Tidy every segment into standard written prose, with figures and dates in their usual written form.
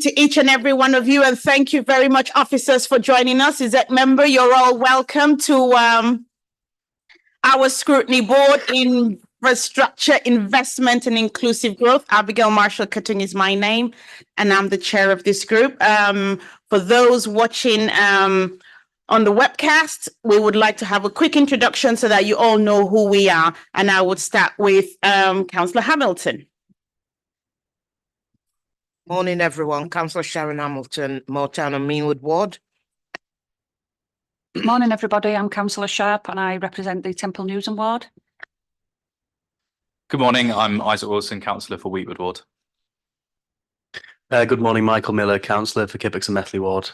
to each and every one of you, and thank you very much, officers, for joining us. Exec member, you're all welcome to our Scrutiny Board Infrastructure, Investment and Inclusive Growth. Abigail Marshall Cutting is my name, and I'm the chair of this group. For those watching on the webcast, we would like to have a quick introduction so that you all know who we are. And I would start with Councillor Hamilton. Morning, everyone. Councillor Sharon Hamilton, Moortown and Meanwood Ward. Morning, everybody. I'm Councillor Sharp and I represent the Temple Newsham Ward. Good morning. I'm Isaac Wilson, Councillor for Wheatwood Ward. Good morning, Michael Miller, Councillor for Kibbocks and Methley Ward.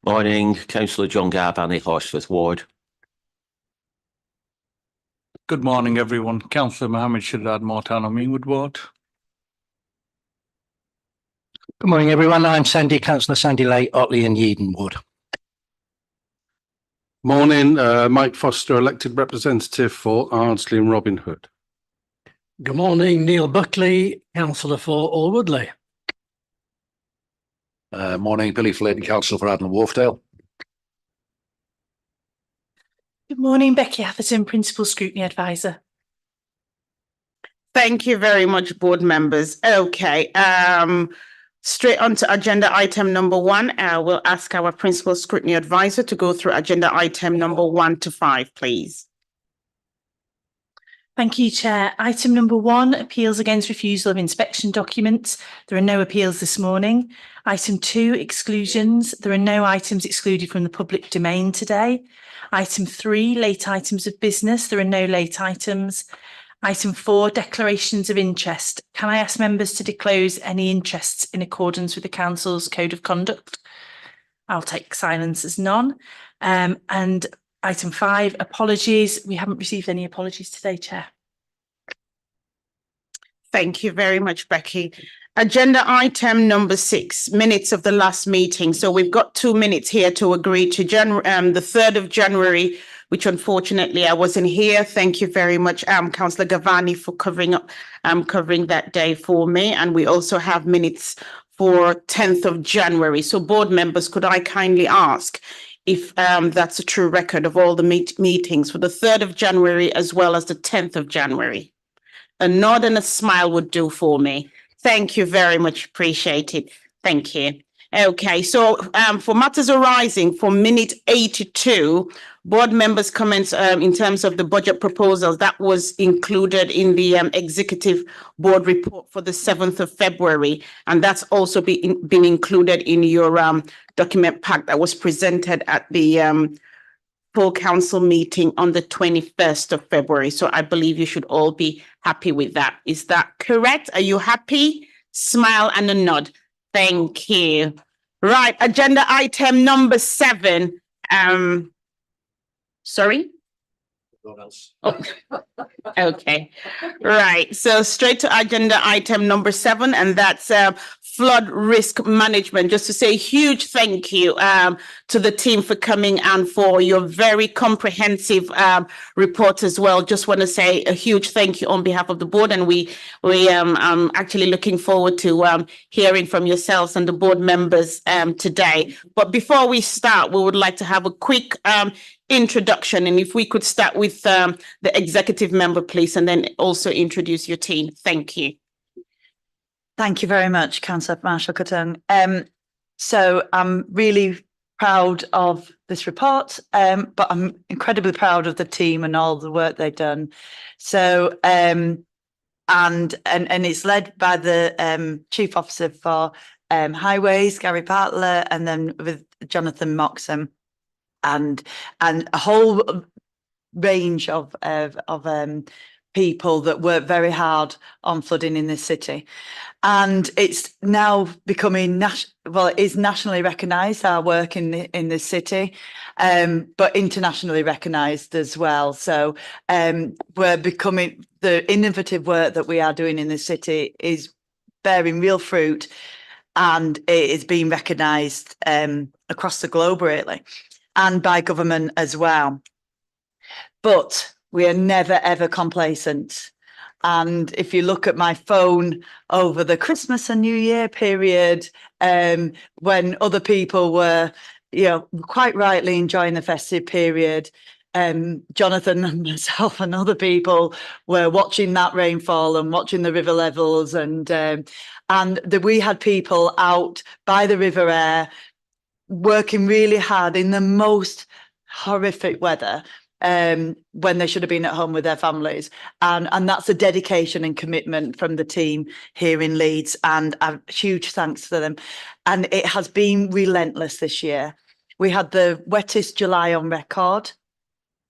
Morning, Councillor John Garbani, Horsforth Ward. Good morning, everyone. Councillor Mohammed Shaddad, Moortown and Meanwood Ward. Good morning, everyone. I'm Councillor Sandy Lay, Otley and Yeadon Ward. Morning, Mike Foster, elected representative for Ardsley and Robin Hood. Good morning, Neil Buckley, councillor for Alwoodley. Morning, Billy Flynn, councillor for Adden Wharfdale. Good morning, Becky Atherton, principal scrutiny advisor. Thank you very much, board members. Okay, straight on to agenda item number 1. We'll ask our principal scrutiny advisor to go through agenda item number 1 to 5, please. Thank you, Chair. Item number 1, appeals against refusal of inspection documents. There are no appeals this morning. Item 2, exclusions. There are no items excluded from the public domain today. Item 3, late items of business. There are no late items. Item 4, declarations of interest. Can I ask members to disclose any interests in accordance with the Council's Code of Conduct? I'll take silence as none. And item 5, apologies. We haven't received any apologies today, Chair. Thank you very much, Becky. Agenda item number 6, minutes of the last meeting. So we've got 2 minutes here to agree to the 3rd of January, which unfortunately I wasn't here. Thank you very much, Councillor Gavani, for covering that day for me. And we also have minutes for 10th of January. So board members, could I kindly ask if that's a true record of all the meetings for the 3rd of January as well as the 10th of January? A nod and a smile would do for me. Thank you very much. Appreciate it. Thank you. Okay, so for matters arising for minute 82, board members' comments in terms of the budget proposals, that was included in the executive board report for the 7th of February. And that's also been included in your document pack that was presented at the full council meeting on the 21st of February. So I believe you should all be happy with that. Is that correct? Are you happy? Smile and a nod. Thank you. Right, agenda item number 7. Sorry? Oh, okay. Right. So straight to agenda item number 7, and that's flood risk management. Just to say a huge thank you to the team for coming and for your very comprehensive report as well. Just want to say a huge thank you on behalf of the board, and we actually looking forward to hearing from yourselves and the board members today. But before we start, we would like to have a quick introduction, and if we could start with the executive member, please, and then also introduce your team. Thank you. Thank you very much, Councillor Marshall Cutting. So I'm really proud of this report, but I'm incredibly proud of the team and all the work they've done. So and it's led by the Chief Officer for Highways, Gary Bartlett, and then with Jonathan Moxham, and a whole range of people that work very hard on flooding in this city. And it's now becoming it is nationally recognised, our work in this city, but internationally recognised as well. So we're becoming, the innovative work that we are doing in the city is bearing real fruit, and it is being recognised across the globe, really, and by government as well. But we are never, ever complacent. And if you look at my phone over the Christmas and New Year period, when other people were, quite rightly enjoying the festive period, Jonathan and myself and other people were watching that rainfall and watching the river levels, and we had people out by the River Aire working really hard in the most horrific weather, when they should have been at home with their families, and that's a dedication and commitment from the team here in Leeds, and a huge thanks to them. And it has been relentless this year. We had the wettest July on record,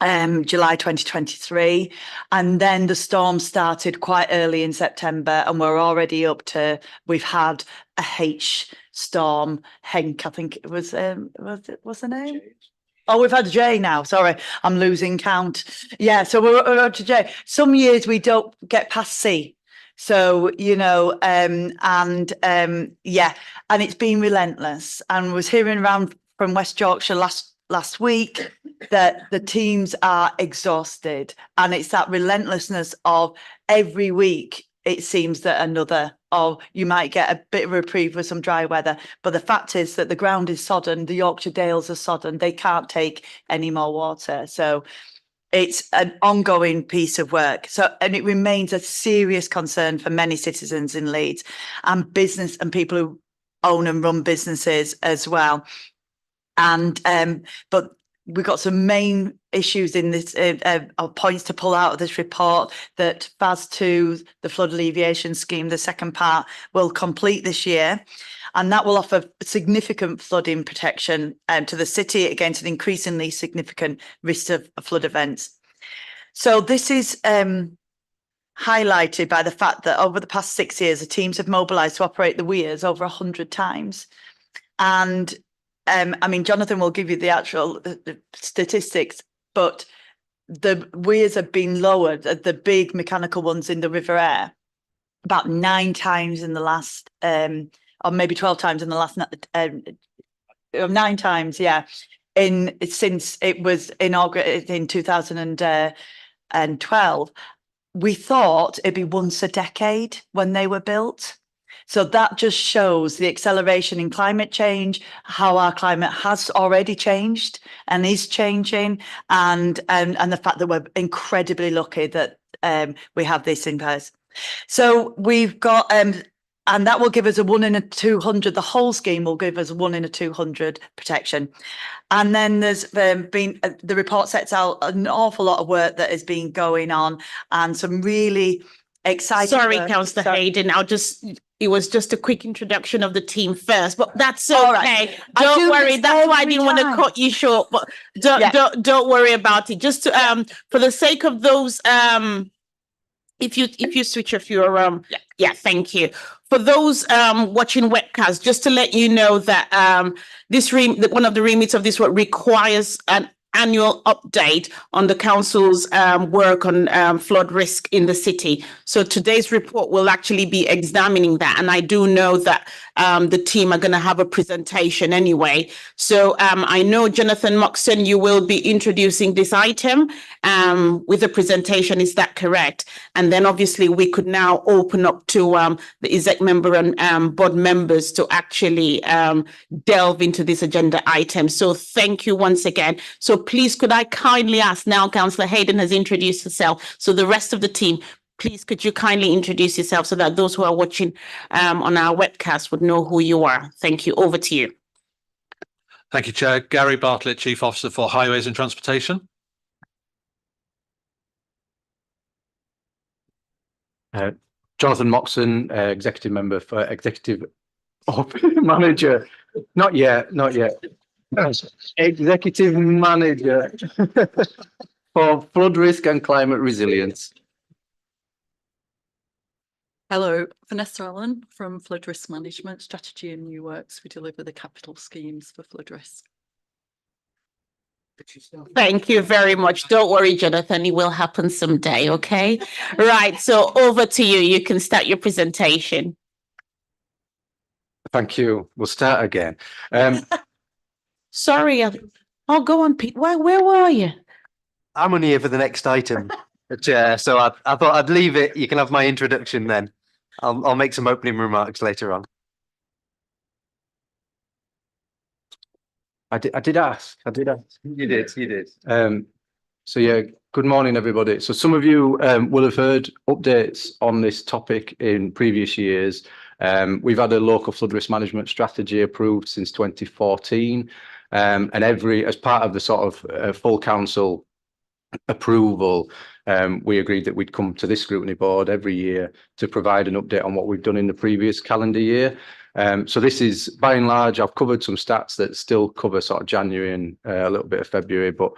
July 2023, and then the storm started quite early in September, and we're already up to, we've had a H storm, Henk, I think it was what's the name? Oh, we've had J now. Sorry, I'm losing count. Yeah, so we're up to J. Some years we don't get past C. So, and it's been relentless. And was hearing around from West Yorkshire last week that the teams are exhausted, and it's that relentlessness of every week. It seems that you might get a bit of a reprieve with some dry weather, but the fact is that the ground is sodden, the Yorkshire Dales are sodden, they can't take any more water. So it's an ongoing piece of work. And it remains a serious concern for many citizens in Leeds, and business and people who own and run businesses as well. And but we've got some main issues in this, points to pull out of this report, that FAS 2, the flood alleviation scheme, the second part, will complete this year. And that will offer significant flooding protection to the city against an increasingly significant risk of flood events. So this is highlighted by the fact that over the past 6 years, the teams have mobilised to operate the weirs over 100 times. And Jonathan will give you the actual statistics, but the weirs have been lowered, the big mechanical ones in the River Aire, about 9 times in the last, or maybe 12 times in the last, 9 times, since it was inaugurated in 2012. We thought it'd be once a decade when they were built. So that just shows the acceleration in climate change, how our climate has already changed and is changing, and the fact that we're incredibly lucky that we have this in place. So we've got, and that will give us a 1 in 200. The whole scheme will give us a 1 in 200 protection. And then there's been, the report sets out an awful lot of work that has been going on, and some really exciting. Sorry, Councillor Hayden, it was just a quick introduction of the team first, but that's okay. Right. Don't worry. That's why I didn't want to cut you short, but don't worry about it. Just to, for the sake of those, if you switch off your thank you. For those watching webcast, just to let you know that one of the remits of this work requires an annual update on the council's work on flood risk in the city. So today's report will actually be examining that. And I do know that the team are going to have a presentation anyway. So I know, Jonathan Moxon, you will be introducing this item with a presentation. Is that correct? And then obviously we could now open up to the exec member and board members to actually delve into this agenda item. So thank you once again. So please, could I kindly ask now, Councillor Hayden has introduced herself. So the rest of the team, please, could you kindly introduce yourself so that those who are watching on our webcast would know who you are. Thank you. Over to you. Thank you, Chair. Gary Bartlett, Chief Officer for Highways and Transportation. Jonathan Moxon, Executive Member for Executive Manager. Not yet. Executive Manager for Flood Risk and Climate Resilience. Hello, Vanessa Allen from Flood Risk Management Strategy and New Works. We deliver the capital schemes for flood risk. Thank you very much. Don't worry, Jonathan, it will happen someday, okay? Right, so over to you. You can start your presentation. Thank you. We'll start again. Sorry. Oh, go on, Pete. Where were you? I'm only here for the next item. Chair. So I thought I'd leave it. You can have my introduction then. I'll make some opening remarks later on. I did ask. You did. So yeah, good morning, everybody. So some of you will have heard updates on this topic in previous years. We've had a local flood risk management strategy approved since 2014, and as part of the sort of full council approval, we agreed that we'd come to this scrutiny board every year to provide an update on what we've done in the previous calendar year. So this is, by and large, I've covered some stats that still cover sort of January and a little bit of February, but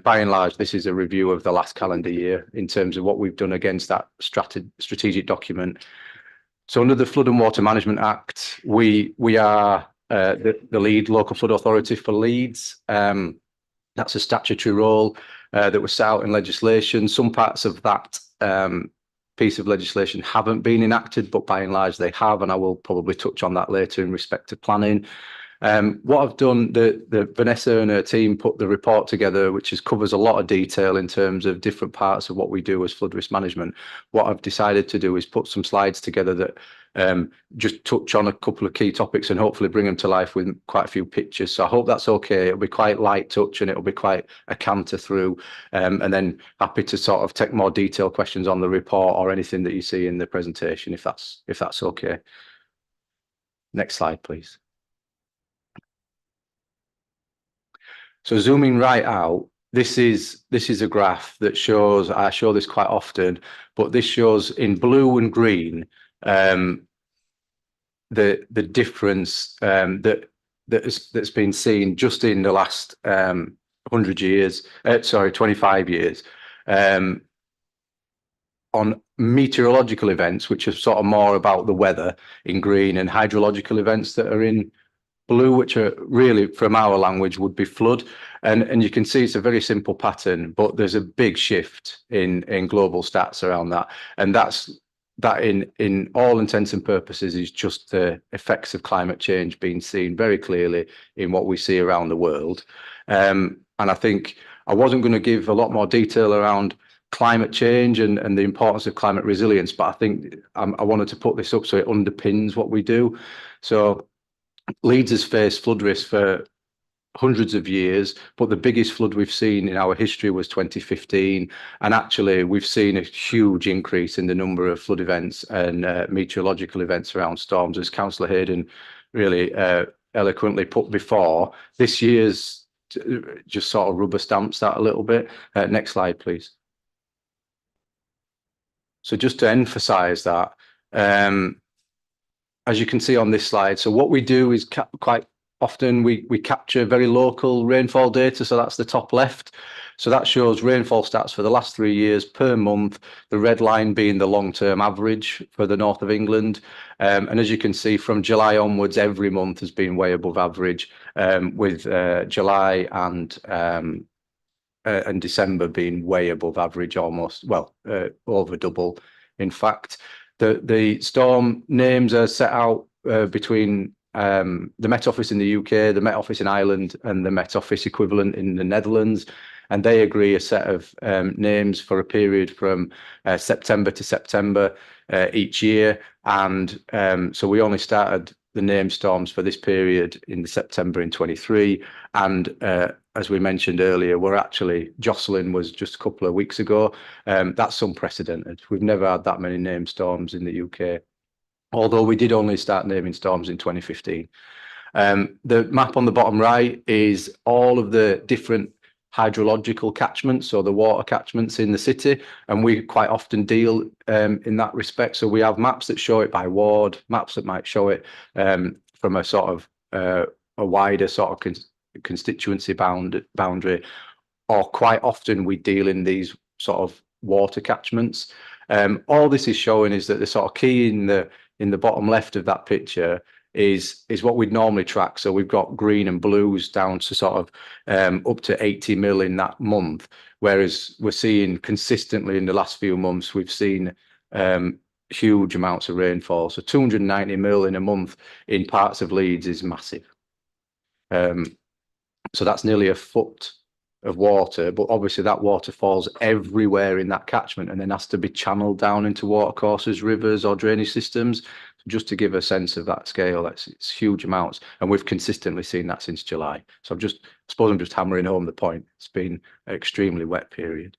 by and large, this is a review of the last calendar year in terms of what we've done against that strategic document. So under the Flood and Water Management Act, we are the lead local flood authority for Leeds. That's a statutory role that was set out in legislation. Some parts of that piece of legislation haven't been enacted, but by and large they have, and I will probably touch on that later in respect to planning. What I've done, the Vanessa and her team put the report together, which covers a lot of detail in terms of different parts of what we do as flood risk management. What I've decided to do is put some slides together that just touch on a couple of key topics and hopefully bring them to life with quite a few pictures. So I hope that's okay. It'll be quite light touch and it'll be quite a canter through, and then happy to sort of take more detailed questions on the report or anything that you see in the presentation, if that's okay. Next slide, please. So zooming right out, this is a graph that shows, I show this quite often, but this shows in blue and green the difference that's been seen just in the last 100 years, 25 years, on meteorological events, which are sort of more about the weather in green, and hydrological events that are in blue, which are really, from our language, would be flood. And you can see it's a very simple pattern, but there's a big shift in global stats around that. And that in all intents and purposes is just the effects of climate change being seen very clearly in what we see around the world. And I think I wasn't going to give a lot more detail around climate change and the importance of climate resilience, but I think I wanted to put this up so it underpins what we do. So Leeds has faced flood risk for hundreds of years, but the biggest flood we've seen in our history was 2015. And actually, we've seen a huge increase in the number of flood events and meteorological events around storms, as Councillor Hayden really eloquently put before. This year's just sort of rubber stamps that a little bit. Next slide, please. So just to emphasize that, as you can see on this slide, so what we do is quite often we capture very local rainfall data. So that's the top left. So that shows rainfall stats for the last 3 years per month, the red line being the long-term average for the north of England. And as you can see, from July onwards, every month has been way above average, with July and December being way above average, almost, well, over double, in fact. The storm names are set out between the Met Office in the UK, the Met Office in Ireland, and the Met Office equivalent in the Netherlands. And they agree a set of names for a period from September to September each year. And so we only started the name storms for this period in September in 23. And as we mentioned earlier, Jocelyn was just a couple of weeks ago. That's unprecedented. We've never had that many named storms in the UK, although we did only start naming storms in 2015. The map on the bottom right is all of the different hydrological catchments, so the water catchments in the city, and we quite often deal in that respect. So we have maps that show it by ward, maps that might show it from a sort of a wider sort of constituency boundary, or quite often we deal in these sort of water catchments. All this is showing is that the sort of key in the bottom left of that picture is what we'd normally track. So we've got green and blues down to sort of up to 80 mil in that month, whereas we're seeing consistently in the last few months, we've seen huge amounts of rainfall. So 290 mil in a month in parts of Leeds is massive. So that's nearly a foot of water, but obviously that water falls everywhere in that catchment and then has to be channeled down into watercourses, rivers or drainage systems. Just to give a sense of that scale, it's huge amounts, and we've consistently seen that since July. So I suppose I'm just hammering home the point. It's been an extremely wet period.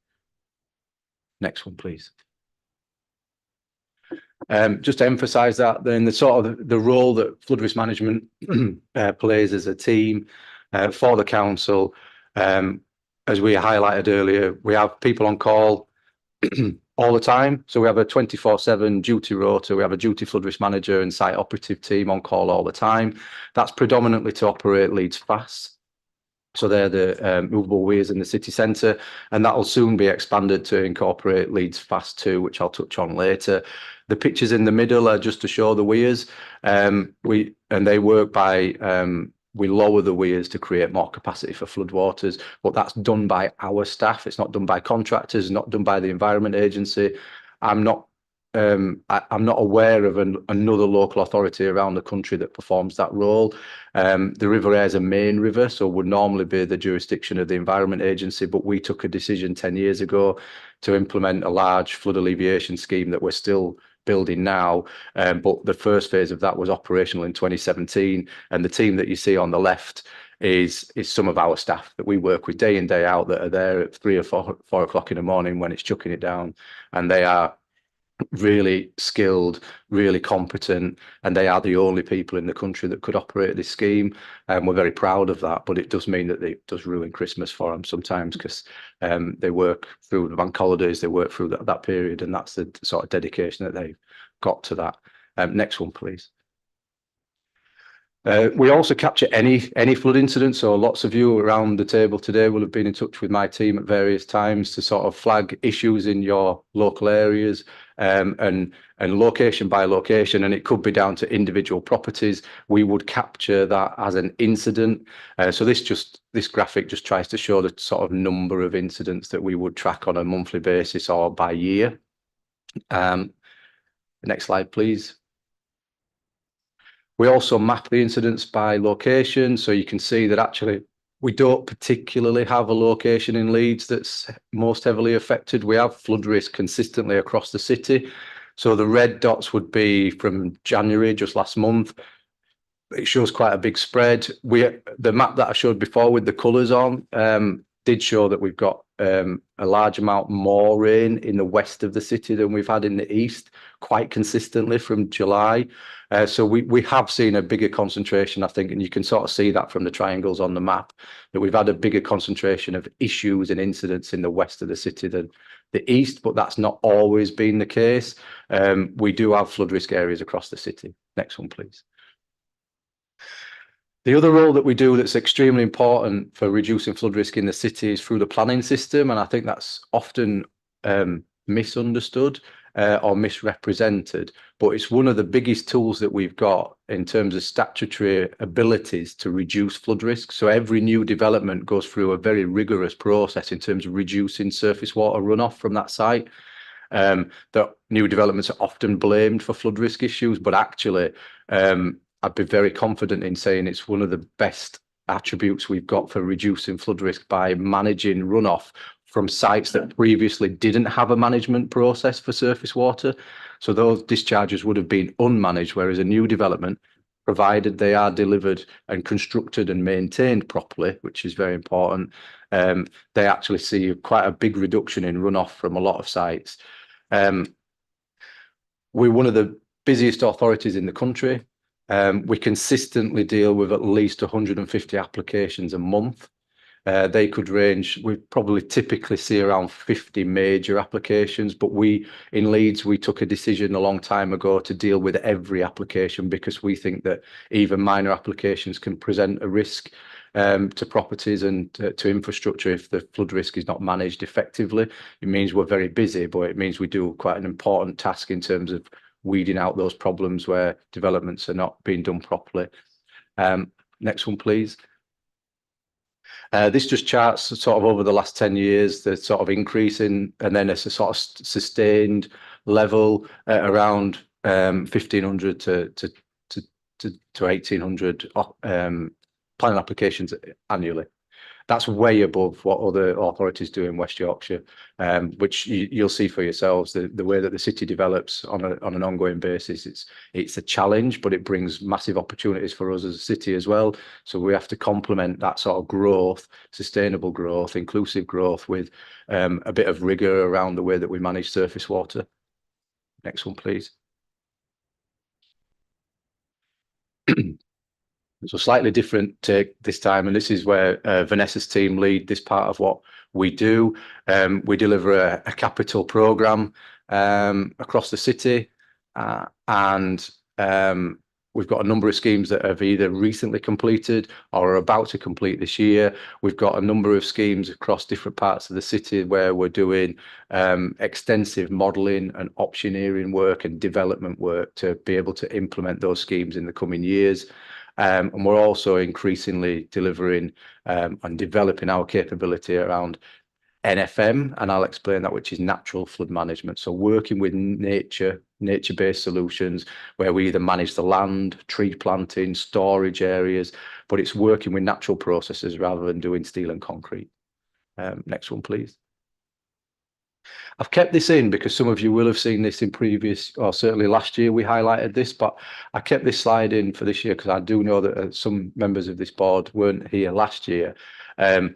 Next one, please. Just to emphasise that then the sort of the role that flood risk management plays as a team for the council. As we highlighted earlier, we have people on call all the time. So we have a 24/7 duty rota. We have a duty flood risk manager and site operative team on call all the time. That's predominantly to operate Leeds fast. So they're the movable weirs in the city centre, and that will soon be expanded to incorporate Leeds Fast 2, which I'll touch on later. The pictures in the middle are just to show the weirs. They work by we lower the weirs to create more capacity for floodwaters, but that's done by our staff. It's not done by contractors, not done by the Environment Agency. I'm not aware of another local authority around the country that performs that role. The River Aire is a main river, so would normally be the jurisdiction of the Environment Agency, but we took a decision 10 years ago to implement a large flood alleviation scheme that we're still building now, but the first phase of that was operational in 2017, and the team that you see on the left is some of our staff that we work with day in, day out, that are there at 3 or 4 o'clock in the morning when it's chucking it down, and they are really skilled, really competent, and they are the only people in the country that could operate this scheme, and we're very proud of that. But it does mean that it does ruin Christmas for them sometimes, because they work through the bank holidays, they work through that period, and that's the sort of dedication that they've got to that. Next one, please. We also capture any flood incidents, so lots of you around the table today will have been in touch with my team at various times to sort of flag issues in your local areas, and location by location, and it could be down to individual properties. We would capture that as an incident. So this graphic just tries to show the sort of number of incidents that we would track on a monthly basis or by year. Next slide, please. We also map the incidents by location, so you can see that actually we don't particularly have a location in Leeds that's most heavily affected. We have flood risk consistently across the city. So the red dots would be from January, just last month. It shows quite a big spread. The map that I showed before with the colours on did show that we've got a large amount more rain in the west of the city than we've had in the east, quite consistently from July. So we have seen a bigger concentration, I think, and you can sort of see that from the triangles on the map, that we've had a bigger concentration of issues and incidents in the west of the city than the east, but that's not always been the case. We do have flood risk areas across the city. Next one, please. The other role that we do that's extremely important for reducing flood risk in the city is through the planning system, and I think that's often misunderstood or misrepresented, but it's one of the biggest tools that we've got in terms of statutory abilities to reduce flood risk. So every new development goes through a very rigorous process in terms of reducing surface water runoff from that site. That new developments are often blamed for flood risk issues, but actually I'd be very confident in saying it's one of the best attributes we've got for reducing flood risk by managing runoff from sites that previously didn't have a management process for surface water. So those discharges would have been unmanaged, whereas a new development, provided they are delivered and constructed and maintained properly, which is very important, they actually see quite a big reduction in runoff from a lot of sites. We're one of the busiest authorities in the country. We consistently deal with at least 150 applications a month. They could range, we probably typically see around 50 major applications, but in Leeds, we took a decision a long time ago to deal with every application, because we think that even minor applications can present a risk to properties and to infrastructure if the flood risk is not managed effectively. It means we're very busy, but it means we do quite an important task in terms of weeding out those problems where developments are not being done properly. Next one, please. This just charts sort of over the last 10 years, the sort of increase in, and then it's a sort of sustained level at around 1,500 to 1,800 planning applications annually. That's way above what other authorities do in West Yorkshire, which you'll see for yourselves. The way that the city develops on an ongoing basis, it's a challenge, but it brings massive opportunities for us as a city as well. So we have to complement that sort of growth, sustainable growth, inclusive growth with a bit of rigor around the way that we manage surface water. Next one, please. So slightly different take this time, and this is where Vanessa's team lead this part of what we do. We deliver a capital programme across the city, and we've got a number of schemes that have either recently completed or are about to complete this year. We've got a number of schemes across different parts of the city where we're doing extensive modelling and optioneering work and development work to be able to implement those schemes in the coming years. And we're also increasingly delivering and developing our capability around NFM, and I'll explain that, which is natural flood management. So working with nature-based solutions where we either manage the land, tree planting, storage areas, but it's working with natural processes rather than doing steel and concrete. Next one, please. I've kept this in because some of you will have seen this in previous, or certainly last year we highlighted this, but I kept this slide in for this year because I do know that some members of this board weren't here last year. And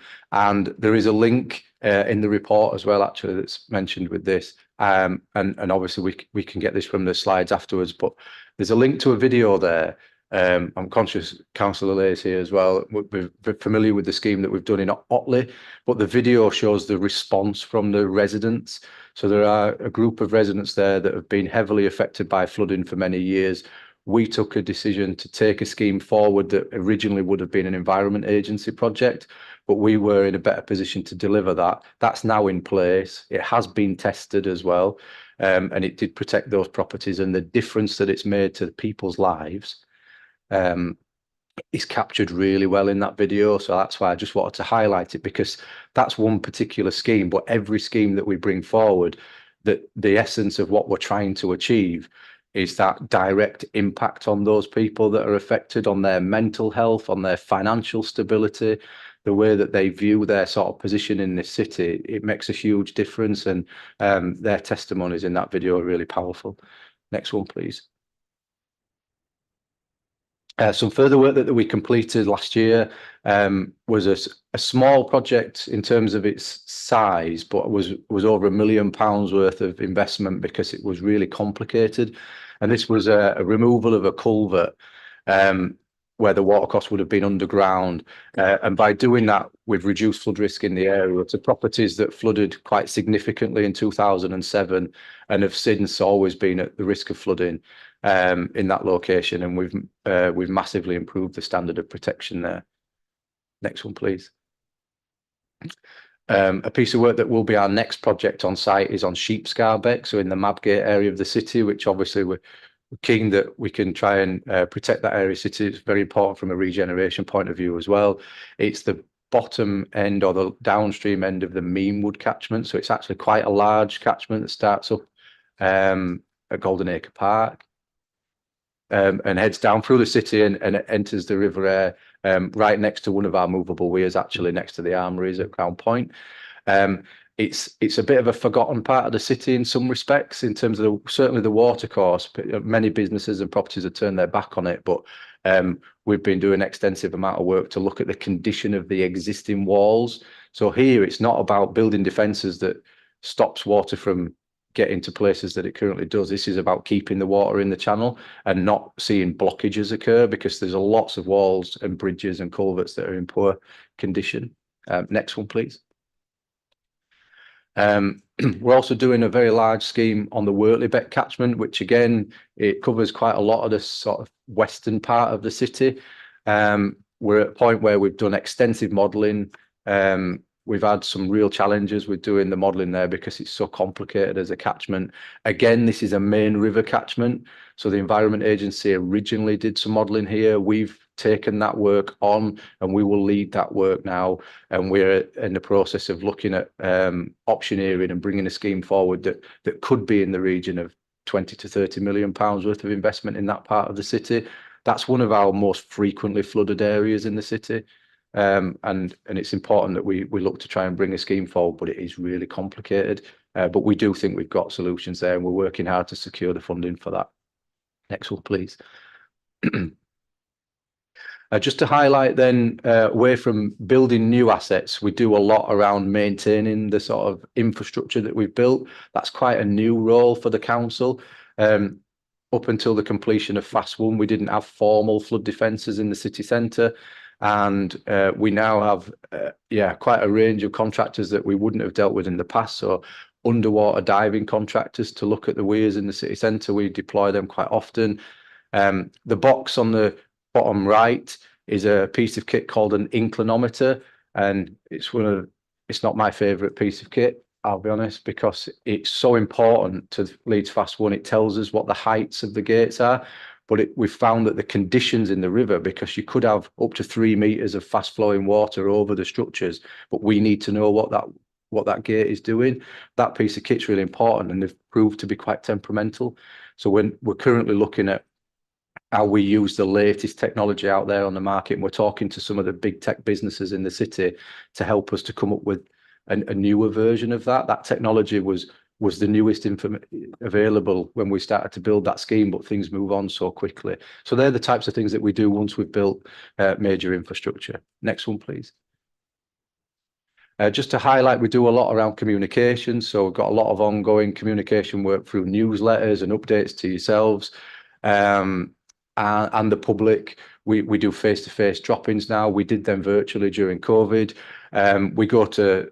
there is a link in the report as well, actually, that's mentioned with this. And obviously we can get this from the slides afterwards, but there's a link to a video there. I'm conscious Councillor Lay is here as well. We're familiar with the scheme that we've done in Otley, but the video shows the response from the residents. So there are a group of residents there that have been heavily affected by flooding for many years. We took a decision to take a scheme forward that originally would have been an Environment Agency project, but we were in a better position to deliver that. That's now in place. It has been tested as well, and it did protect those properties, and the difference that it's made to people's lives is captured really well in that video. So that's why I just wanted to highlight it, because that's one particular scheme, but every scheme that we bring forward, that the essence of what we're trying to achieve is that direct impact on those people that are affected, on their mental health, on their financial stability, the way that they view their sort of position in this city. It makes a huge difference, and their testimonies in that video are really powerful. Next one, please. Some further work that we completed last year was a small project in terms of its size, but was over £1 million worth of investment because it was really complicated. And this was a removal of a culvert where the watercourse would have been underground. And by doing that, we've reduced flood risk in the area to properties that flooded quite significantly in 2007 and have since always been at the risk of flooding in that location. And we've massively improved the standard of protection there. Next one, please. A piece of work that will be our next project on site is on Sheepscar Beck, so in the Mabgate area of the city, which obviously we're keen that we can try and protect that area of city. It's very important from a regeneration point of view as well. It's the bottom end or the downstream end of the Meanwood catchment, so it's actually quite a large catchment that starts up at Golden Acre Park and heads down through the city and it enters the River Aire right next to one of our movable weirs, actually next to the armories at Crown Point. It's a bit of a forgotten part of the city in some respects, in terms of certainly the watercourse. Many businesses and properties have turned their back on it, but we've been doing an extensive amount of work to look at the condition of the existing walls. So here it's not about building defences that stops water from getting to places that it currently does. This is about keeping the water in the channel and not seeing blockages occur, because there's lots of walls and bridges and culverts that are in poor condition. Next one, please. We're also doing a very large scheme on the Wortley Beck catchment, which again, it covers quite a lot of the sort of western part of the city. We're at a point where we've done extensive modelling. We've had some real challenges with doing the modelling there because it's so complicated as a catchment. Again, this is a main river catchment. So the Environment Agency originally did some modelling here. We've taken that work on and we will lead that work now. And we're in the process of looking at optioneering and bringing a scheme forward that could be in the region of 20 to 30 million pounds worth of investment in that part of the city. That's one of our most frequently flooded areas in the city. and it's important that we look to try and bring a scheme forward, but it is really complicated. But we do think we've got solutions there, and we're working hard to secure the funding for that. Next one, please. Just to highlight then, away from building new assets, we do a lot around maintaining the sort of infrastructure that we've built. That's quite a new role for the council. Up until the completion of Fast 1, we didn't have formal flood defences in the city centre. And we now have, quite a range of contractors that we wouldn't have dealt with in the past. So underwater diving contractors to look at the weirs in the city centre, we deploy them quite often. The box on the bottom right is a piece of kit called an inclinometer, and it's not my favourite piece of kit, I'll be honest, because it's so important to Leeds Fast 1. It tells us what the heights of the gates are, but we've found that the conditions in the river, because you could have up to 3 meters of fast flowing water over the structures, but we need to know what that gate is doing. That piece of kit's really important, and they've proved to be quite temperamental. So we're currently looking at how we use the latest technology out there on the market, and we're talking to some of the big tech businesses in the city to help us to come up with a newer version of that. That technology was the newest available when we started to build that scheme, but things move on so quickly. So they're the types of things that we do once we've built major infrastructure. Next one, please. Just to highlight, we do a lot around communication. So we've got a lot of ongoing communication work through newsletters and updates to yourselves and the public. We do face-to-face drop-ins now. We did them virtually during COVID. We go to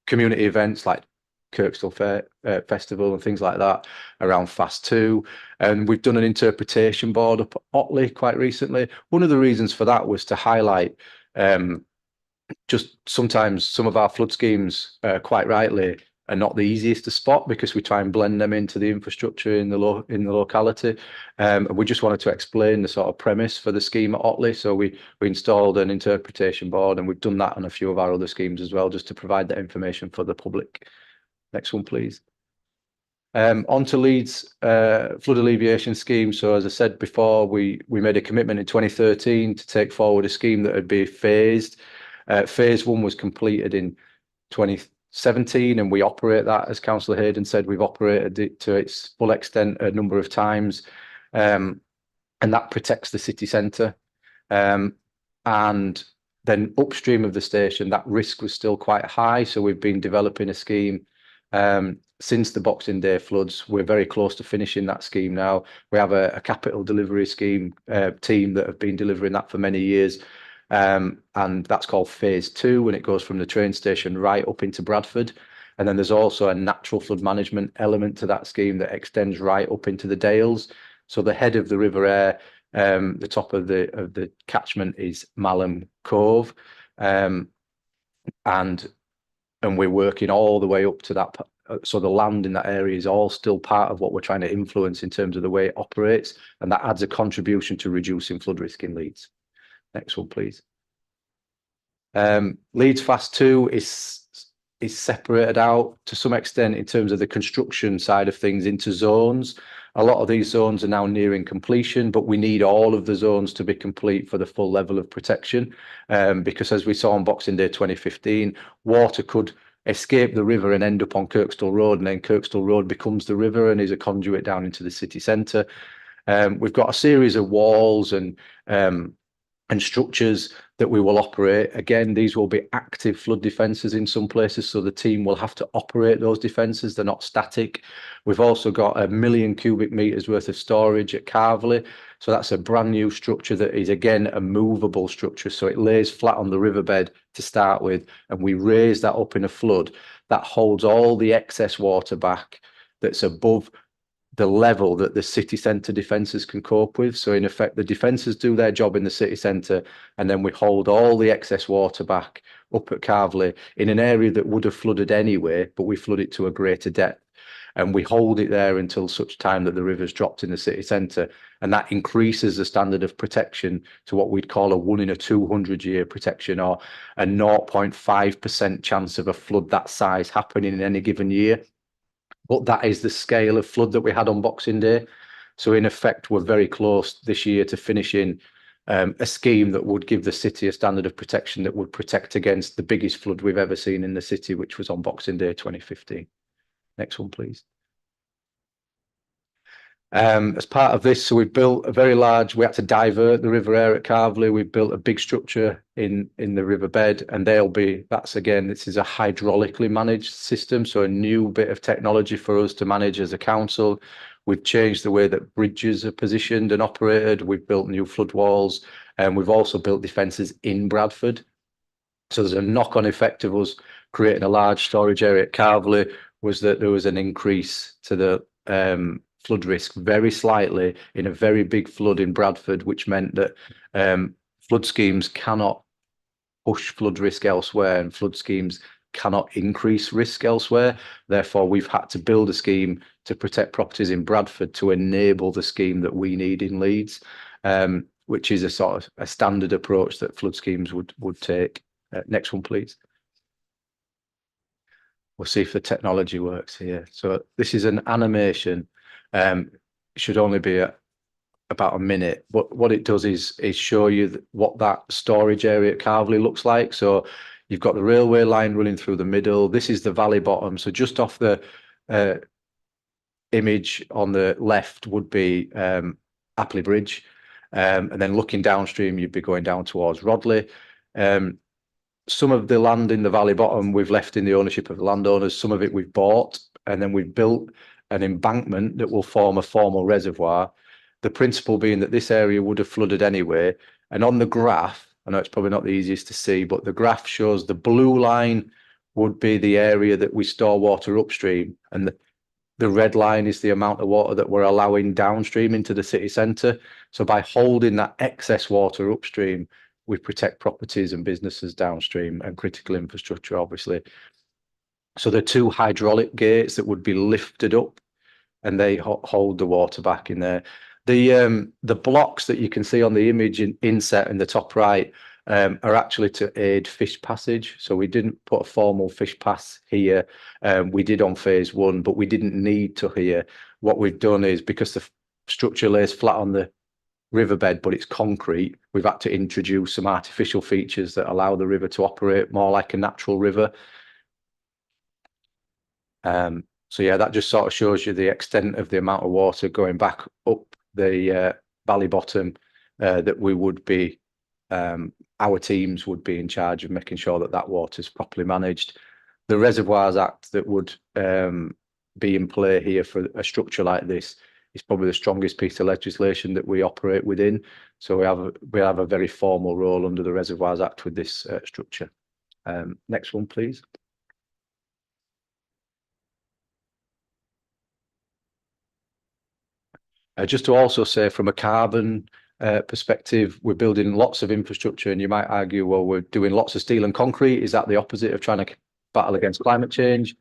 community events like Kirkstall Fair Festival and things like that around Fast 2. And we've done an interpretation board up at Otley quite recently. One of the reasons for that was to highlight just sometimes some of our flood schemes, quite rightly, are not the easiest to spot because we try and blend them into the infrastructure in the locality. And we just wanted to explain the sort of premise for the scheme at Otley. So we installed an interpretation board, and we've done that on a few of our other schemes as well, just to provide that information for the public. Next one, please. On to Leeds flood alleviation scheme. So as I said before, we made a commitment in 2013 to take forward a scheme that would be phased. Phase 1 was completed in 2017, and we operate that, as Councillor Hayden said, we've operated it to its full extent a number of times, and that protects the city centre. And then upstream of the station, that risk was still quite high, so we've been developing a scheme since the Boxing Day floods. We're very close to finishing that scheme now. We have a capital delivery scheme team that have been delivering that for many years. And that's called Phase 2, and it goes from the train station right up into Bradford. And then there's also a natural flood management element to that scheme that extends right up into the Dales. So the head of the River Aire, the top of the catchment is Malham Cove, and we're working all the way up to that. So the land in that area is all still part of what we're trying to influence in terms of the way it operates, and that adds a contribution to reducing flood risk in Leeds. Next one, please. Leeds Fast 2 is separated out to some extent in terms of the construction side of things into zones. A lot of these zones are now nearing completion, but we need all of the zones to be complete for the full level of protection. Because as we saw on Boxing Day 2015, water could escape the river and end up on Kirkstall Road, and then Kirkstall Road becomes the river and is a conduit down into the city centre. We've got a series of walls and structures that we will operate. Again, these will be active flood defences in some places, so the team will have to operate those defences. They're not static. We've also got 1 million cubic metres worth of storage at Carverley. So that's a brand new structure that is, again, a movable structure. So it lays flat on the riverbed to start with, and we raise that up in a flood. That holds all the excess water back that's above the level that the city centre defences can cope with. So in effect, the defences do their job in the city centre, and then we hold all the excess water back up at Carverley in an area that would have flooded anyway, but we flood it to a greater depth. And we hold it there until such time that the river's dropped in the city centre. And that increases the standard of protection to what we'd call a 1 in a 200 year protection, or a 0.5% chance of a flood that size happening in any given year. But that is the scale of flood that we had on Boxing Day. So in effect, we're very close this year to finishing a scheme that would give the city a standard of protection that would protect against the biggest flood we've ever seen in the city, which was on Boxing Day 2015. Next one, please. As part of this, so we built a very large, we had to divert the River Aire at Carvely. We built a big structure in the riverbed, and this is a hydraulically managed system. So a new bit of technology for us to manage as a council. We've changed the way that bridges are positioned and operated. We've built new flood walls, and we've also built defences in Bradford. So there's a knock-on effect of us creating a large storage area at Carvely, was that there was an increase to the flood risk very slightly in a very big flood in Bradford, which meant that flood schemes cannot push flood risk elsewhere, and flood schemes cannot increase risk elsewhere. Therefore, we've had to build a scheme to protect properties in Bradford to enable the scheme that we need in Leeds, which is a sort of a standard approach that flood schemes would take. Next one, please. We'll see if the technology works here. So this is an animation. It should only be about a minute. But what it does is show you what that storage area at Carvely looks like. So you've got the railway line running through the middle. This is the valley bottom. So just off the image on the left would be Apley Bridge. And then looking downstream, you'd be going down towards Rodley. Some of the land in the valley bottom we've left in the ownership of the landowners. Some of it we've bought, and then we've built an embankment that will form a formal reservoir. The principle being that this area would have flooded anyway. And on the graph, I know it's probably not the easiest to see, but the graph shows the blue line would be the area that we store water upstream, and the red line is the amount of water that we're allowing downstream into the city centre. So by holding that excess water upstream, we protect properties and businesses downstream and critical infrastructure, obviously. So the two hydraulic gates that would be lifted up, and they hold the water back in there. The blocks that you can see on the image inset in the top right are actually to aid fish passage. So we didn't put a formal fish pass here. We did on phase one, but we didn't need to here. What we've done is, because the structure lays flat on the riverbed, but it's concrete, we've had to introduce some artificial features that allow the river to operate more like a natural river. So yeah, that just sort of shows you the extent of the amount of water going back up the valley bottom that we would be, our teams would be in charge of making sure that that water is properly managed. The Reservoirs Act that would be in play here for a structure like this is probably the strongest piece of legislation that we operate within. So we have a very formal role under the Reservoirs Act with this structure. Next one, please. Just to also say, from a carbon perspective, we're building lots of infrastructure, and you might argue, well, we're doing lots of steel and concrete. Is that the opposite of trying to battle against climate change?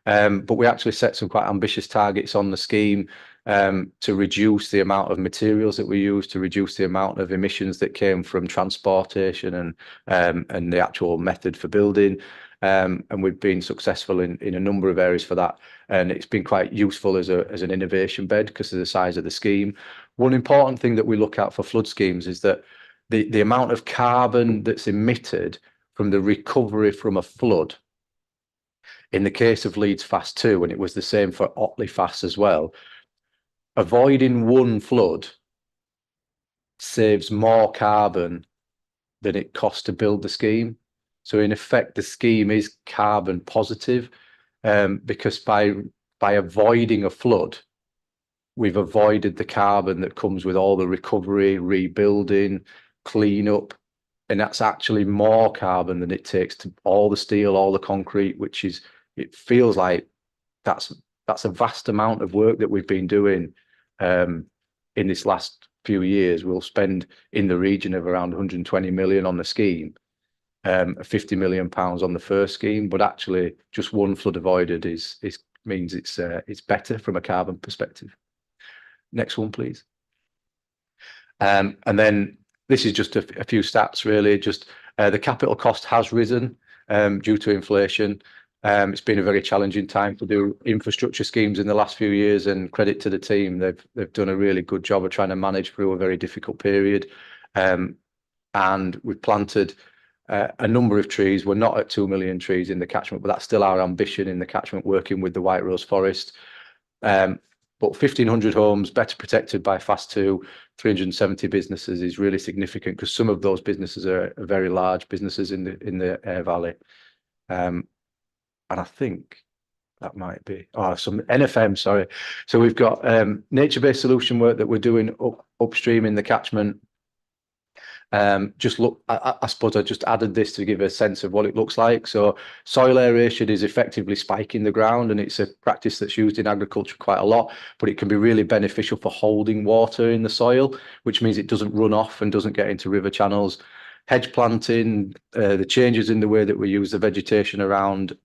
But we actually set some quite ambitious targets on the scheme to reduce the amount of materials that we use, to reduce the amount of emissions that came from transportation and the actual method for building. And we've been successful in a number of areas for that. And it's been quite useful as an innovation bed because of the size of the scheme. One important thing that we look at for flood schemes is that the amount of carbon that's emitted from the recovery from a flood. In the case of Leeds Fast 2, and it was the same for Otley Fast as well, avoiding one flood saves more carbon than it costs to build the scheme. So in effect, the scheme is carbon positive because by avoiding a flood, we've avoided the carbon that comes with all the recovery, rebuilding, cleanup, and that's actually more carbon than it takes to all the steel, all the concrete, which is, it feels like that's a vast amount of work that we've been doing in this last few years. We'll spend in the region of around 120 million on the scheme, 50 million pounds on the first scheme, but actually just one flood avoided means it's better from a carbon perspective. Next one, please. And then this is just a few stats, really. Just the capital cost has risen due to inflation. It's been a very challenging time to do infrastructure schemes in the last few years, and credit to the team. They've done a really good job of trying to manage through a very difficult period. and we've planted a number of trees. We're not at 2 million trees in the catchment, but that's still our ambition in the catchment, working with the White Rose Forest. But 1,500 homes better protected by Fast 2, 370 businesses is really significant, because some of those businesses are very large businesses in the Aire Valley. And I think that might be some NFM, sorry. So we've got nature-based solution work that we're doing upstream in the catchment. Just look, I suppose I just added this to give a sense of what it looks like. So soil aeration is effectively spiking the ground, and it's a practice that's used in agriculture quite a lot, but it can be really beneficial for holding water in the soil, which means it doesn't run off and doesn't get into river channels. Hedge planting, the changes in the way that we use the vegetation around,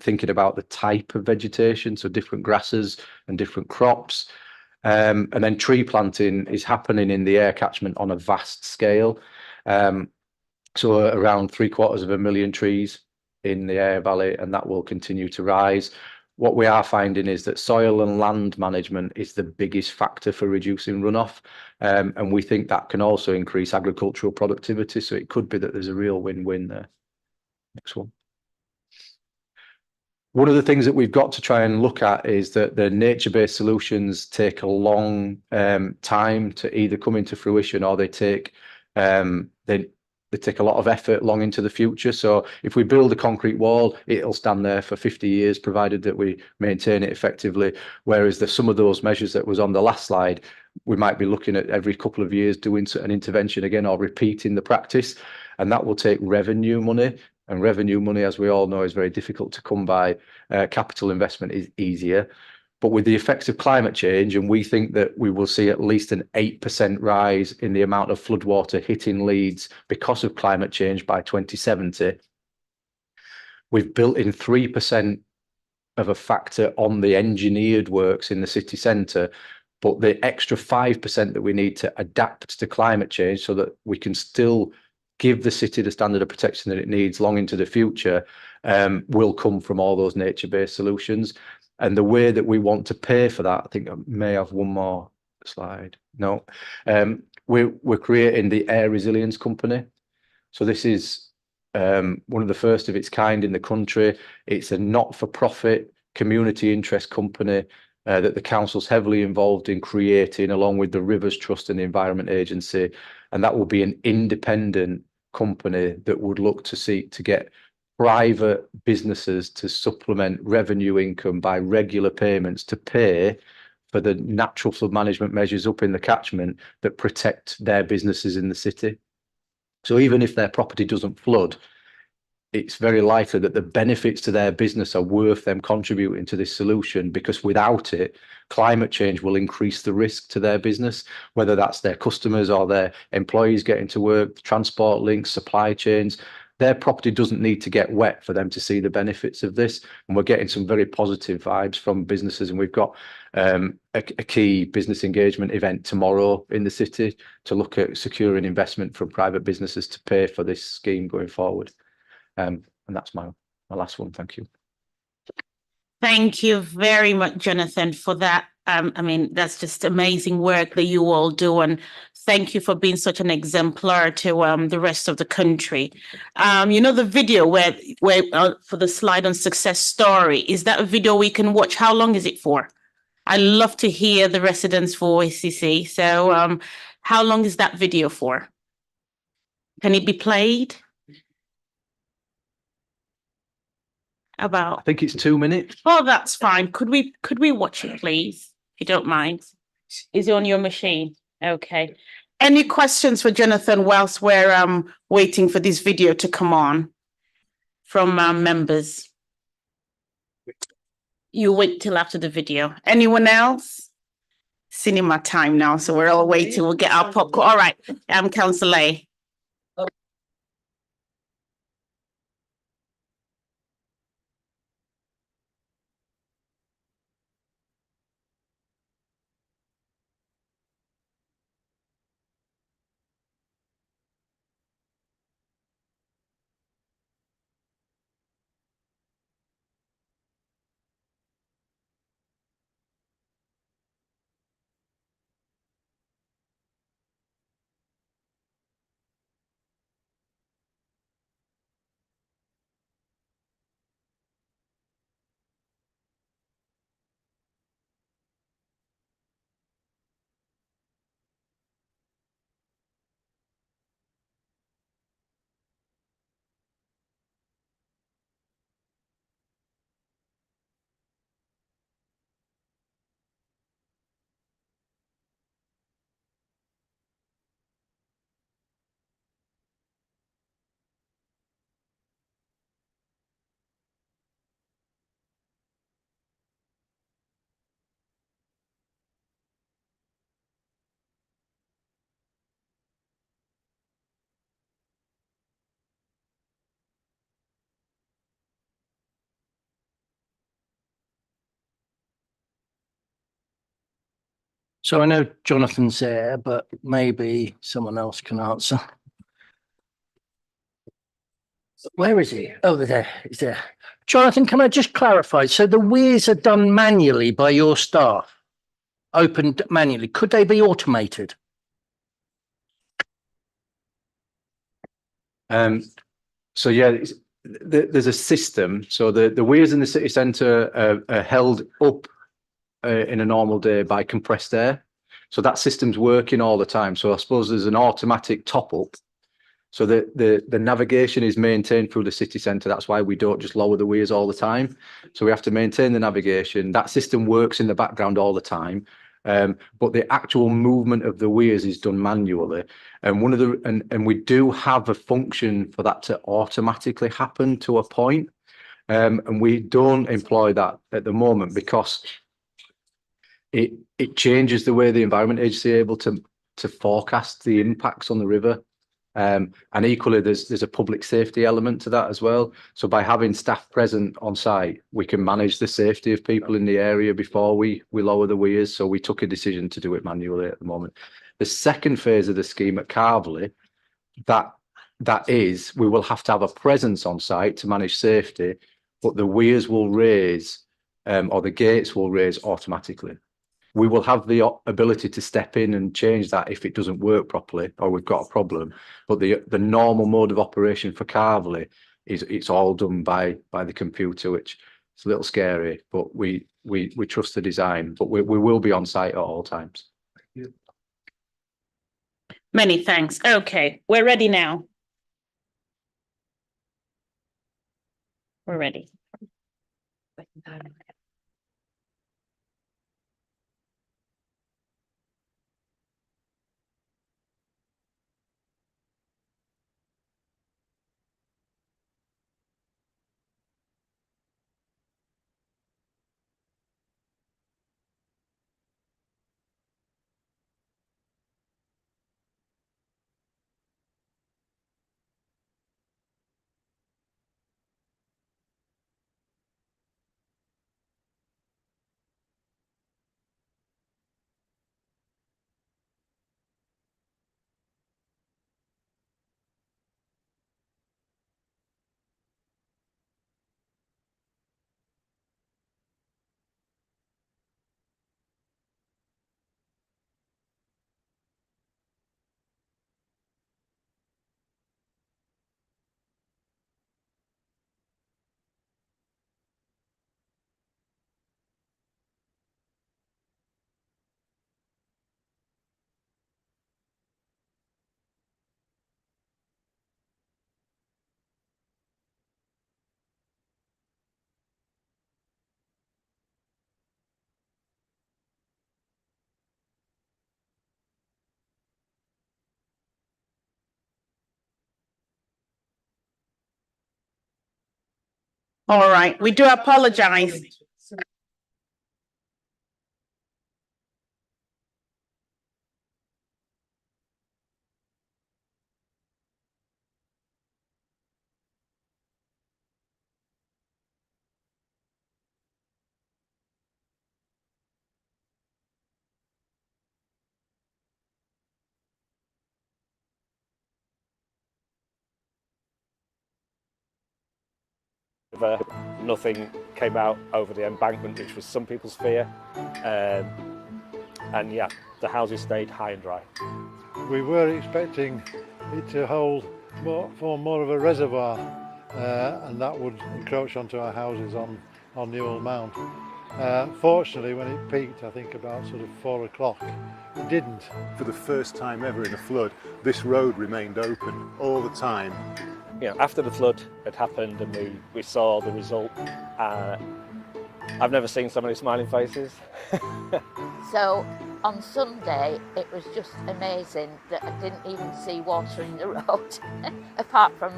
thinking about the type of vegetation, so different grasses and different crops. And then tree planting is happening in the Aire catchment on a vast scale. So around 750,000 trees in the Aire Valley, and that will continue to rise. What we are finding is that soil and land management is the biggest factor for reducing runoff. And we think that can also increase agricultural productivity. So it could be that there's a real win-win there. Next one. One of the things that we've got to try and look at is that the nature-based solutions take a long time to either come into fruition, or they take they take a lot of effort long into the future. So if we build a concrete wall, it'll stand there for 50 years, provided that we maintain it effectively. Whereas there's some of those measures that was on the last slide, we might be looking at every couple of years doing an intervention again, or repeating the practice. And that will take revenue money. And revenue money, as we all know, is very difficult to come by. Capital investment is easier. But with the effects of climate change, and we think that we will see at least an 8% rise in the amount of floodwater hitting Leeds because of climate change by 2070, we've built in 3% of a factor on the engineered works in the city centre, but the extra 5% that we need to adapt to climate change so that we can still give the city the standard of protection that it needs long into the future, will come from all those nature-based solutions. And the way that we want to pay for that, I think I may have one more slide. No, we're creating the Air Resilience Company. So this is one of the first of its kind in the country. It's a not-for-profit community interest company that the council's heavily involved in creating, along with the Rivers Trust and the Environment Agency. And that will be an independent company that would look to seek to get private businesses to supplement revenue income by regular payments to pay for the natural flood management measures up in the catchment that protect their businesses in the city. So even if their property doesn't flood, it's very likely that the benefits to their business are worth them contributing to this solution, because without it, climate change will increase the risk to their business, whether that's their customers or their employees getting to work, transport links, supply chains. Their property doesn't need to get wet for them to see the benefits of this. And we're getting some very positive vibes from businesses. And we've got a key business engagement event tomorrow in the city to look at securing investment from private businesses to pay for this scheme going forward. And that's my last one. Thank you. Thank you very much, Jonathan, for that. I mean, that's just amazing work that you all do. And thank you for being such an exemplar to the rest of the country. You know, the video where for the slide on success story, is that a video we can watch? How long is it for? I love to hear the residents' voices. So how long is that video for? Can it be played? I think it's 2 minutes. Oh, that's fine. Could we watch it, please, if you don't mind? Is it on your machine? Okay. Any questions for Jonathan whilst we're waiting for this video to come on from members? You wait till after the video. Anyone else? Cinema time now, so we're all waiting. We'll get our popcorn. All right. Councillor Lay. So I know Jonathan's there, but maybe someone else can answer. Where is he? Oh, there. He's there. Jonathan, can I just clarify? So the weirs are done manually by your staff? Opened manually. Could they be automated? So yeah, there's a system. So the weirs in the city centre are held up in a normal day by compressed air. So that system's working all the time. So I suppose there's an automatic top up. So the navigation is maintained through the city centre. That's why we don't just lower the weirs all the time. So we have to maintain the navigation. That system works in the background all the time. But the actual movement of the weirs is done manually. And and we do have a function for that to automatically happen to a point. And we don't employ that at the moment because it changes the way the Environment Agency are able to forecast the impacts on the river. And equally, there's a public safety element to that as well. So by having staff present on site, we can manage the safety of people in the area before we lower the weirs. So we took a decision to do it manually at the moment. The second phase of the scheme at Carverley, that is, we will have to have a presence on site to manage safety, but the weirs will raise or the gates will raise automatically. We will have the ability to step in and change that if it doesn't work properly or we've got a problem. But the normal mode of operation for Carverley is it's all done by the computer, which is a little scary, but we trust the design, but we will be on site at all times. Many thanks. Okay, we're ready now. We're ready. All right, we do apologize. Nothing came out over the embankment, which was some people's fear. And yeah, the houses stayed high and dry. We were expecting it to form more of a reservoir, and that would encroach onto our houses on the old mount. Fortunately, when it peaked, I think about sort of 4 o'clock, it didn't. For the first time ever in a flood, this road remained open all the time. You know, after the flood had happened and we saw the result, I've never seen so many smiling faces. So on Sunday, it was just amazing that I didn't even see water in the road, apart from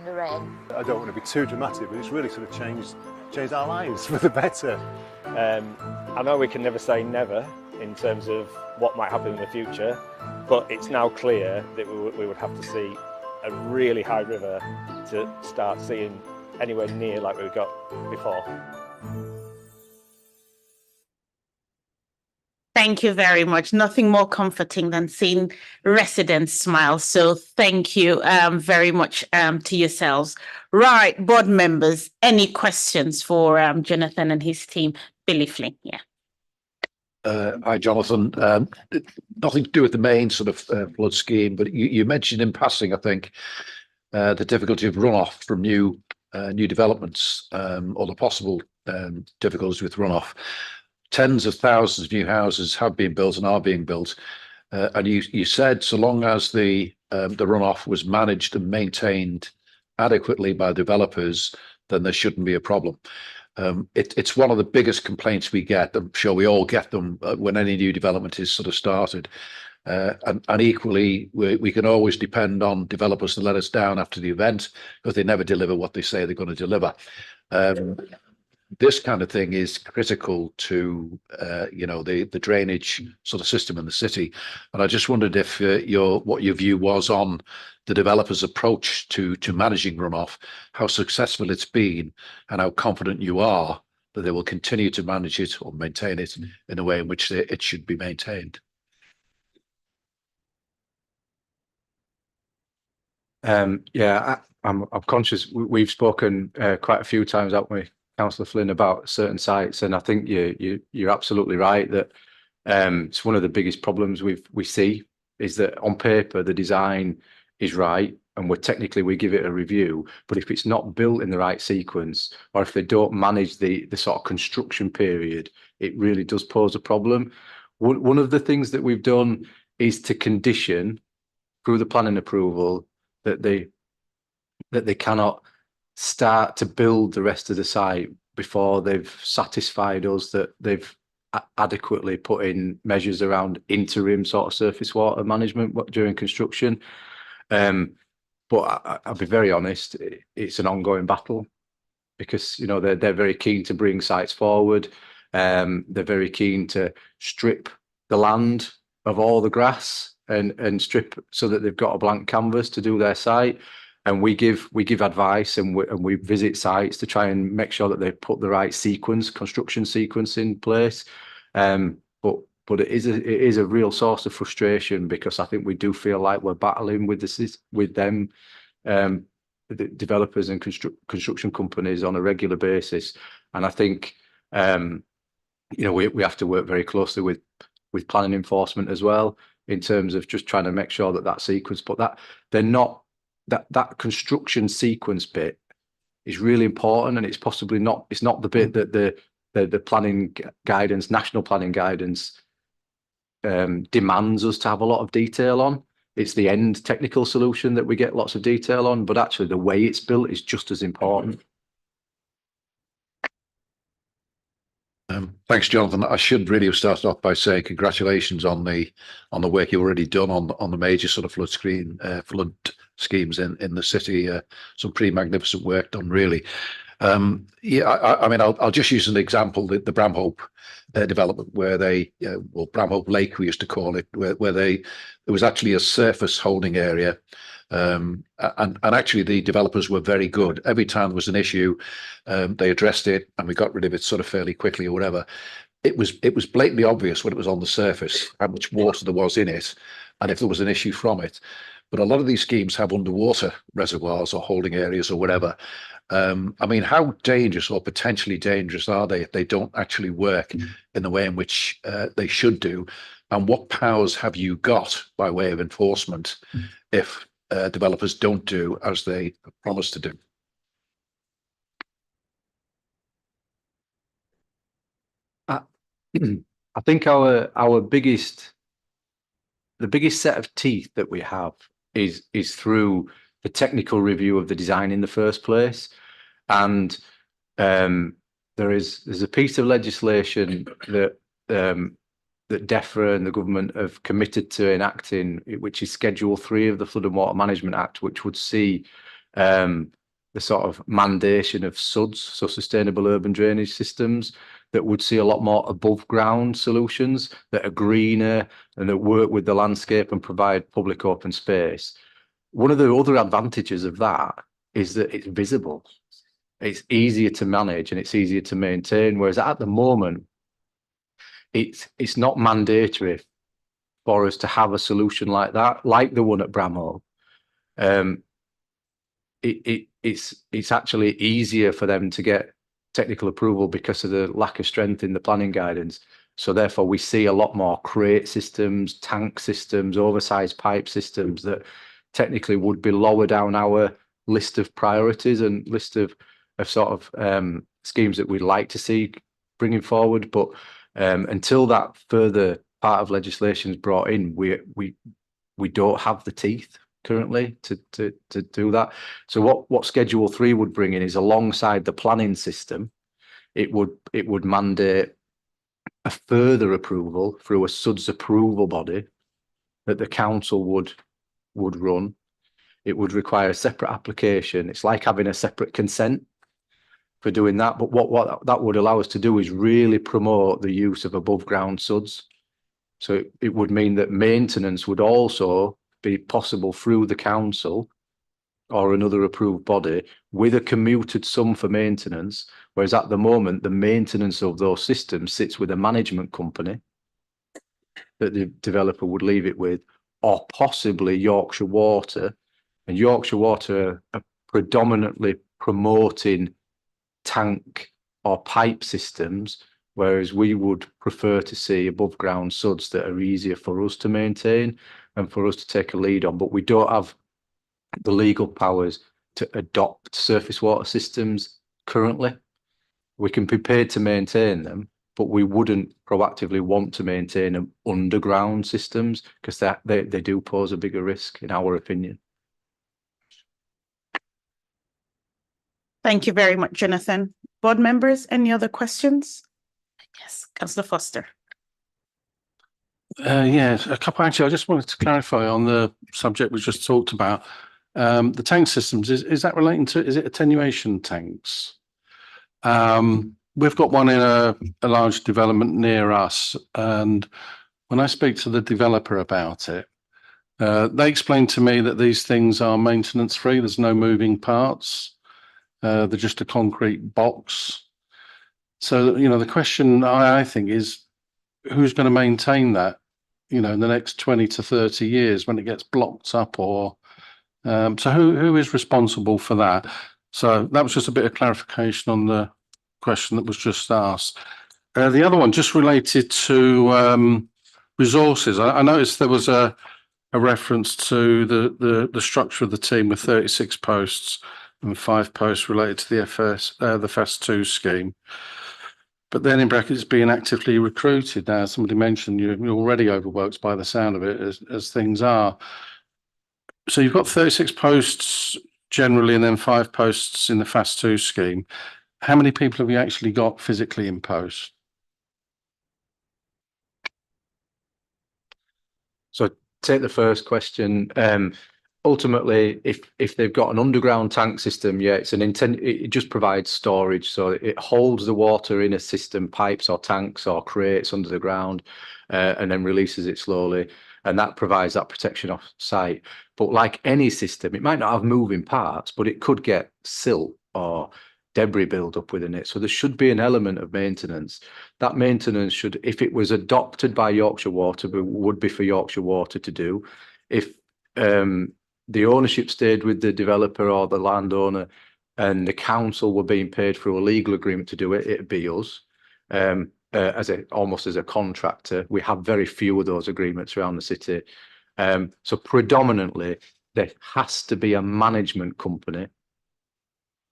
the rain. I don't want to be too dramatic, but it's really sort of changed our lives for the better. I know we can never say never in terms of what might happen in the future, but it's now clear that we would have to see a really high river to start seeing anywhere near like we've got before. Thank you very much. Nothing more comforting than seeing residents smile. So thank you very much to yourselves. Right, board members, any questions for Jonathan and his team? Billy Flynn, yeah. Hi, Jonathan. Nothing to do with the main sort of flood scheme, but you mentioned in passing, I think, the difficulty of runoff from new developments, or the possible difficulties with runoff. Tens of thousands of new houses have been built and are being built, and you said so long as the runoff was managed and maintained adequately by developers, then there shouldn't be a problem. It's one of the biggest complaints we get. I'm sure we all get them when any new development is sort of started. And equally, we can always depend on developers to let us down after the event because they never deliver what they say they're going to deliver. This kind of thing is critical to the drainage sort of system in the city. And I just wondered if what your view was on the developer's approach to managing runoff, how successful it's been, and how confident you are that they will continue to manage it or maintain it in a way in which it should be maintained. Yeah, I'm conscious. We've spoken quite a few times, haven't we, Councillor Flynn, about certain sites, and I think you're absolutely right that it's one of the biggest problems we see is that on paper the design is right and we give it a review, but if it's not built in the right sequence or if they don't manage the sort of construction period, it really does pose a problem. One of the things that we've done is to condition through the planning approval that they cannot start to build the rest of the site before they've satisfied us that they've adequately put in measures around interim sort of surface water management during construction. But I'll be very honest, it's an ongoing battle because they're very keen to bring sites forward. They're very keen to strip the land of all the grass and strip so that they've got a blank canvas to do their site. And we give advice and we visit sites to try and make sure that they put the right construction sequence in place. But it is a real source of frustration because I think we do feel like we're battling with them, the developers and construction companies on a regular basis. And I think we have to work very closely with planning enforcement as well in terms of just trying to make sure that sequence, but that construction sequence bit is really important, and it's not the bit that the planning guidance, national planning guidance, demands us to have a lot of detail on. It's the end technical solution that we get lots of detail on, but actually the way it's built is just as important. Thanks, Jonathan. I should really have started off by saying congratulations on the work you've already done on the major sort of flood schemes in the city. Some pretty magnificent work done, really. I mean, I'll just use an example: the Bramhope development, where Bramhope Lake, we used to call it, where there was actually a surface holding area. And actually the developers were very good. Every time there was an issue, they addressed it and we got rid of it sort of fairly quickly or whatever. It was blatantly obvious when it was on the surface how much water there was in it and if there was an issue from it. But a lot of these schemes have underwater reservoirs or holding areas or whatever. I mean, how dangerous or potentially dangerous are they if they don't actually work in the way in which they should do? And what powers have you got by way of enforcement if developers don't do as they promised to do? I think the biggest set of teeth that we have is through the technical review of the design in the first place. And there's a piece of legislation that DEFRA and the government have committed to enacting, which is Schedule 3 of the Flood and Water Management Act, which would see the sort of mandation of SUDs, so sustainable urban drainage systems, that would see a lot more above ground solutions that are greener and that work with the landscape and provide public open space. One of the other advantages of that is that it's visible. It's easier to manage and it's easier to maintain, whereas at the moment, it's not mandatory for us to have a solution like that, like the one at Bramhall. It's actually easier for them to get technical approval because of the lack of strength in the planning guidance. So therefore we see a lot more crate systems, tank systems, oversized pipe systems that technically would be lower down our list of priorities and list of sort of schemes that we'd like to see bringing forward. But until that further part of legislation is brought in, we don't have the teeth currently to do that. So what Schedule 3 would bring in is, alongside the planning system, it would mandate a further approval through a SUDS approval body that the council would run. It would require a separate application. It's like having a separate consent for doing that. But what that would allow us to do is really promote the use of above ground SUDS. So it would mean that maintenance would also be possible through the council or another approved body with a commuted sum for maintenance, whereas at the moment the maintenance of those systems sits with a management company that the developer would leave it with, or possibly Yorkshire Water. And Yorkshire Water are predominantly promoting tank or pipe systems, whereas we would prefer to see above ground SUDS that are easier for us to maintain and for us to take a lead on. But we don't have the legal powers to adopt surface water systems currently. We can be paid to maintain them, but we wouldn't proactively want to maintain underground systems because they do pose a bigger risk, in our opinion. Thank you very much, Jonathan. Board members, any other questions? Yes, Councillor Foster. Yes, a couple. Actually, I just wanted to clarify on the subject we just talked about. The tank systems, is that relating to, is it attenuation tanks? We've got one in a large development near us, and when I speak to the developer about it, they explained to me that these things are maintenance free. There's no moving parts. They're just a concrete box. So, you know, the question I think is, who's going to maintain that, you know, in the next 20 to 30 years when it gets blocked up, or so who is responsible for that? So that was just a bit of clarification on the question that was just asked. The other one just related to resources. I noticed there was a reference to the structure of the team with 36 posts and 5 posts related to the FS2 scheme. But then in brackets, being actively recruited. Now, somebody mentioned you're already overworked by the sound of it, as things are. So you've got 36 posts generally, and then 5 posts in the FAS2 scheme. How many people have you actually got physically in post? So take the first question. Ultimately, if they've got an underground tank system, yeah, it just provides storage. So it holds the water in a system, pipes or tanks or crates under the ground, and then releases it slowly. And that provides that protection off site. But like any system, it might not have moving parts, but it could get silt or debris build up within it. So there should be an element of maintenance. That maintenance should, if it was adopted by Yorkshire Water, would be for Yorkshire Water to do. If the ownership stayed with the developer or the landowner and the council were being paid through a legal agreement to do it, it'd be us. Almost as a contractor. We have very few of those agreements around the city. So predominantly there has to be a management company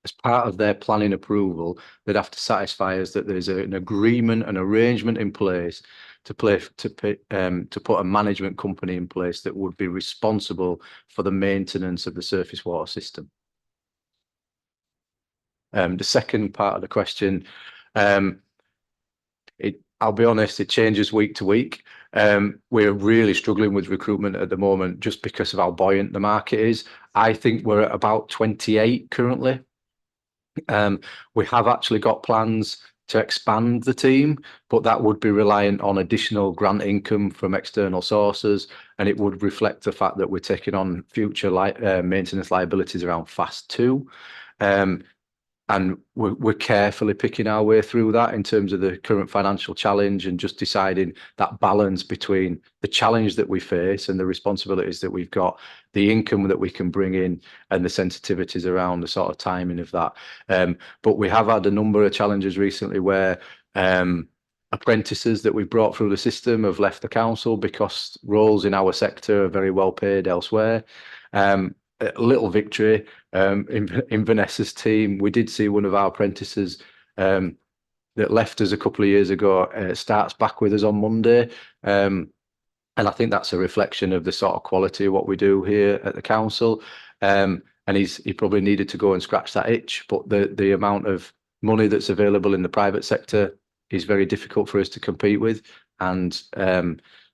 as part of their planning approval that have to satisfy us that there's an agreement, an arrangement in place to put a management company in place that would be responsible for the maintenance of the surface water system. The second part of the question, I'll be honest, it changes week to week. We're really struggling with recruitment at the moment just because of how buoyant the market is. I think we're at about 28 currently. We have actually got plans to expand the team, but that would be reliant on additional grant income from external sources, and it would reflect the fact that we're taking on future maintenance liabilities around FAS2. and we're carefully picking our way through that in terms of the current financial challenge and just deciding that balance between the challenge that we face and the responsibilities that we've got, the income that we can bring in, and the sensitivities around the sort of timing of that. But we have had a number of challenges recently where apprentices that we've brought through the system have left the council because roles in our sector are very well paid elsewhere. A little victory in Vanessa's team. We did see one of our apprentices that left us a couple of years ago starts back with us on Monday. And I think that's a reflection of the sort of quality of what we do here at the council. And he probably needed to go and scratch that itch, but the amount of money that's available in the private sector is very difficult for us to compete with. And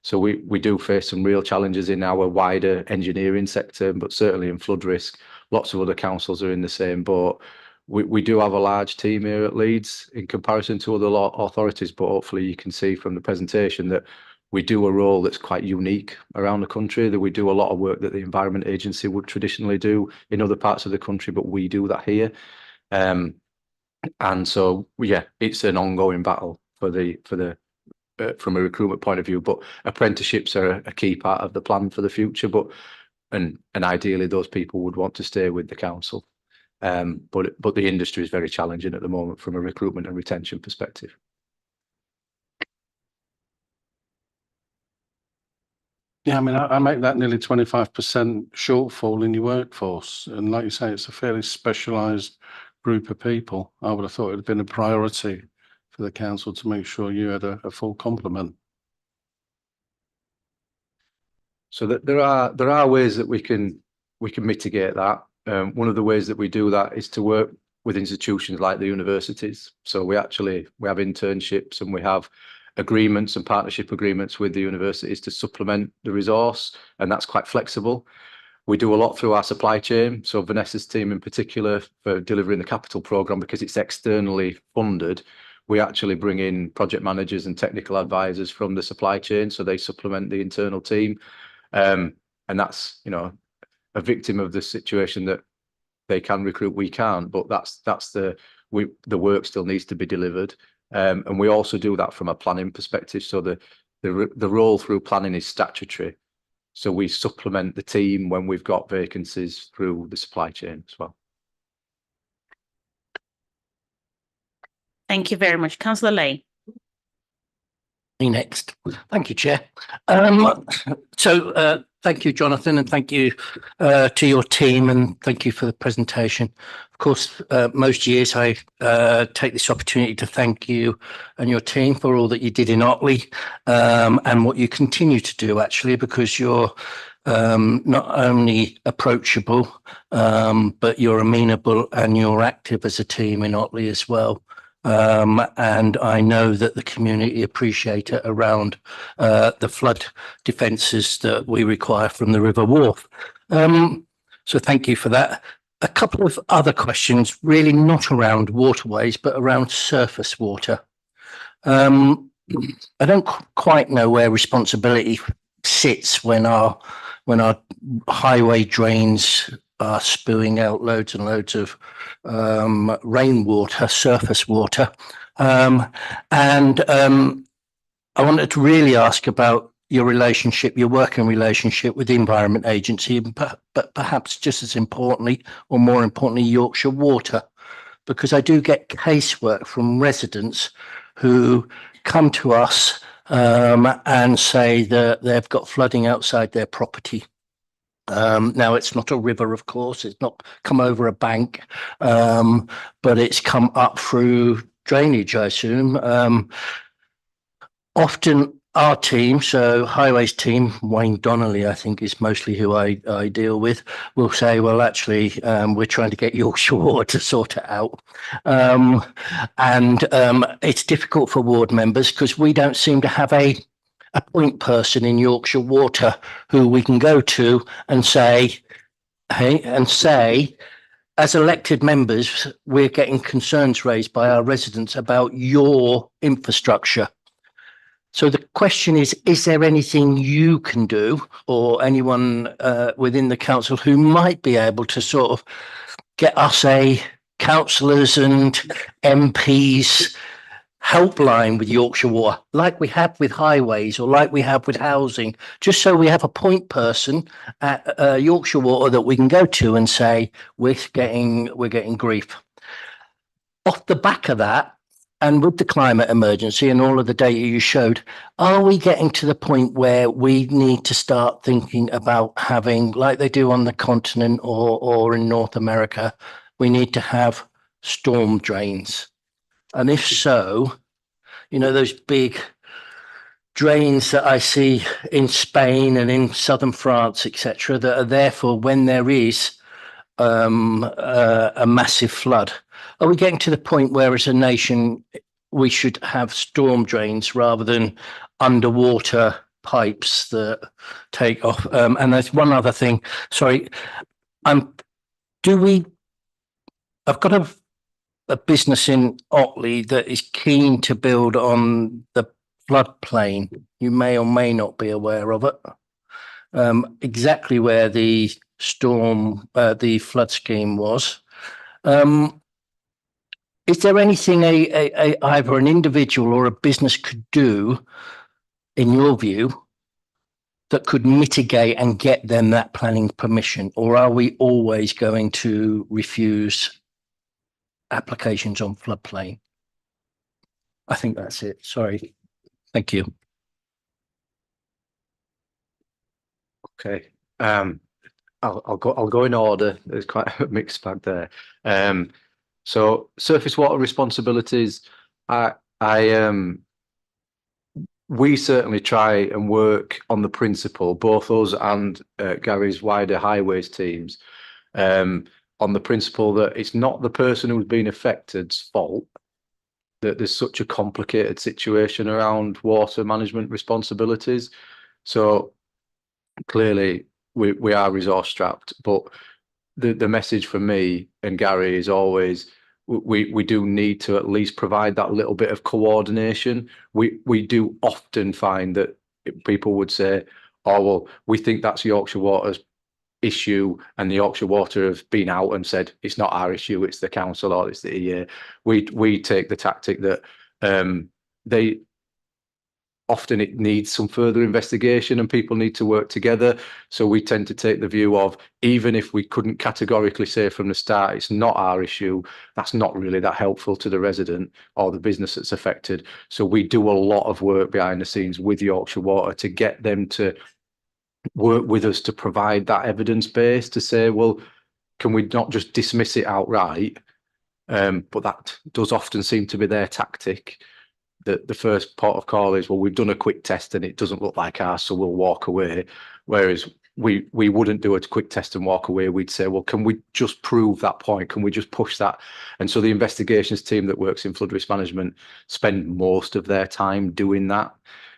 so we do face some real challenges in our wider engineering sector, but certainly in flood risk. Lots of other councils are in the same boat. We do have a large team here at Leeds in comparison to other authorities, but hopefully you can see from the presentation that we do a role that's quite unique around the country, that we do a lot of work that the Environment Agency would traditionally do in other parts of the country, but we do that here. And so, yeah, it's an ongoing battle from a recruitment point of view, but apprenticeships are a key part of the plan for the future. But and ideally, those people would want to stay with the council. But the industry is very challenging at the moment from a recruitment and retention perspective. Yeah, I mean, I make that nearly 25% shortfall in your workforce. And like you say, it's a fairly specialised group of people. I would have thought it would have been a priority for the council to make sure you had a full complement. So that there are ways that we can mitigate that. One of the ways that we do that is to work with institutions like the universities. So we have internships and we have agreements and partnership agreements with the universities to supplement the resource, and that's quite flexible. We do a lot through our supply chain. So Vanessa's team in particular for delivering the capital programme, because it's externally funded, we actually bring in project managers and technical advisors from the supply chain, so they supplement the internal team. And that's, a victim of the situation that they can recruit, we can't, but that's the work still needs to be delivered. And we also do that from a planning perspective. So the role through planning is statutory. So we supplement the team when we've got vacancies through the supply chain as well. Thank you very much. Councillor Lane. Next. Thank you, Chair. Thank you, Jonathan, and thank you to your team, and thank you for the presentation. Of course, most years I take this opportunity to thank you and your team for all that you did in Otley, and what you continue to do, actually, because you're not only approachable, but you're amenable and you're active as a team in Otley as well. And I know that the community appreciate it around the flood defences that we require from the River Wharfe. So thank you for that. A couple of other questions, really not around waterways, but around surface water. I don't quite know where responsibility sits when our highway drains are spewing out loads and loads of rainwater, surface water. And I wanted to really ask about your working relationship with the Environment Agency, but perhaps just as importantly, or more importantly, Yorkshire Water, because I do get casework from residents who come to us and say that they've got flooding outside their property. Now, it's not a river, of course, it's not come over a bank, but it's come up through drainage, I assume. Often our team, so Highways team, Wayne Donnelly, I think is mostly who I deal with, will say, well, actually, we're trying to get Yorkshire Water to sort it out. And it's difficult for ward members because we don't seem to have a point person in Yorkshire Water who we can go to and say, as elected members, we're getting concerns raised by our residents about your infrastructure. So the question is there anything you can do, or anyone within the council who might be able to sort of get us a councillors and MPs helpline with Yorkshire Water, like we have with highways or like we have with housing, just so we have a point person at Yorkshire Water that we can go to and say we're getting grief. Off the back of that, and with the climate emergency and all of the data you showed, are we getting to the point where we need to start thinking about having, like they do on the continent or in North America, we need to have storm drains? And if so, you know, those big drains that I see in Spain and in southern France, etc., that are there for when there is a massive flood. Are we getting to the point where, as a nation, we should have storm drains rather than underwater pipes that take off? And there's one other thing. Sorry, I've got a business in Otley that is keen to build on the floodplain. You may or may not be aware of it. Exactly where the the flood scheme was. Is there anything either an individual or a business could do, in your view, that could mitigate and get them that planning permission? Or are we always going to refuse applications on floodplain? I think that's it. Sorry. Thank you. Okay. I'll go in order. There's quite a mixed bag there. So surface water responsibilities, we certainly try and work on the principle, both us and Gary's wider highways teams, on the principle that it's not the person who's been affected's fault that there's such a complicated situation around water management responsibilities. So clearly we are resource strapped, but the message from me and Gary is always we do need to at least provide that little bit of coordination. We do often find that people would say, oh, well, we think that's Yorkshire Water's issue, and the Yorkshire Water have been out and said it's not our issue, it's the council or it's the EA. We take the tactic that they often it needs some further investigation and people need to work together. So we tend to take the view of, even if we couldn't categorically say from the start it's not our issue, that's not really that helpful to the resident or the business that's affected. So we do a lot of work behind the scenes with Yorkshire Water to get them to work with us to provide that evidence base to say, well, can we not just dismiss it outright? But that does often seem to be their tactic. The first port of call is, well, we've done a quick test and it doesn't look like ours, so we'll walk away. Whereas we wouldn't do a quick test and walk away. We'd say, well, can we just prove that point? Can we just push that? And so the investigations team that works in flood risk management spend most of their time doing that,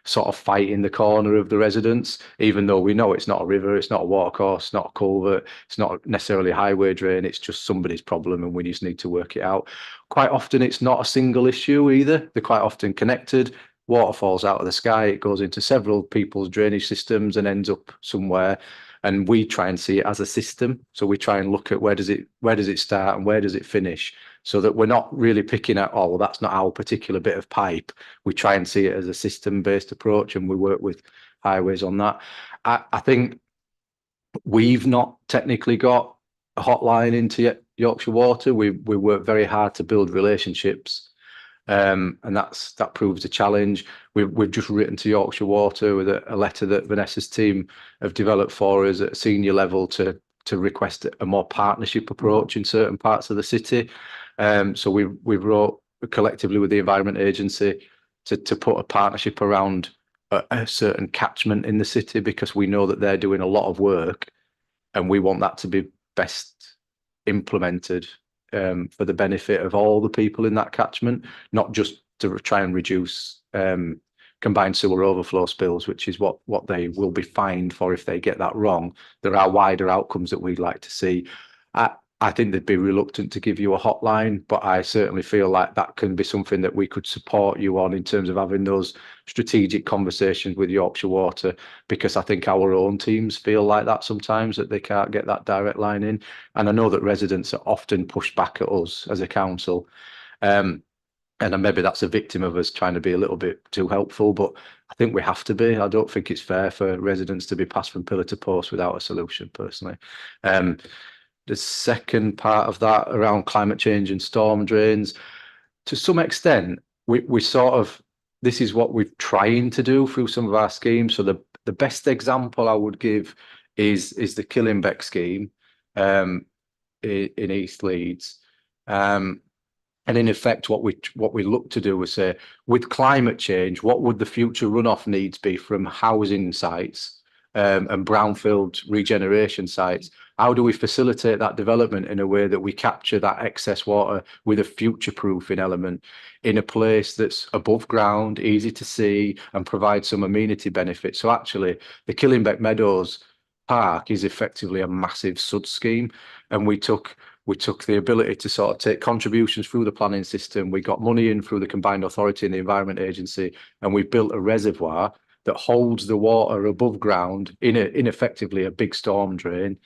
sort of fighting the corner of the residents, even though we know it's not a river, it's not a watercourse, it's not a culvert, it's not necessarily a highway drain, it's just somebody's problem and we just need to work it out. Quite often it's not a single issue either. They're quite often connected. Water falls out of the sky, it goes into several people's drainage systems and ends up somewhere. And we try and see it as a system. So we try and look at where does it start and where does it finish, so that we're not really picking at, oh, well, that's not our particular bit of pipe. We try and see it as a system-based approach, and we work with highways on that. I think we've not technically got a hotline into Yorkshire Water. We work very hard to build relationships. And that proves a challenge. We've just written to Yorkshire Water with a letter that Vanessa's team have developed for us at a senior level to request a more partnership approach in certain parts of the city. So we wrote collectively with the Environment Agency to put a partnership around a certain catchment in the city, because we know that they're doing a lot of work and we want that to be best implemented for the benefit of all the people in that catchment, not just to try and reduce combined sewer overflow spills, which is what they will be fined for if they get that wrong. There are wider outcomes that we'd like to see. I think they'd be reluctant to give you a hotline, but I certainly feel like that can be something that we could support you on in terms of having those strategic conversations with Yorkshire Water, because I think our own teams feel like that sometimes, that they can't get that direct line in. And I know that residents are often pushed back at us as a council. And maybe that's a victim of us trying to be a little bit too helpful, but I think we have to be. I don't think it's fair for residents to be passed from pillar to post without a solution, personally. The second part of that around climate change and storm drains, to some extent, we sort of, this is what we're trying to do through some of our schemes. So the best example I would give is the Killingbeck scheme in East Leeds. And in effect, what we look to do is say, with climate change, what would the future runoff needs be from housing sites and brownfield regeneration sites? How do we facilitate that development in a way that we capture that excess water with a future-proofing element in a place that's above ground, easy to see, and provide some amenity benefits? So actually, the Killingbeck Meadows Park is effectively a massive SUD scheme, and we took the ability to sort of take contributions through the planning system. We got money in through the Combined Authority and the Environment Agency, and we built a reservoir that holds the water above ground in effectively a big storm drain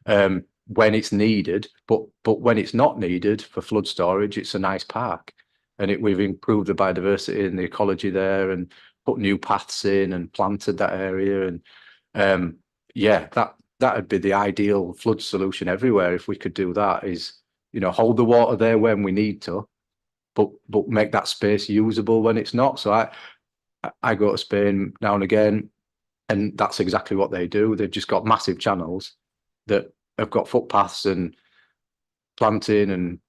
when it's needed. But when it's not needed for flood storage, it's a nice park, and we've improved the biodiversity and the ecology there, and put new paths in and planted that area. And yeah, that would be the ideal flood solution everywhere. If we could do that, is, you know, hold the water there when we need to, but make that space usable when it's not. So I go to Spain now and again, and that's exactly what they do. They've just got massive channels that have got footpaths and planting and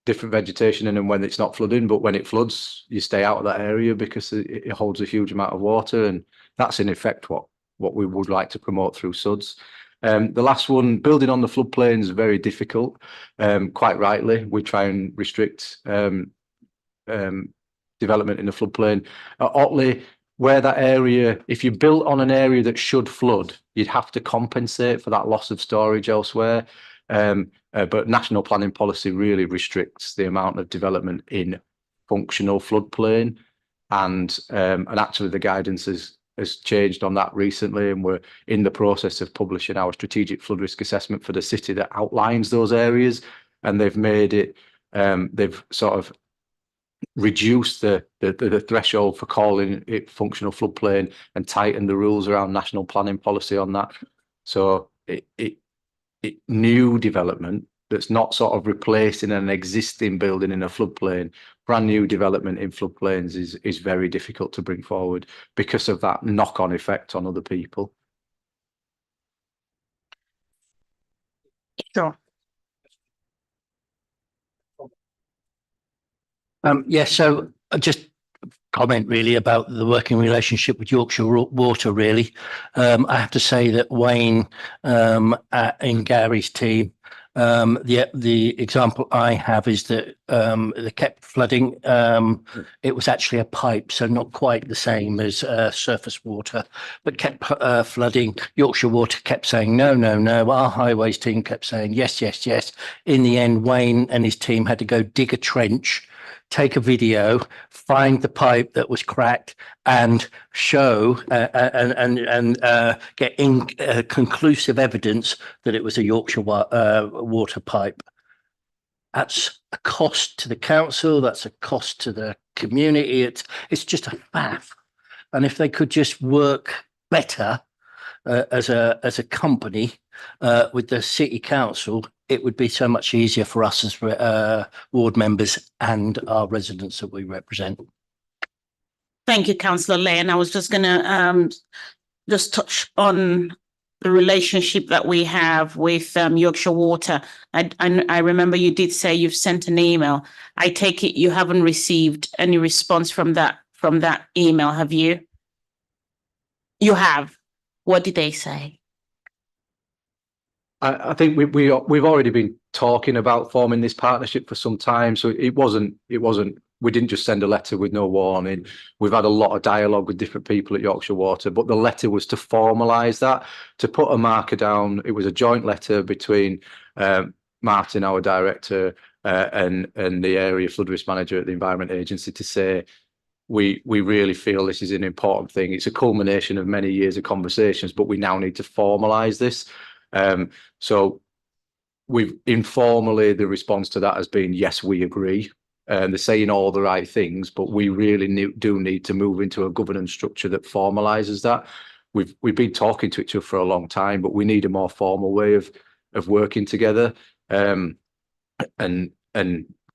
different vegetation in them when it's not flooding. But when it floods, you stay out of that area because it holds a huge amount of water, and that's in effect what we would like to promote through SUDs. The last one, building on the floodplain, is very difficult. Quite rightly, we try and restrict development in the floodplain. At Otley, where that area, if you built on an area that should flood, you'd have to compensate for that loss of storage elsewhere. But national planning policy really restricts the amount of development in functional floodplain, and actually the guidance has changed on that recently, and we're in the process of publishing our strategic flood risk assessment for the city that outlines those areas, and they've made it, they've sort of reduced the threshold for calling it functional floodplain and tightened the rules around national planning policy on that. So it new development that's not sort of replacing an existing building in a floodplain, brand new development in floodplains is very difficult to bring forward because of that knock-on effect on other people. Sure. So just comment really about the working relationship with Yorkshire Water, really. I have to say that Wayne in Gary's team, the example I have is that the kept flooding. It was actually a pipe, so not quite the same as surface water, but kept flooding. Yorkshire Water kept saying no, no, no. Our highways team kept saying yes, yes, yes. In the end, Wayne and his team had to go dig a trench, take a video, find the pipe that was cracked, and show and get conclusive evidence that it was a Yorkshire water pipe. That's a cost to the council. That's a cost to the community. It's just a faff. And if they could just work better as a company with the city council, it would be so much easier for us as ward members and our residents that we represent. Thank you, Councillor Lane. I was just going to just touch on the relationship that we have with Yorkshire Water. I remember you did say you've sent an email. I take it you haven't received any response from that email, have you? You have. What did they say? I think we've already been talking about forming this partnership for some time, so it wasn't. We didn't just send a letter with no warning. We've had a lot of dialogue with different people at Yorkshire Water, but the letter was to formalise that, to put a marker down. It was a joint letter between Martin, our director, and the area flood risk manager at the Environment Agency to say we really feel this is an important thing. It's a culmination of many years of conversations, but we now need to formalise this. So we've informally, the response to that has been, yes, we agree. They're saying all the right things, but we really do need to move into a governance structure that formalises that. We've been talking to each other for a long time, but we need a more formal way of working together. And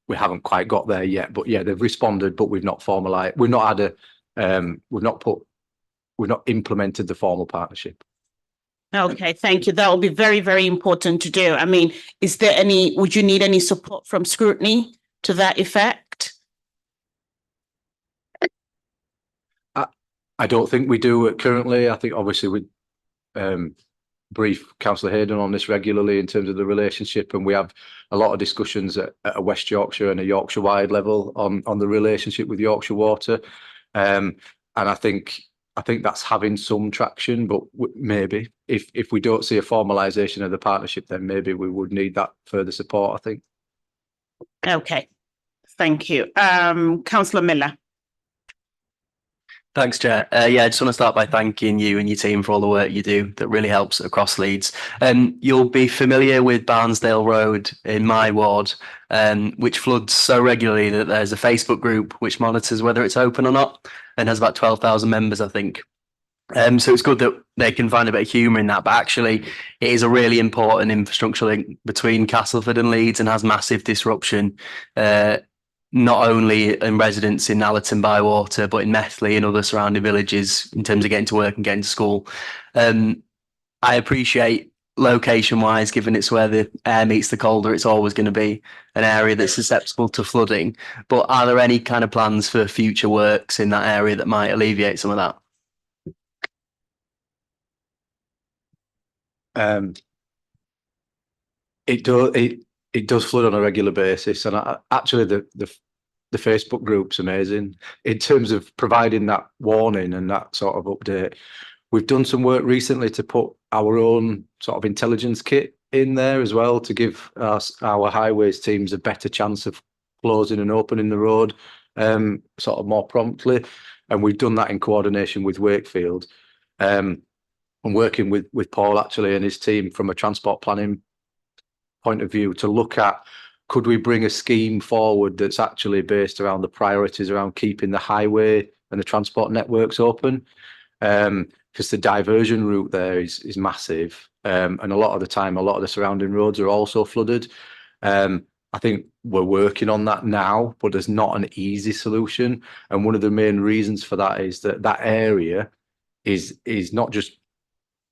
we haven't quite got there yet. But yeah, they've responded, but we've not formalised. We've not had we've not implemented the formal partnership. Okay, thank you. That will be very, very important to do. I mean, would you need any support from Scrutiny to that effect? I don't think we do currently. I think obviously we brief Councillor Hayden on this regularly in terms of the relationship, and we have a lot of discussions at a West Yorkshire and a Yorkshire-wide level on the relationship with Yorkshire Water. And I think that's having some traction, but maybe if we don't see a formalisation of the partnership, then maybe we would need that further support, I think. Okay, thank you. Councillor Miller. Thanks, Chair. Yeah, I just want to start by thanking you and your team for all the work you do that really helps across Leeds. You'll be familiar with Barnsdale Road in my ward, which floods so regularly that there's a Facebook group which monitors whether it's open or not and has about 12,000 members, I think. So it's good that they can find a bit of humour in that, but actually it is a really important infrastructure link between Castleford and Leeds and has massive disruption, not only in residents in Allerton Bywater, but in Methley and other surrounding villages in terms of getting to work and getting to school. I appreciate location-wise, given it's where the air meets the colder, it's always going to be an area that's susceptible to flooding. But are there any kind of plans for future works in that area that might alleviate some of that? It does flood on a regular basis, and actually the Facebook group's amazing in terms of providing that warning and that sort of update. We've done some work recently to put our own sort of intelligence kit in there as well to give our highways teams a better chance of closing and opening the road sort of more promptly, and we've done that in coordination with Wakefield. And working with Paul actually and his team from a transport planning point of view to look at, could we bring a scheme forward that's actually based around the priorities around keeping the highway and the transport networks open? Because the diversion route there is massive, and a lot of the time, a lot of the surrounding roads are also flooded. I think we're working on that now, but there's not an easy solution. And one of the main reasons for that is that that area is not just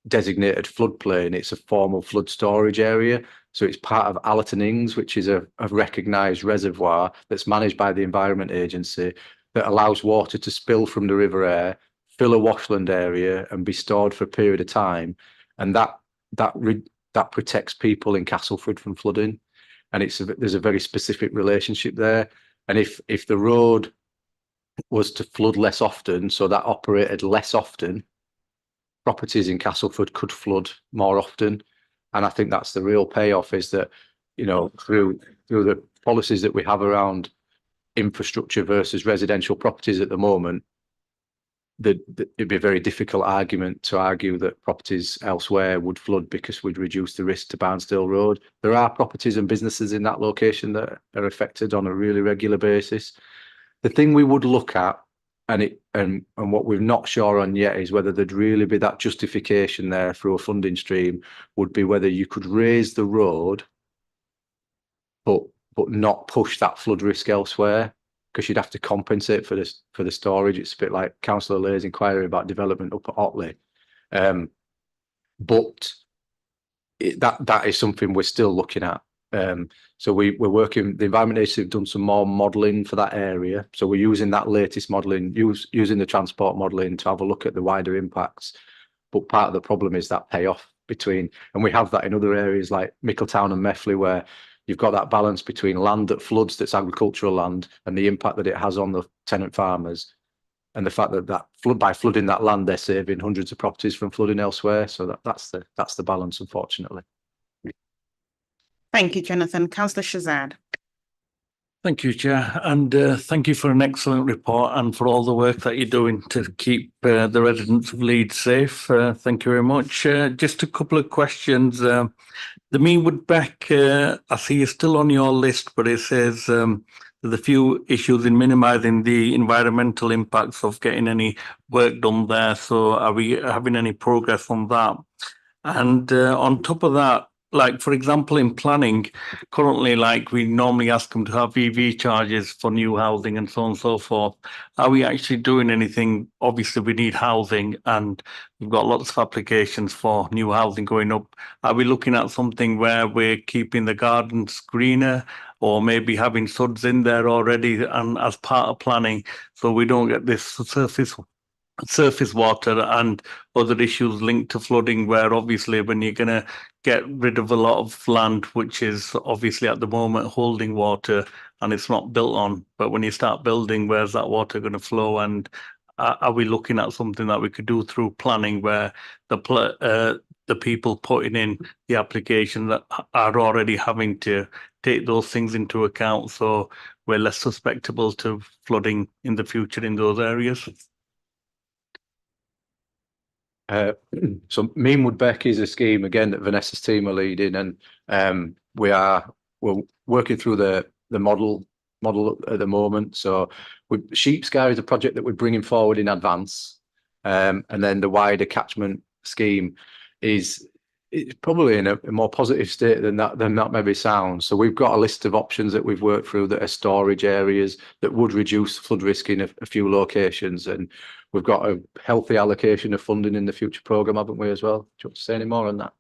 designated floodplain, it's a formal flood storage area. So it's part of Allerton Ings, which is a recognised reservoir that's managed by the Environment Agency that allows water to spill from the River Aire, fill a washland area and be stored for a period of time. And that protects people in Castleford from flooding. And there's a very specific relationship there. And if the road was to flood less often, so that operated less often, properties in Castleford could flood more often. And I think that's the real payoff, is that, you know, through the policies that we have around infrastructure versus residential properties at the moment, it'd be a very difficult argument to argue that properties elsewhere would flood because we'd reduce the risk to Barnsdale Road. There are properties and businesses in that location that are affected on a really regular basis. The thing we would look at, and what we're not sure on yet, is whether there'd really be that justification there through a funding stream, would be whether you could raise the road but not push that flood risk elsewhere, because you'd have to compensate for the storage. It's a bit like Councillor Lay's inquiry about development up at Otley. But that is something we're still looking at. So we're working, the Environment Agency have done some more modelling for that area. So we're using that latest modelling, using the transport modelling to have a look at the wider impacts. But part of the problem is that payoff between, and we have that in other areas like Mickletown and Methley, where you've got that balance between land that floods, that's agricultural land, and the impact that it has on the tenant farmers. And the fact that by flooding that land, they're saving hundreds of properties from flooding elsewhere. So that's the balance, unfortunately. Thank you, Jonathan. Councillor Shazad. Thank you, Chair, and thank you for an excellent report and for all the work that you're doing to keep the residents of Leeds safe. Thank you very much. Just a couple of questions. The Meanwood Beck, I see you're still on your list, but it says there's a few issues in minimising the environmental impacts of getting any work done there. So are we having any progress on that? And on top of that, like, for example, in planning, currently, like, we normally ask them to have EV charges for new housing and so on and so forth. Are we actually doing anything? Obviously, we need housing and we've got lots of applications for new housing going up. Are we looking at something where we're keeping the gardens greener or maybe having suds in there already and as part of planning so we don't get this surface water and other issues linked to flooding, where obviously when you're going to get rid of a lot of land which is obviously at the moment holding water and it's not built on, but when you start building, where's that water going to flow? And are we looking at something that we could do through planning where the people putting in the application that are already having to take those things into account so we're less susceptible to flooding in the future in those areas? So Meanwood Beck is a scheme again that Vanessa's team are leading, and we're working through the model at the moment. So Sheepscar is a project that we're bringing forward in advance, and then the wider catchment scheme is probably in a more positive state than that maybe sounds. So we've got a list of options that we've worked through that are storage areas that would reduce flood risk in a few locations, and we've got a healthy allocation of funding in the future programme, haven't we, as well? Do you want to say any more on that?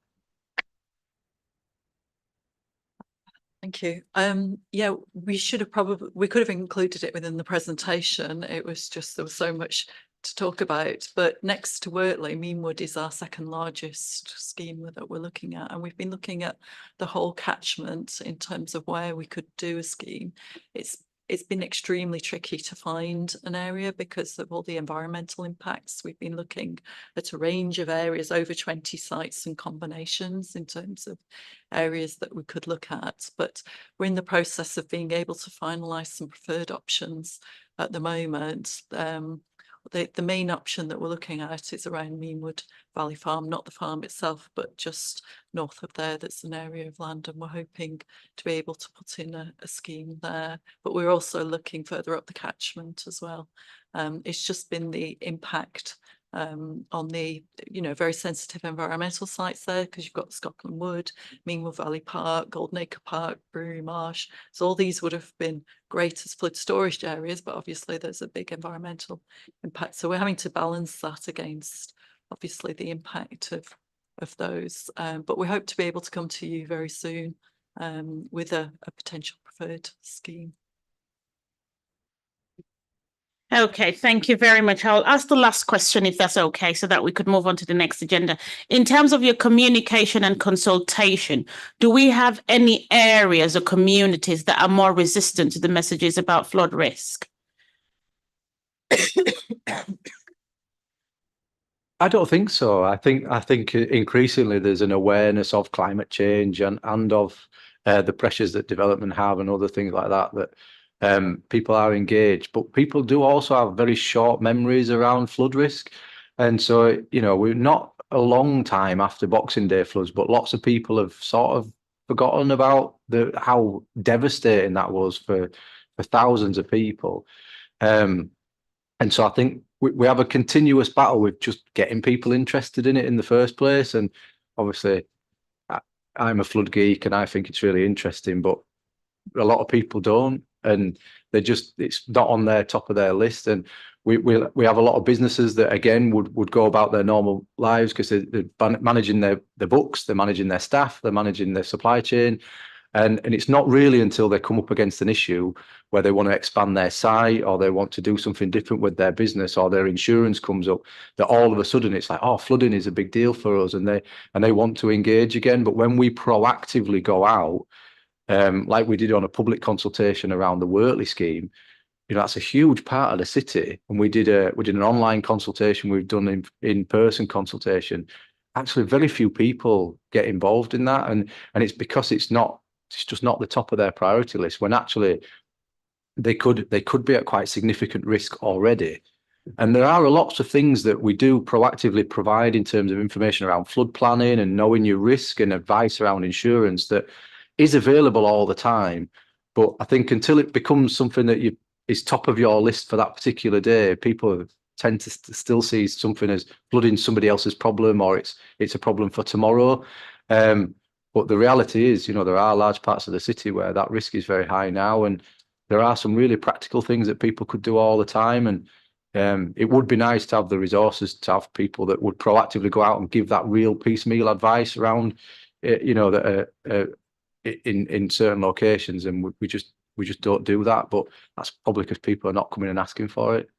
Thank you. Yeah, we could have included it within the presentation. It was just, there was so much to talk about. But next to Wortley, Meanwood is our second largest scheme that we're looking at. And we've been looking at the whole catchment in terms of where we could do a scheme. It's been extremely tricky to find an area because of all the environmental impacts. We've been looking at a range of areas, over 20 sites and combinations in terms of areas that we could look at. But we're in the process of being able to finalise some preferred options at the moment. The main option that we're looking at is around Meanwood Valley Farm, not the farm itself, but just north of there. That's an area of land, and we're hoping to be able to put in a scheme there. But we're also looking further up the catchment as well. It's just been the impact on the very sensitive environmental sites there, because you've got Scotland Wood, Meanwood Valley Park, Golden Acre Park, Brewery Marsh. So all these would have been great as flood storage areas, but obviously there's a big environmental impact. So we're having to balance that against obviously the impact of those. But we hope to be able to come to you very soon with a potential preferred scheme. Okay, thank you very much. I'll ask the last question if that's okay, so that we could move on to the next agenda. In terms of your communication and consultation, do we have any areas or communities that are more resistant to the messages about flood risk? I don't think so. I think increasingly there's an awareness of climate change and of the pressures that development have and other things like that people are engaged, but people do also have very short memories around flood risk. And so, we're not a long time after Boxing Day floods, but lots of people have sort of forgotten about how devastating that was for thousands of people. And so I think we have a continuous battle with just getting people interested in it in the first place. And obviously I'm a flood geek and I think it's really interesting, but a lot of people don't, and it's not on their top of their list. And we have a lot of businesses that again would go about their normal lives because they're managing their books, they're managing their staff, they're managing their supply chain, and it's not really until they come up against an issue where they want to expand their site or they want to do something different with their business or their insurance comes up that all of a sudden it's like, oh, flooding is a big deal for us, and they want to engage again. But when we proactively go out, like we did on a public consultation around the Wortley scheme, that's a huge part of the city. And we did an online consultation, we've done in-person consultation. Actually, very few people get involved in that, and it's because it's not it's just not the top of their priority list, when actually they could be at quite significant risk already. And there are lots of things that we do proactively provide in terms of information around flood planning and knowing your risk and advice around insurance that is available all the time. But I think until it becomes something that is top of your list for that particular day, people tend to still see something as flooding somebody else's problem, or it's a problem for tomorrow. But the reality is, there are large parts of the city where that risk is very high now, and there are some really practical things that people could do all the time. And it would be nice to have the resources to have people that would proactively go out and give that real piecemeal advice around, that in certain locations, and we just don't do that. But that's probably because people are not coming and asking for it.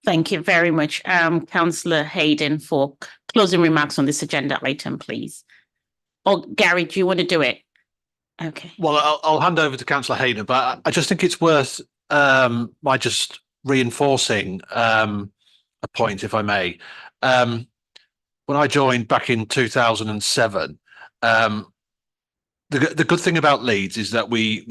Thank you very much, Councillor Hayden, for closing remarks on this agenda item, please. Or Gary, do you want to do it? Okay. Well, I'll hand over to Councillor Hayden, but I just think it's worth by just reinforcing a point, if I may. When I joined back in 2007, the good thing about Leeds is that we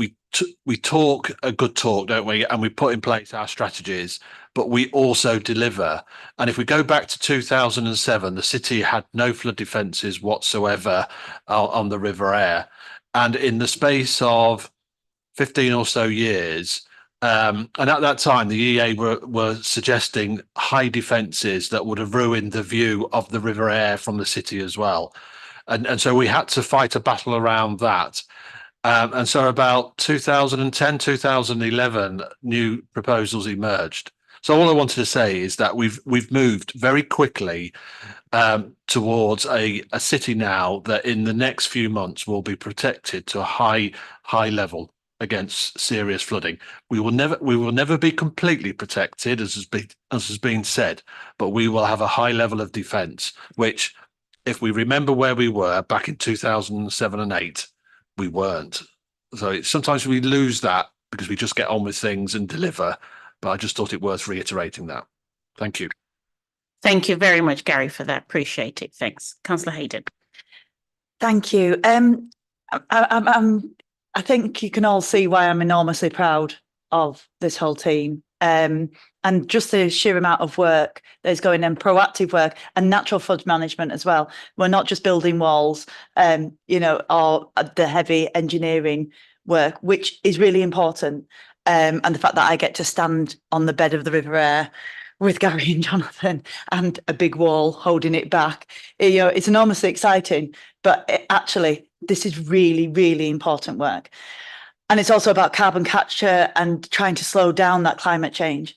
talk a good talk, don't we? And we put in place our strategies, but we also deliver. And if we go back to 2007, the city had no flood defences whatsoever on the River Aire. And in the space of 15 or so years, and at that time, the EA were suggesting high defences that would have ruined the view of the River Aire from the city as well. And so we had to fight a battle around that. And so about 2010, 2011, new proposals emerged. So all I wanted to say is that we've moved very quickly towards a city now that in the next few months will be protected to a high level against serious flooding. We will never be completely protected, as has been said, but we will have a high level of defence, which, if we remember where we were back in 2007 and 8, we weren't. So sometimes we lose that because we just get on with things and deliver. But I just thought it worth reiterating that. Thank you. Thank you very much, Gary, for that. Appreciate it. Thanks. Councillor Hayden. Thank you. I think you can all see why I'm enormously proud of this whole team. And just the sheer amount of work there's going in, proactive work and natural flood management as well. We're not just building walls, or the heavy engineering work, which is really important. And the fact that I get to stand on the bed of the River Aire with Gary and Jonathan and a big wall holding it back, it's enormously exciting. But actually, this is really, really important work. And it's also about carbon capture and trying to slow down that climate change.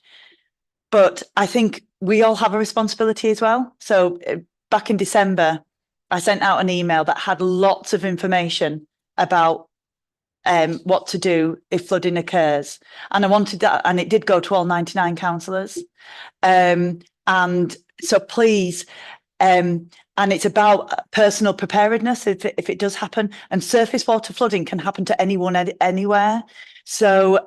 But I think we all have a responsibility as well. So back in December, I sent out an email that had lots of information about what to do if flooding occurs. And I wanted that, and it did go to all 99 councillors. And so please, and it's about personal preparedness if it does happen. And surface water flooding can happen to anyone anywhere. So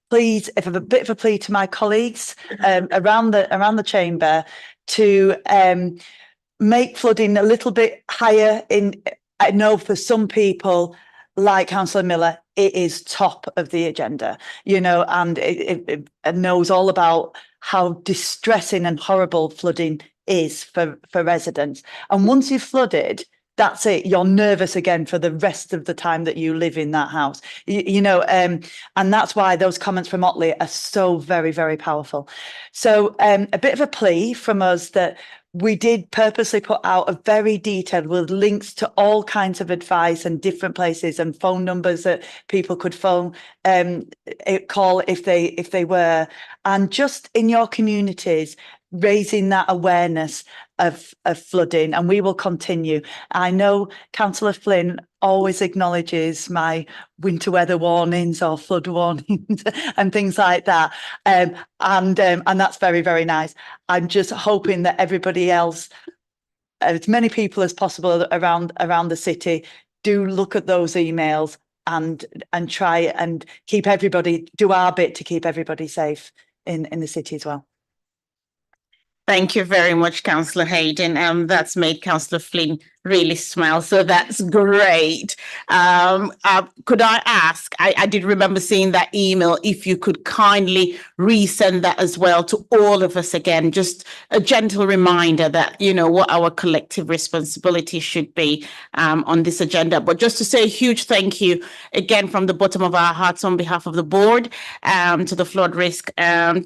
please, if I have a bit of a plea to my colleagues around the chamber to make flooding a little bit higher in. I know for some people, like Councillor Miller, it is top of the agenda, and it knows all about how distressing and horrible flooding is for residents. And once you've flooded, that's it. You're nervous again for the rest of the time that you live in that house, and that's why those comments from Otley are so very, very powerful. So a bit of a plea from us that we did purposely put out a very detailed with links to all kinds of advice and different places and phone numbers that people could call if they were, and just in your communities, raising that awareness of flooding, and we will continue. I know Councillor Flynn always acknowledges my winter weather warnings or flood warnings and things like that, and that's very, very nice. I'm just hoping that everybody else, as many people as possible around the city, do look at those emails and try and do our bit to keep everybody safe in the city as well. Thank you very much, Councillor Hayden. That's made Councillor Flynn really smell. So that's great. Could I ask, I did remember seeing that email, if you could kindly resend that as well to all of us again, just a gentle reminder that, you know, what our collective responsibility should be on this agenda. But just to say a huge thank you again from the bottom of our hearts on behalf of the board to the flood risk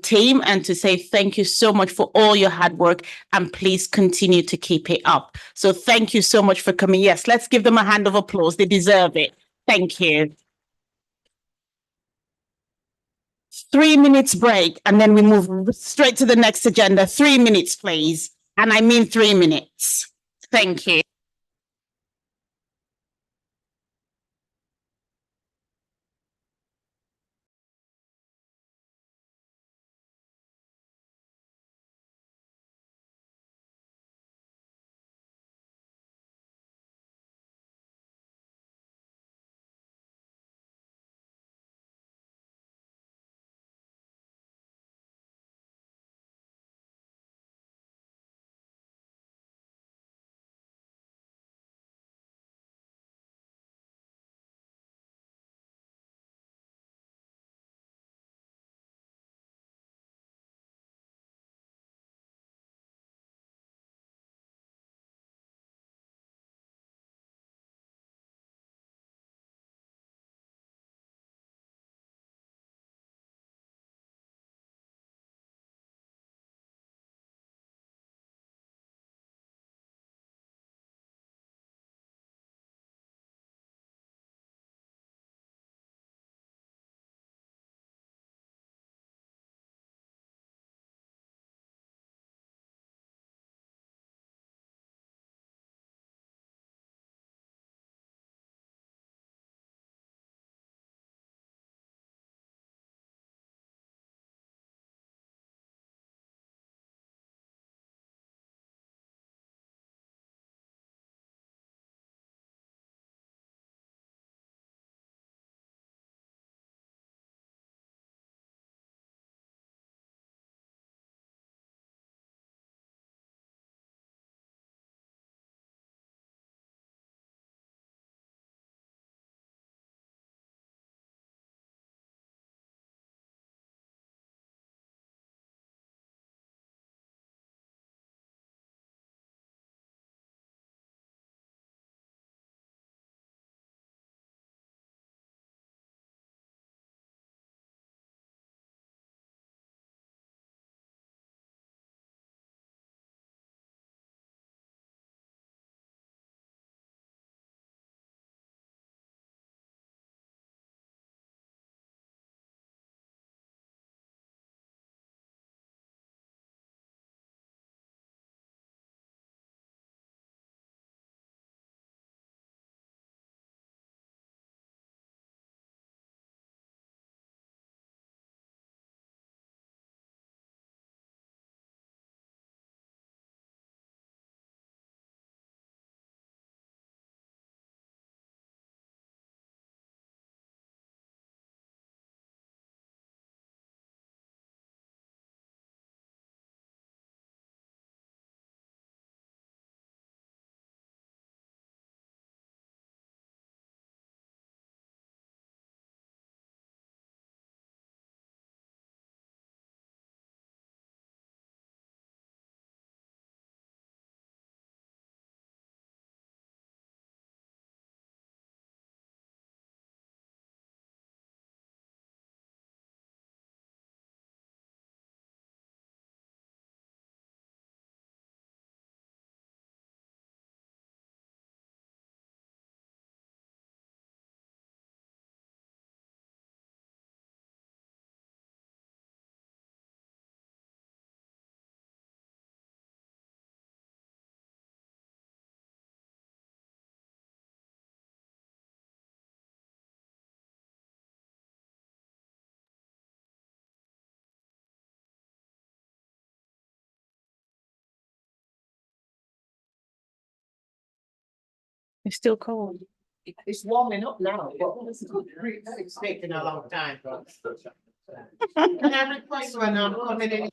team, and to say thank you so much for all your hard work, and please continue to keep it up. So thank you so much for coming. Yes, let's give them a hand of applause. They deserve it. Thank you. 3 minutes break, and then we move straight to the next agenda. 3 minutes, please. And I mean 3 minutes. Thank you. It's still cold. It's warming up now. It's taking a long time. Can I request when I'm coming in?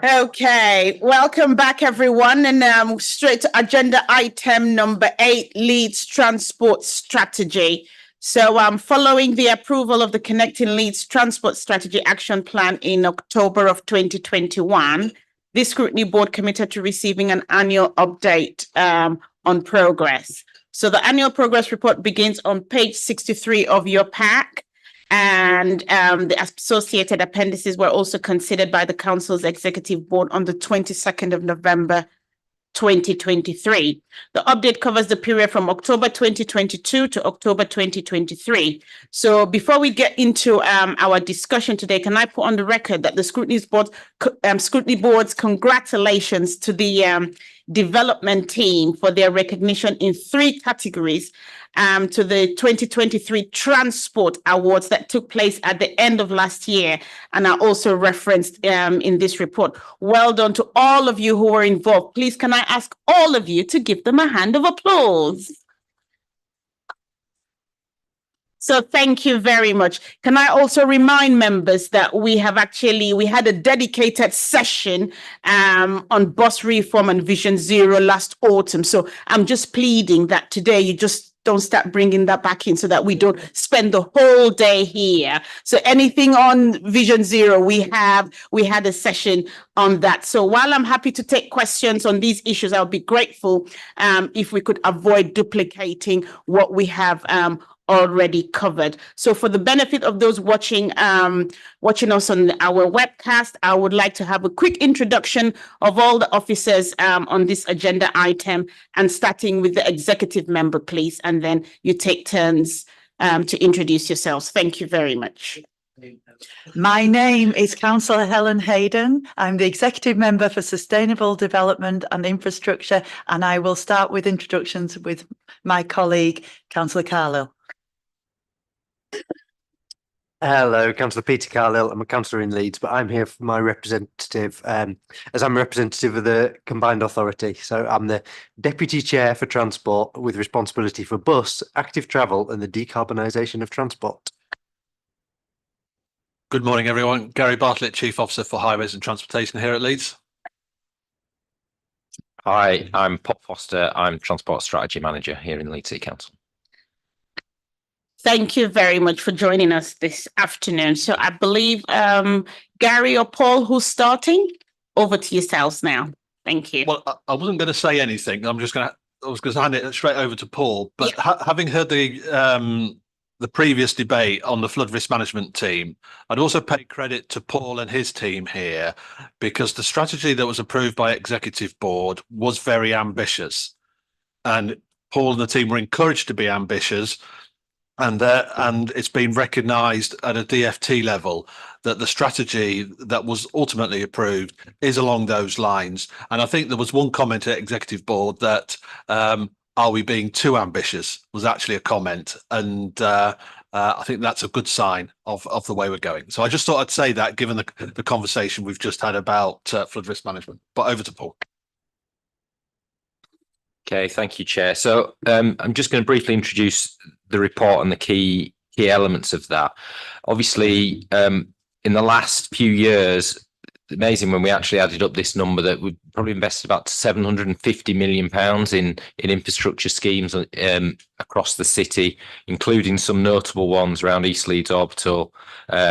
Okay, welcome back, everyone, and straight to agenda item number 8, Leeds Transport Strategy. So, following the approval of the Connecting Leeds Transport Strategy Action Plan in October of 2021, this scrutiny board committed to receiving an annual update on progress. So, the annual progress report begins on page 63 of your pack. And the associated appendices were also considered by the Council's Executive Board on the 22nd of November 2023. The update covers the period from October 2022 to October 2023. So before we get into our discussion today, can I put on the record that the Scrutiny Board's congratulations to the development team for their recognition in 3 categories to the 2023 Transport Awards that took place at the end of last year and are also referenced in this report. Well done to all of you who were involved. Please, can I ask all of you to give them a hand of applause? So thank you very much. Can I also remind members that we had a dedicated session on bus reform and Vision Zero last autumn. So I'm just pleading that today you just don't start bringing that back in so that we don't spend the whole day here. So anything on Vision Zero, we had a session on that. So while I'm happy to take questions on these issues, I'll be grateful if we could avoid duplicating what we have already covered. So for the benefit of those watching us on our webcast, I would like to have a quick introduction of all the officers on this agenda item, and starting with the executive member, please, and then you take turns to introduce yourselves. Thank you very much. My name is Councillor Helen Hayden. I'm the Executive Member for Sustainable Development and Infrastructure, and I will start with introductions with my colleague, Councillor Carlill. Hello, Councillor Peter Carlill. I'm a councillor in Leeds, but I'm here for my representative, as I'm representative of the Combined Authority. So I'm the Deputy Chair for Transport with responsibility for bus, active travel and the decarbonisation of transport. Good morning, everyone. Gary Bartlett, Chief Officer for Highways and Transportation here at Leeds. Hi, I'm Pop Foster. I'm Transport Strategy Manager here in Leeds City Council. Thank you very much for joining us this afternoon. So I believe Gary or Paul, who's starting? Over to yourselves now. Thank you. Well, I wasn't going to say anything. I was going to hand it straight over to Paul. But having heard the previous debate on the flood risk management team, I'd also pay credit to Paul and his team here, because the strategy that was approved by Executive Board was very ambitious, and Paul and the team were encouraged to be ambitious. And it's been recognised at a DFT level that the strategy that was ultimately approved is along those lines. And I think there was one comment at Executive Board that are we being too ambitious was actually a comment. And I think that's a good sign of the way we're going. So I just thought I'd say that, given the conversation we've just had about flood risk management. But over to Paul. Okay, thank you, Chair. So I'm just going to briefly introduce the report and the key elements of that. Obviously, in the last few years, it's amazing when we actually added up this number that we've probably invested about £750 million in infrastructure schemes across the city, including some notable ones around East Leeds Orbital,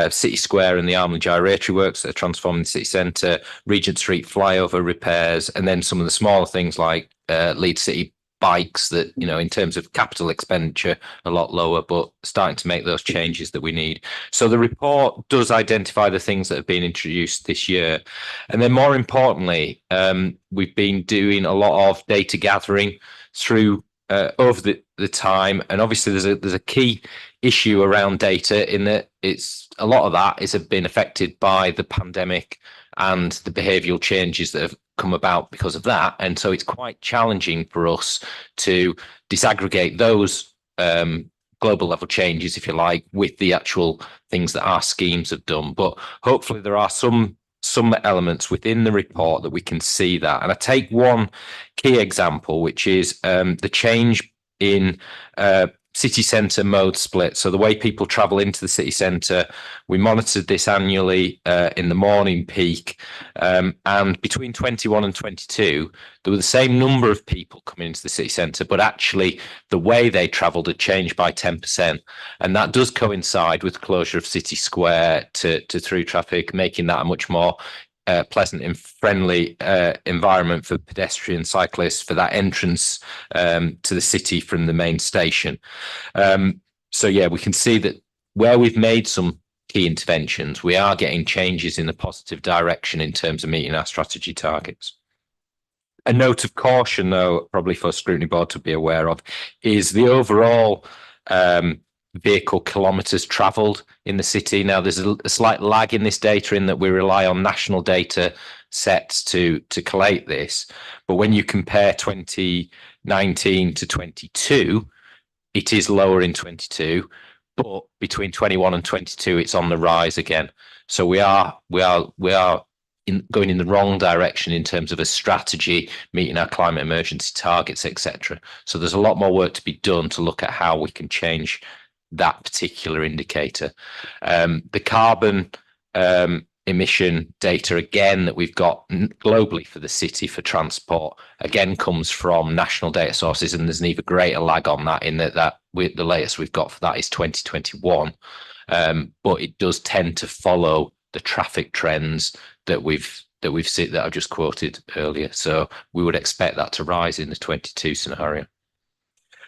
City Square and the Armley Gyratory Works that are transforming the city centre, Regent Street flyover repairs, and then some of the smaller things like Leeds City bikes that, you know, in terms of capital expenditure, a lot lower, but starting to make those changes that we need. So the report does identify the things that have been introduced this year. And then more importantly, we've been doing a lot of data gathering through over the time. And obviously there's a key issue around data in that it's a lot of that has been affected by the pandemic and the behavioural changes that have come about because of that. And so it's quite challenging for us to disaggregate those global level changes, if you like, with the actual things that our schemes have done. But hopefully there are some elements within the report that we can see that. And I take one key example, which is the change in city centre mode split. So the way people travel into the city centre, we monitored this annually in the morning peak. And between 21 and 22, there were the same number of people coming into the city centre, but actually the way they travelled had changed by 10%. And that does coincide with the closure of City Square to through traffic, making that a much more pleasant and friendly environment for pedestrians, cyclists, for that entrance to the city from the main station. So yeah, we can see that where we've made some key interventions, we are getting changes in a positive direction in terms of meeting our strategy targets. A note of caution, though, probably for Scrutiny Board to be aware of, is the overall vehicle kilometres travelled in the city. Now, there's a slight lag in this data in that we rely on national data sets to collate this. But when you compare 2019 to 22, it is lower in 22, but between 21 and 22, it's on the rise again. So we are going in the wrong direction in terms of a strategy, meeting our climate emergency targets, etc. So there's a lot more work to be done to look at how we can change that particular indicator. The carbon emission data, again, that we've got globally for the city for transport, again, comes from national data sources, and there's an even greater lag on that in that the latest we've got for that is 2021. But it does tend to follow the traffic trends that we've seen, that I've just quoted earlier. So we would expect that to rise in the 22 scenario.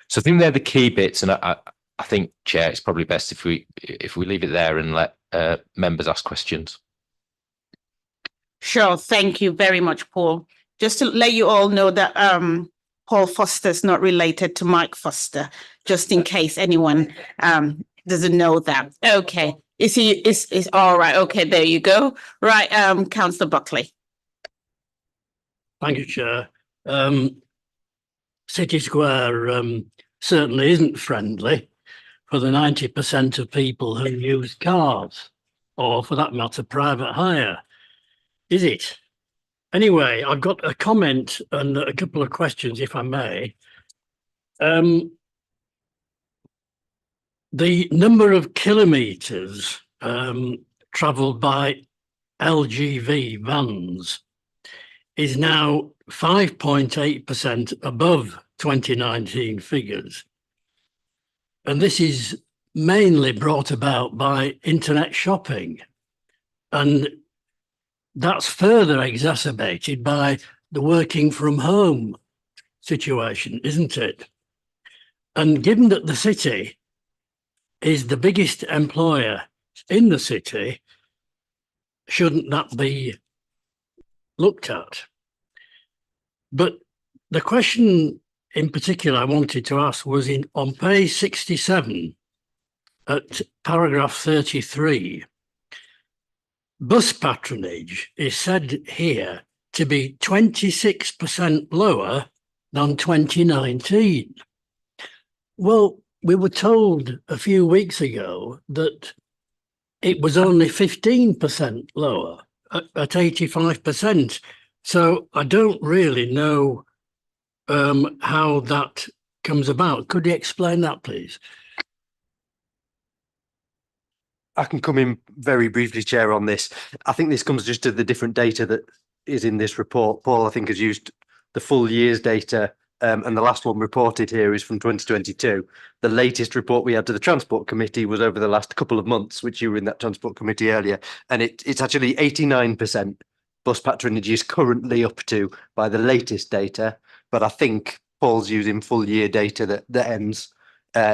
So I think they're the key bits, and I think, Chair, it's probably best if we leave it there and let members ask questions. Sure. Thank you very much, Paul. Just to let you all know that Paul Foster is not related to Mike Foster, just in case anyone doesn't know that. Okay. Is all right. Okay, there you go. Right, Councillor Buckley. Thank you, Chair. City Square certainly isn't friendly for the 90% of people who use cars, or for that matter, private hire. Is it? Anyway, I've got a comment and a couple of questions, if I may. The number of kilometres travelled by LGV vans is now 5.8% above 2019 figures. And this is mainly brought about by internet shopping. And that's further exacerbated by the working from home situation, isn't it? And given that the city is the biggest employer in the city, shouldn't that be looked at? But the question in particular I wanted to ask was on page 67 at paragraph 33. Bus patronage is said here to be 26% lower than 2019. Well, we were told a few weeks ago that it was only 15% lower at 85%. So I don't really know how that comes about. Could you explain that, please? I can come in very briefly, Chair, on this. I think this comes just to the different data that is in this report. Paul, I think, has used the full year's data, and the last one reported here is from 2022. The latest report we had to the Transport Committee was over the last couple of months, which you were in that Transport Committee earlier, and it's actually 89% bus patronage is currently up to by the latest data, but I think Paul's using full year data that ends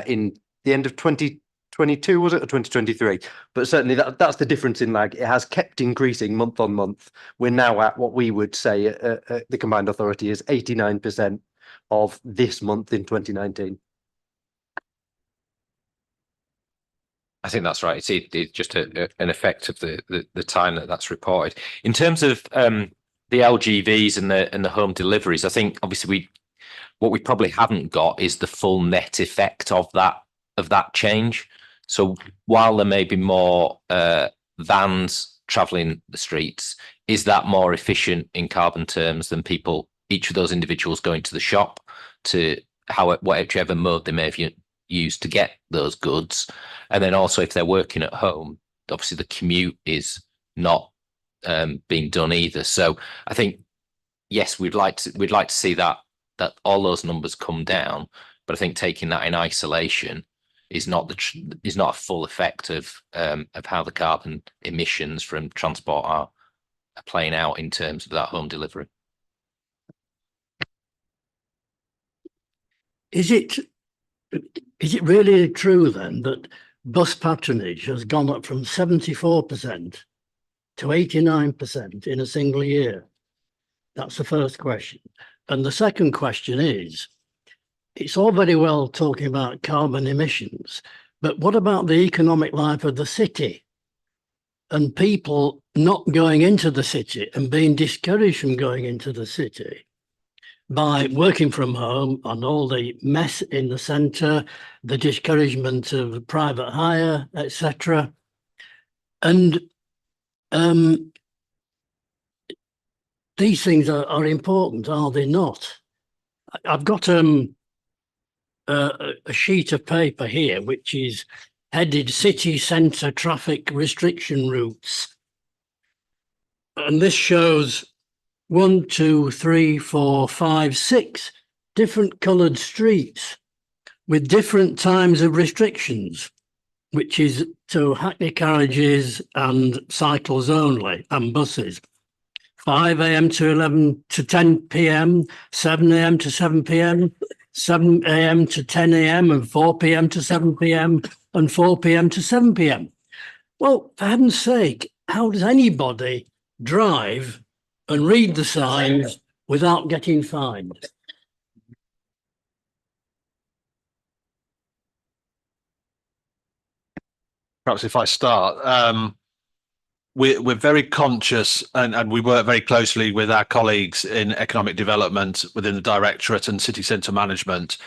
in the end of 2022, was it, or 2023? But certainly that's the difference in lag. It has kept increasing month on month. We're now at what we would say the Combined Authority is 89% of this month in 2019. I think that's right. It's just an effect of the time that's reported. In terms of the LGVs and the home deliveries, I think obviously what we probably haven't got is the full net effect of that change. So while there may be more vans travelling the streets, is that more efficient in carbon terms than each of those individuals going to the shop to whichever mode they may have use to get those goods. And then also if they're working at home, obviously the commute is not being done either. So I think, yes, we'd like to see that all those numbers come down, but I think taking that in isolation is not a full effect of how the carbon emissions from transport are playing out in terms of that home delivery. Is it really true then that bus patronage has gone up from 74% to 89% in a single year? That's the first question. And the second question is, it's all very well talking about carbon emissions, but what about the economic life of the city and people not going into the city and being discouraged from going into the city by working from home and all the mess in the centre, the discouragement of private hire, etc. And these things are important, are they not? I've got a sheet of paper here which is headed City Centre Traffic Restriction Routes. And this shows 1, 2, 3, 4, 5, 6 different coloured streets with different times of restrictions, which is to hackney carriages and cycles only and buses. 5 a.m. to 11 to 10 p.m, 7 a.m. to 7 p.m, 7 a.m. to 10 a.m, and 4 p.m. to 7 p.m, and 4 p.m. to 7 p.m. Well, for heaven's sake, how does anybody drive and read the signs without getting fined? Perhaps if I start, we're very conscious and we work very closely with our colleagues in economic development within the Directorate and City Centre Management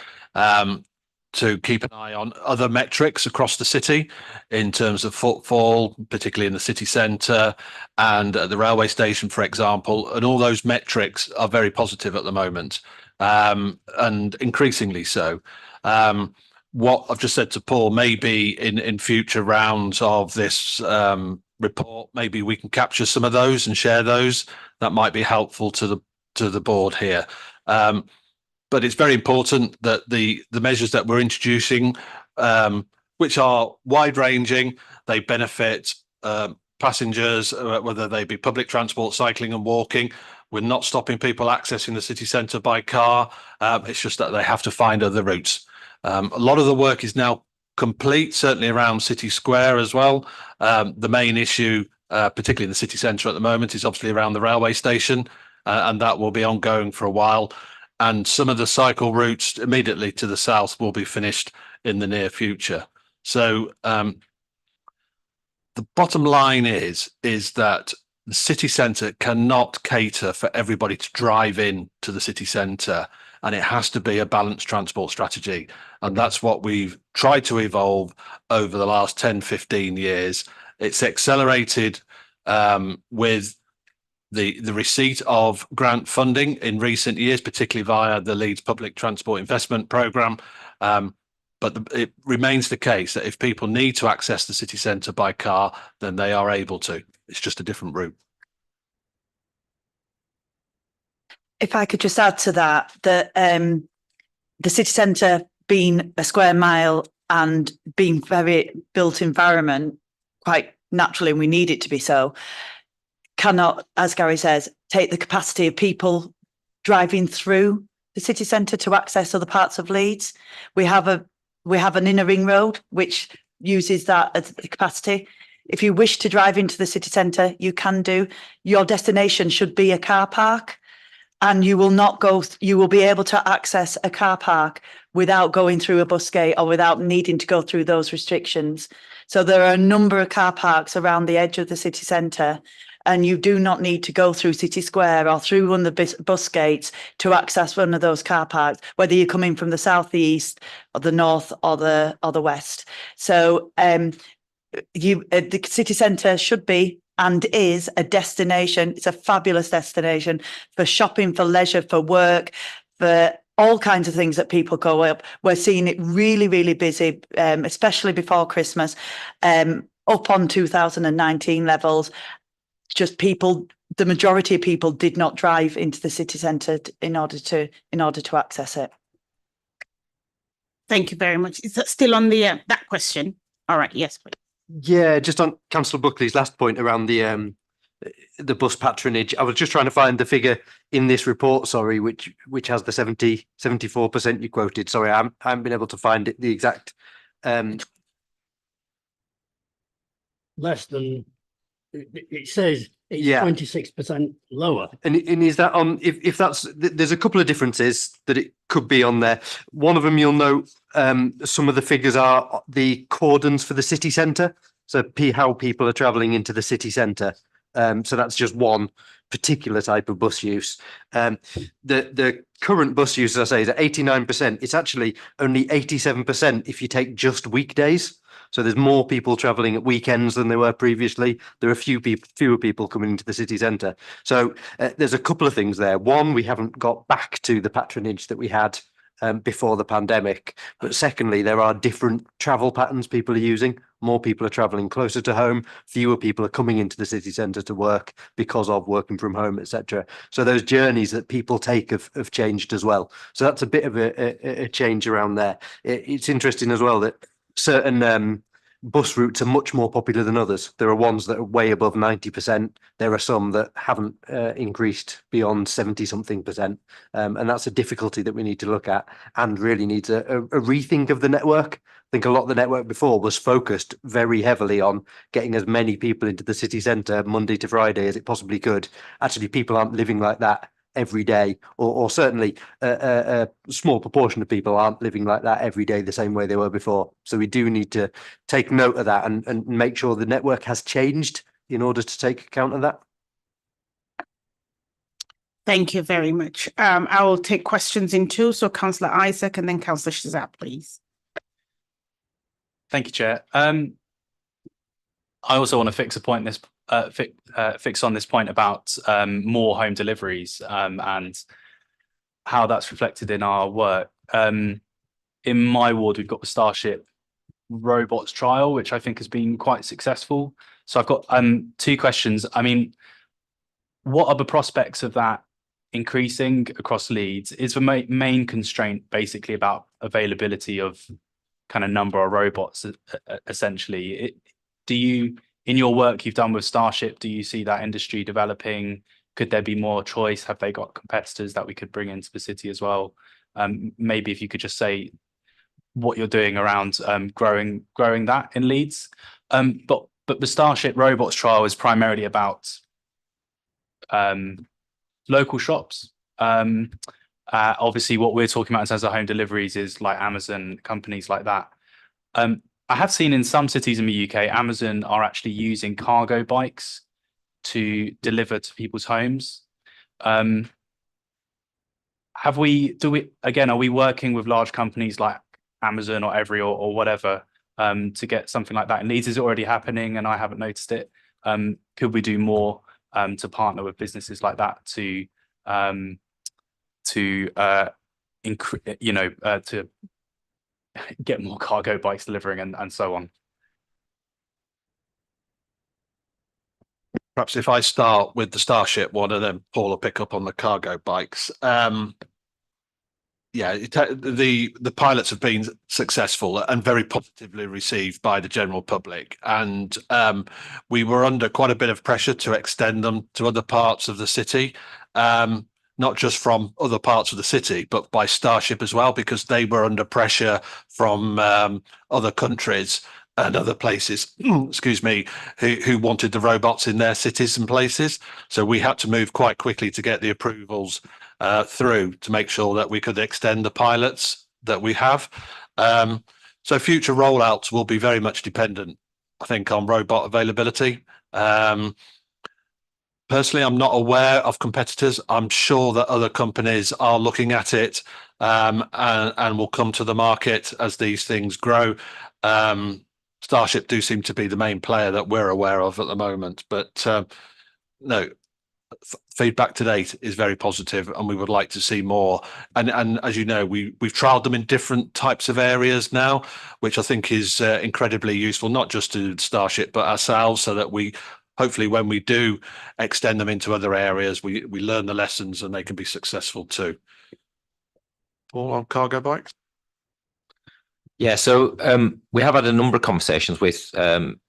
to keep an eye on other metrics across the city in terms of footfall, particularly in the city centre and at the railway station, for example. And all those metrics are very positive at the moment, and increasingly so. What I've just said to Paul, maybe in future rounds of this report, maybe we can capture some of those and share those. That might be helpful to the board here. But it's very important that the measures that we're introducing, which are wide ranging, they benefit passengers, whether they be public transport, cycling and walking. We're not stopping people accessing the city centre by car. It's just that they have to find other routes. A lot of the work is now complete, certainly around City Square as well. The main issue, particularly in the city centre at the moment, is obviously around the railway station, and that will be ongoing for a while. And some of the cycle routes immediately to the south will be finished in the near future. So the bottom line is that the city centre cannot cater for everybody to drive in to the city centre, and it has to be a balanced transport strategy. And that's what we've tried to evolve over the last 10, 15 years. It's accelerated with the receipt of grant funding in recent years, particularly via the Leeds Public Transport Investment Programme. But it remains the case that if people need to access the city centre by car, then they are able to. It's just a different route. If I could just add to that, the city centre being a square mile and being very built environment, quite naturally, and we need it to be so, cannot, as Gary says, take the capacity of people driving through the city centre to access other parts of Leeds. We have an inner ring road which uses that as the capacity. If you wish to drive into the city centre, you can do. Your destination should be a car park, and you will be able to access a car park without going through a bus gate or without needing to go through those restrictions. So there are a number of car parks around the edge of the city centre, and you do not need to go through City Square or through one of the bus gates to access one of those car parks, whether you're coming from the south, the east, or the north, or the west. So the city centre should be and is a destination. It's a fabulous destination for shopping, for leisure, for work, for all kinds of things that people go up. We're seeing it really, really busy, especially before Christmas, up on 2019 levels. Just people, the majority of people did not drive into the city centre in order to access it. Thank you very much. Is that still on the that question? All right. Yes, please. Yeah, just on Councillor Buckley's last point around the bus patronage, I was just trying to find the figure in this report, sorry, which has the 74% you quoted. Sorry, I haven't been able to find it, the exact. Less than, it says it's Yeah. 26% lower. And is that on, if that's, there's a couple of differences that it could be on there. One of them, you'll note, some of the figures are the cordons for the city centre. So how people are travelling into the city centre. So that's just one particular type of bus use. The current bus use, as I say, is at 89%. It's actually only 87% if you take just weekdays. So there's more people travelling at weekends than there were previously. There are fewer people coming into the city centre. So there's a couple of things there. One, we haven't got back to the patronage that we had before the pandemic. But secondly, there are different travel patterns people are using. More people are travelling closer to home. Fewer people are coming into the city centre to work because of working from home, etc. So those journeys that people take have changed as well. So that's a bit of a change around there. It's interesting as well that certain bus routes are much more popular than others. There are ones that are way above 90%. There are some that haven't increased beyond 70-something%. And that's a difficulty that we need to look at and really needs a rethink of the network. I think a lot of the network before was focused very heavily on getting as many people into the city centre Monday to Friday as it possibly could. Actually, people aren't living like that every day, or certainly a small proportion of people aren't living like that every day the same way they were before. So we do need to take note of that and make sure the network has changed in order to take account of that. Thank you very much. I will take questions in two. So Councillor Isaac and then Councillor Shazat, please. Thank you, Chair. I also want to fix on this point about more home deliveries and how that's reflected in our work. In my ward, we've got the Starship robots trial, which I think has been quite successful. So I've got two questions. I mean, what are the prospects of that increasing across Leeds? Is the main constraint basically about availability of kind of number of robots, essentially? Do you, in your work you've done with Starship, do you see that industry developing? Could there be more choice? Have they got competitors that we could bring into the city as well? Maybe if you could just say what you're doing around growing that in Leeds. But the Starship robots trial is primarily about local shops. Obviously, what we're talking about in terms of home deliveries is like Amazon, companies like that. I have seen in some cities in the UK, Amazon are actually using cargo bikes to deliver to people's homes. Are we working with large companies like Amazon or Every or whatever to get something like that in Leeds? Is it already happening and I haven't noticed it? Could we do more to partner with businesses like that to get more cargo bikes delivering and so on? Perhaps if I start with the Starship one and then Paul will pick up on the cargo bikes. The pilots have been successful and very positively received by the general public. And we were under quite a bit of pressure to extend them to other parts of the city. Not just from other parts of the city, but by Starship as well, because they were under pressure from other countries and other places, excuse me, who wanted the robots in their cities and places. So we had to move quite quickly to get the approvals through to make sure that we could extend the pilots that we have. So future rollouts will be very much dependent, I think, on robot availability. Personally, I'm not aware of competitors. I'm sure that other companies are looking at it and will come to the market as these things grow. Starship do seem to be the main player that we're aware of at the moment. But no, feedback to date is very positive, and we would like to see more. And as you know, we've trialed them in different types of areas now, which I think is incredibly useful, not just to Starship but ourselves, so that we hopefully, when we do extend them into other areas, we learn the lessons and they can be successful too. All on cargo bikes. Yeah, so we have had a number of conversations with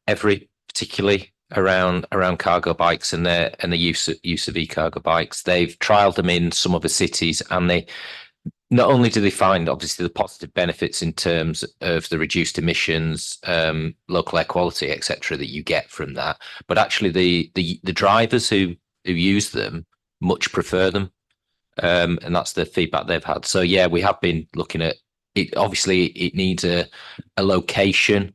every, particularly around cargo bikes and the use of e-cargo bikes. They've trialled them in some other cities, and they not only do they find obviously the positive benefits in terms of the reduced emissions, local air quality, etc., that you get from that, but actually the drivers who use them much prefer them, and that's the feedback they've had. So yeah, we have been looking at it. Obviously, it needs a location,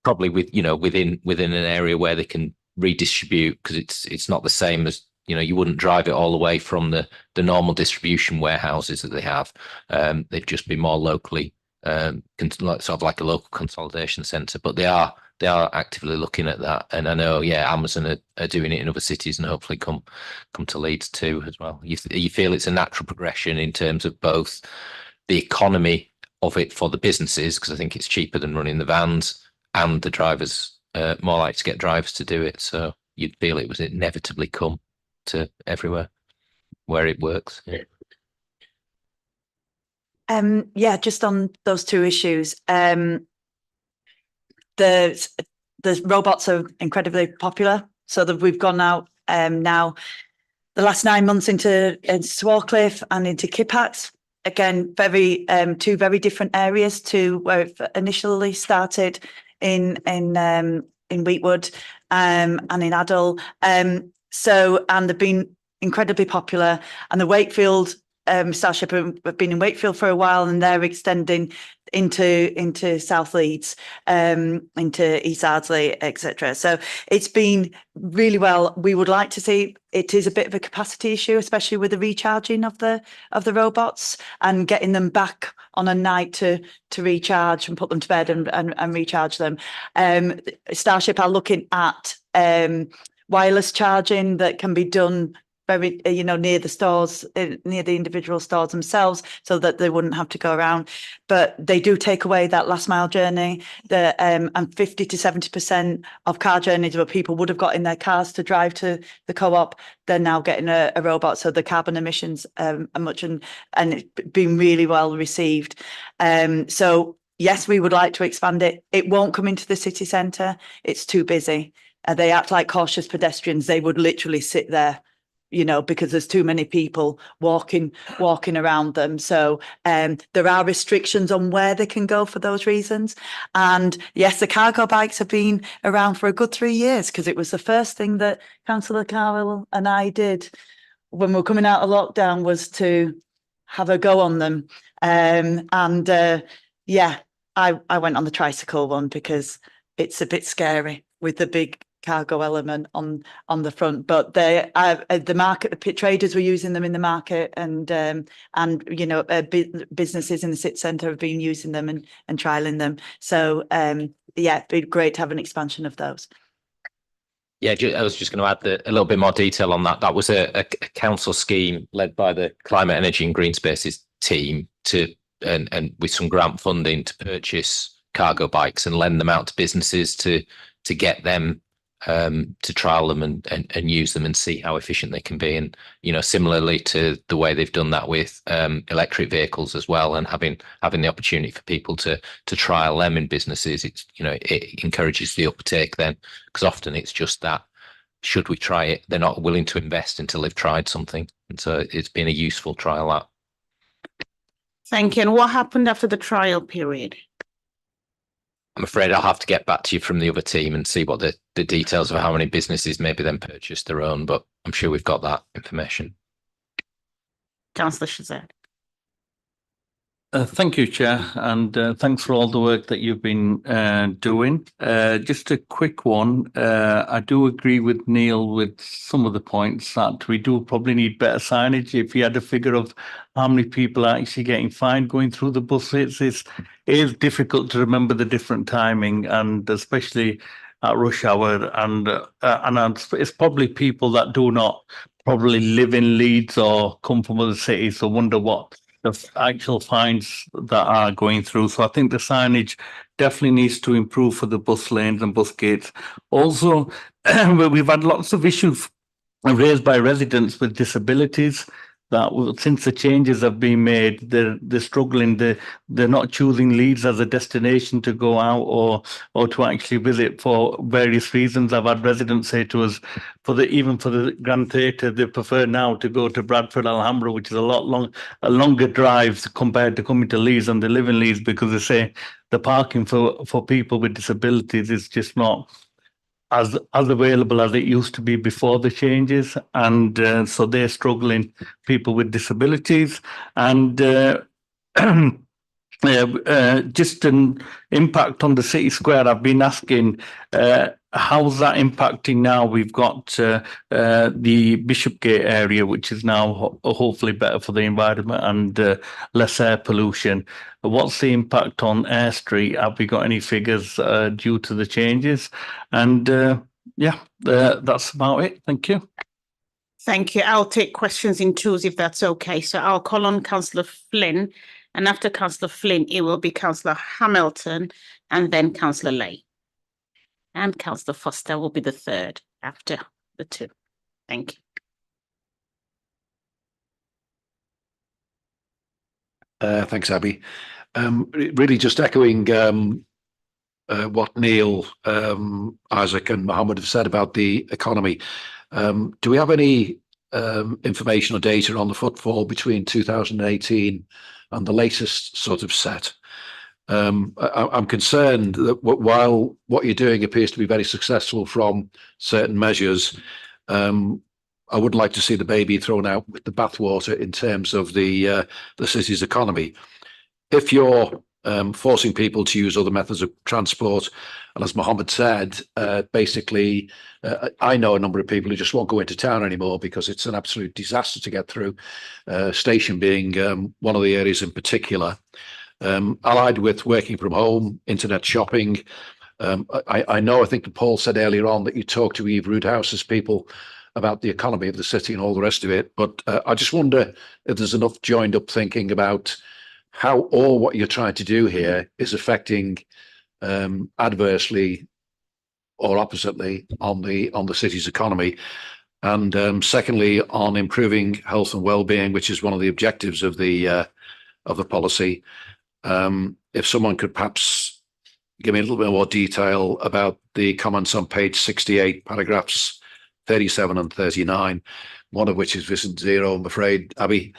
probably within an area where they can redistribute, because it's not the same as, you wouldn't drive it all the way from the normal distribution warehouses that they have. They'd just be more locally, sort of like a local consolidation centre. But they are actively looking at that, and I know, Amazon are doing it in other cities, and hopefully come to Leeds too as well. You feel it's a natural progression in terms of both the economy of it for the businesses, because I think it's cheaper than running the vans, and the drivers, more likely to get drivers to do it. So you'd feel it was inevitably come to everywhere where it works. Just on those two issues, the robots are incredibly popular, so that we've gone out now the last 9 months into Swarcliffe and into Kippax. Again, two very different areas to where it initially started in Wheatwood and in Adel. And they've been incredibly popular. And the Wakefield Starship have been in Wakefield for a while, and they're extending into South Leeds, into East Ardsley, etc. So it's been really well. We would like to see, it is a bit of a capacity issue, especially with the recharging of the robots and getting them back on a night to recharge and put them to bed and recharge them. Starship are looking at wireless charging that can be done very, near the stores, near the individual stores themselves, so that they wouldn't have to go around. But they do take away that last mile journey. And 50 to 70% of car journeys where people would have got in their cars to drive to the co-op, they're now getting a robot. So the carbon emissions are much, and it's been really well received. So yes, we would like to expand it. It won't come into the city centre. It's too busy. They act like cautious pedestrians. They would literally sit there, because there's too many people walking around them. So there are restrictions on where they can go for those reasons. And yes, the cargo bikes have been around for a good 3 years, because it was the first thing that Councillor Carroll and I did when we were coming out of lockdown, was to have a go on them. I went on the tricycle one because it's a bit scary with the big cargo element on the front, but the market traders were using them in the market, and businesses in the city centre have been using them and trialing them. So it'd be great to have an expansion of those. Yeah, I was just going to add a little bit more detail on that. That was a council scheme led by the Climate, Energy and Green Spaces team and with some grant funding to purchase cargo bikes and lend them out to businesses to get them to trial them and use them and see how efficient they can be. And, similarly to the way they've done that with electric vehicles as well, and having the opportunity for people to trial them in businesses, it's, it encourages the uptake then, because often it's just that, should we try it? They're not willing to invest until they've tried something. And so it's been a useful trial that. Thank you. And what happened after the trial period? I'm afraid I'll have to get back to you from the other team and see what the details of how many businesses maybe then purchased their own, but I'm sure we've got that information. Councillor Shazad. Thank you, Chair, and thanks for all the work that you've been doing. Just a quick one. I do agree with Neil with some of the points that we do probably need better signage. If you had a figure of how many people are actually getting fined going through the buses, it is difficult to remember the different timing, and especially at rush hour, and it's probably people that do not probably live in Leeds or come from other cities, so wonder what the actual fines that are going through. So I think the signage definitely needs to improve for the bus lanes and bus gates. Also, we've had lots of issues raised by residents with disabilities that since the changes have been made, they're struggling. They're not choosing Leeds as a destination to go out or to actually visit for various reasons. I've had residents say to us, even for the Grand Theatre, they prefer now to go to Bradford, Alhambra, which is a longer drive compared to coming to Leeds, and they live in Leeds because they say the parking for people with disabilities is just not as available as it used to be before the changes, and so they're struggling, people with disabilities, and just an impact on the city square. I've been asking, how's that impacting now? We've got the Bishopgate area, which is now hopefully better for the environment and less air pollution. What's the impact on Air Street? Have we got any figures due to the changes? And that's about it. Thank you. Thank you. I'll take questions in twos if that's okay. So I'll call on Councillor Flynn, and after Councillor Flynn, it will be Councillor Hamilton and then Councillor Lay. And Councillor Foster will be the third after the two. Thank you. Thanks, Abby. Really just echoing what Neil, Isaac and Mohammed have said about the economy. Do we have any information or data on the footfall between 2018 and the latest sort of set? I'm concerned that while what you're doing appears to be very successful from certain measures, I would like to see the baby thrown out with the bathwater in terms of the city's economy. If you're forcing people to use other methods of transport, and as Mohammed said, basically, I know a number of people who just won't go into town anymore because it's an absolute disaster to get through, station being one of the areas in particular. Allied with working from home, internet shopping. I think that Paul said earlier on that you talked to Eve Roodhouse's people about the economy of the city and all the rest of it. But I just wonder if there's enough joined up thinking about how all what you're trying to do here is affecting adversely or oppositely on the city's economy. And secondly, on improving health and well-being, which is one of the objectives of the policy. If someone could perhaps give me a little bit more detail about the comments on page 68, paragraphs 37 and 39, one of which is Visit Zero, I'm afraid, Abby,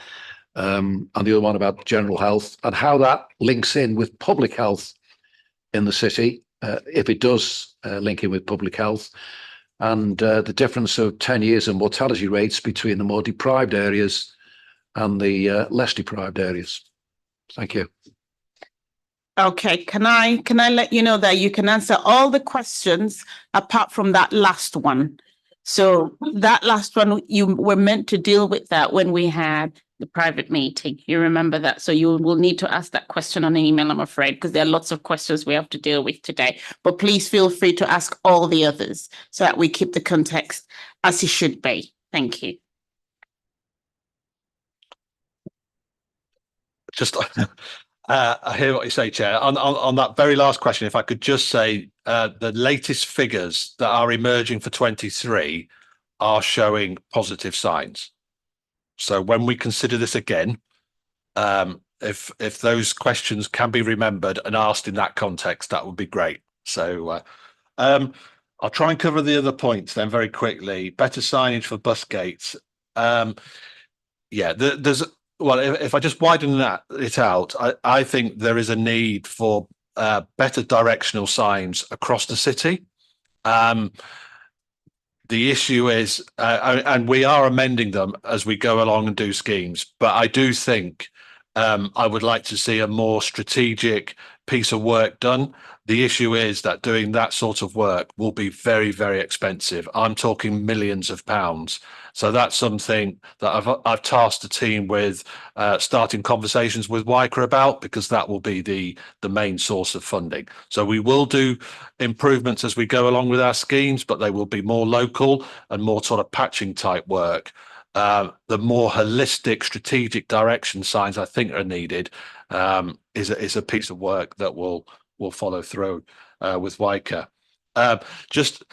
and the other one about general health and how that links in with public health in the city, if it does link in with public health, and the difference of 10 years in mortality rates between the more deprived areas and the less deprived areas. Thank you. Okay, can I let you know that you can answer all the questions apart from that last one? So that last one, you were meant to deal with that when we had the private meeting. You remember that? So you will need to ask that question on an email, I'm afraid, because there are lots of questions we have to deal with today. But please feel free to ask all the others so that we keep the context as it should be. Thank you. Just I hear what you say, Chair. On that very last question, if I could just say the latest figures that are emerging for 23 are showing positive signs. So when we consider this again, if those questions can be remembered and asked in that context, that would be great. So I'll try and cover the other points then very quickly. Better signage for bus gates. There's well, if I just widen it out, I think there is a need for better directional signs across the city. The issue is, and we are amending them as we go along and do schemes, but I do think I would like to see a more strategic piece of work done. The issue is that doing that sort of work will be very, very expensive. I'm talking millions of pounds. So that's something that I've tasked the team with starting conversations with WICA about, because that will be the main source of funding. So we will do improvements as we go along with our schemes, but they will be more local and more sort of patching type work. the more holistic strategic direction signs I think are needed is a piece of work that will follow through with WICA. Just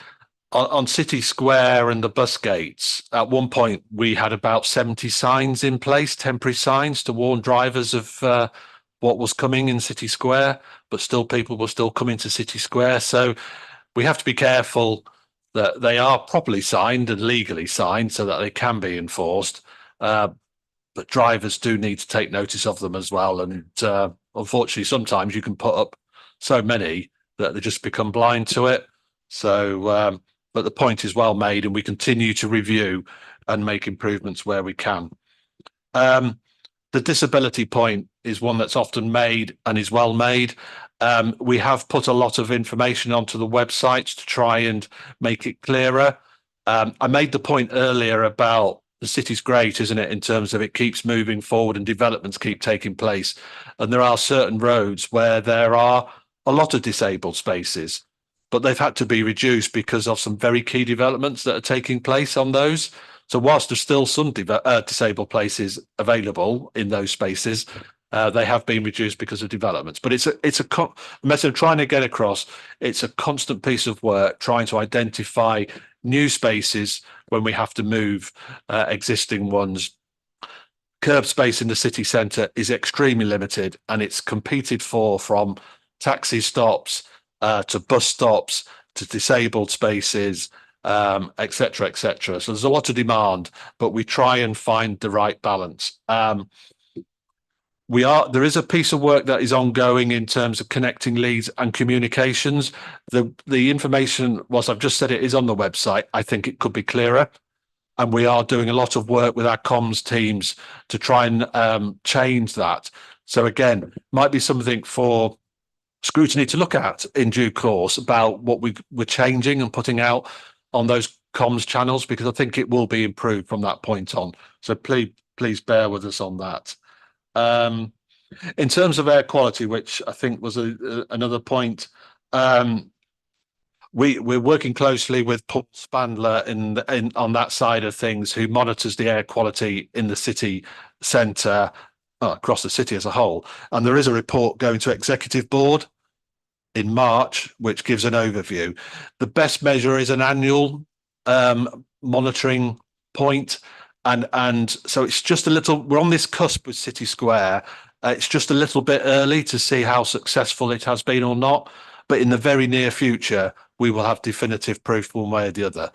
on City Square and the bus gates, at one point we had about 70 signs in place, temporary signs to warn drivers of what was coming in City Square, but still people were still coming to City Square. So we have to be careful that they are properly signed and legally signed so that they can be enforced. But drivers do need to take notice of them as well. And unfortunately, sometimes you can put up so many that they just become blind to it. So, but the point is well made, and we continue to review and make improvements where we can. The disability point is one that's often made and is well made. We have put a lot of information onto the website to try and make it clearer. I made the point earlier about the city's great, isn't it, in terms of it keeps moving forward and developments keep taking place. And there are certain roads where there are a lot of disabled spaces, but they've had to be reduced because of some very key developments that are taking place on those. So whilst there's still some disabled places available in those spaces, they have been reduced because of developments. But it's a message I'm trying to get across. It's a constant piece of work trying to identify new spaces when we have to move existing ones. Curb space in the city centre is extremely limited, and it's competed for from taxi stops to bus stops to disabled spaces, etc., etc. So there's a lot of demand, but we try and find the right balance. There is a piece of work that is ongoing in terms of connecting Leeds and communications. The information, whilst I've just said it is on the website, I think it could be clearer. And we are doing a lot of work with our comms teams to try and change that. So again, might be something for Scrutiny to look at in due course about what we're changing and putting out on those comms channels, because I think it will be improved from that point on. So please bear with us on that. In terms of air quality, which I think was another point, we're working closely with Paul Spandler on that side of things, who monitors the air quality in the city centre, across the city as a whole. And there is a report going to Executive Board in March, which gives an overview. The best measure is an annual monitoring point. And so it's just a little, we're on this cusp with City Square. It's just a little bit early to see how successful it has been or not. But in the very near future, we will have definitive proof one way or the other.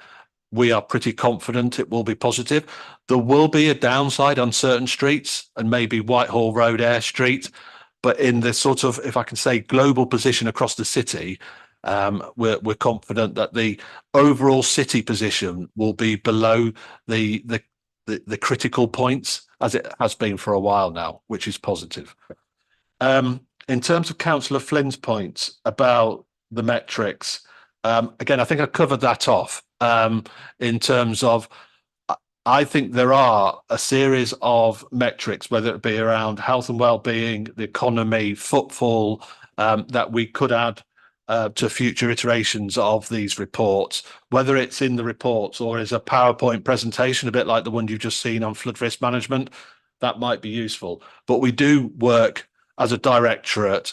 We are pretty confident it will be positive. There will be a downside on certain streets, and maybe Whitehall Road, Eyre Street. But in the sort of, if I can say, global position across the city, we're confident that the overall city position will be below the critical points, as it has been for a while now, which is positive. In terms of Councillor Flynn's points about the metrics, again, I think I covered that off in terms of, I think there are a series of metrics, whether it be around health and well-being, the economy, footfall, that we could add to future iterations of these reports, whether it's in the reports or as a PowerPoint presentation, a bit like the one you've just seen on flood risk management. That might be useful. But we do work as a directorate.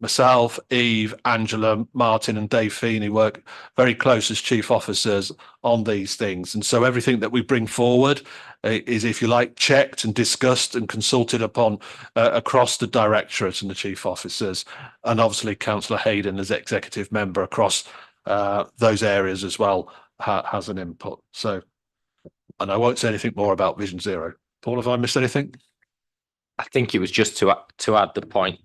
Myself, Eve, Angela, Martin and Dave Feeney work very close as chief officers on these things. And so everything that we bring forward is, if you like, checked and discussed and consulted upon across the directorate and the chief officers. And obviously Councillor Hayden as executive member across those areas as well has an input. So, and I won't say anything more about Vision Zero. Paul, have I missed anything? I think it was just to add the point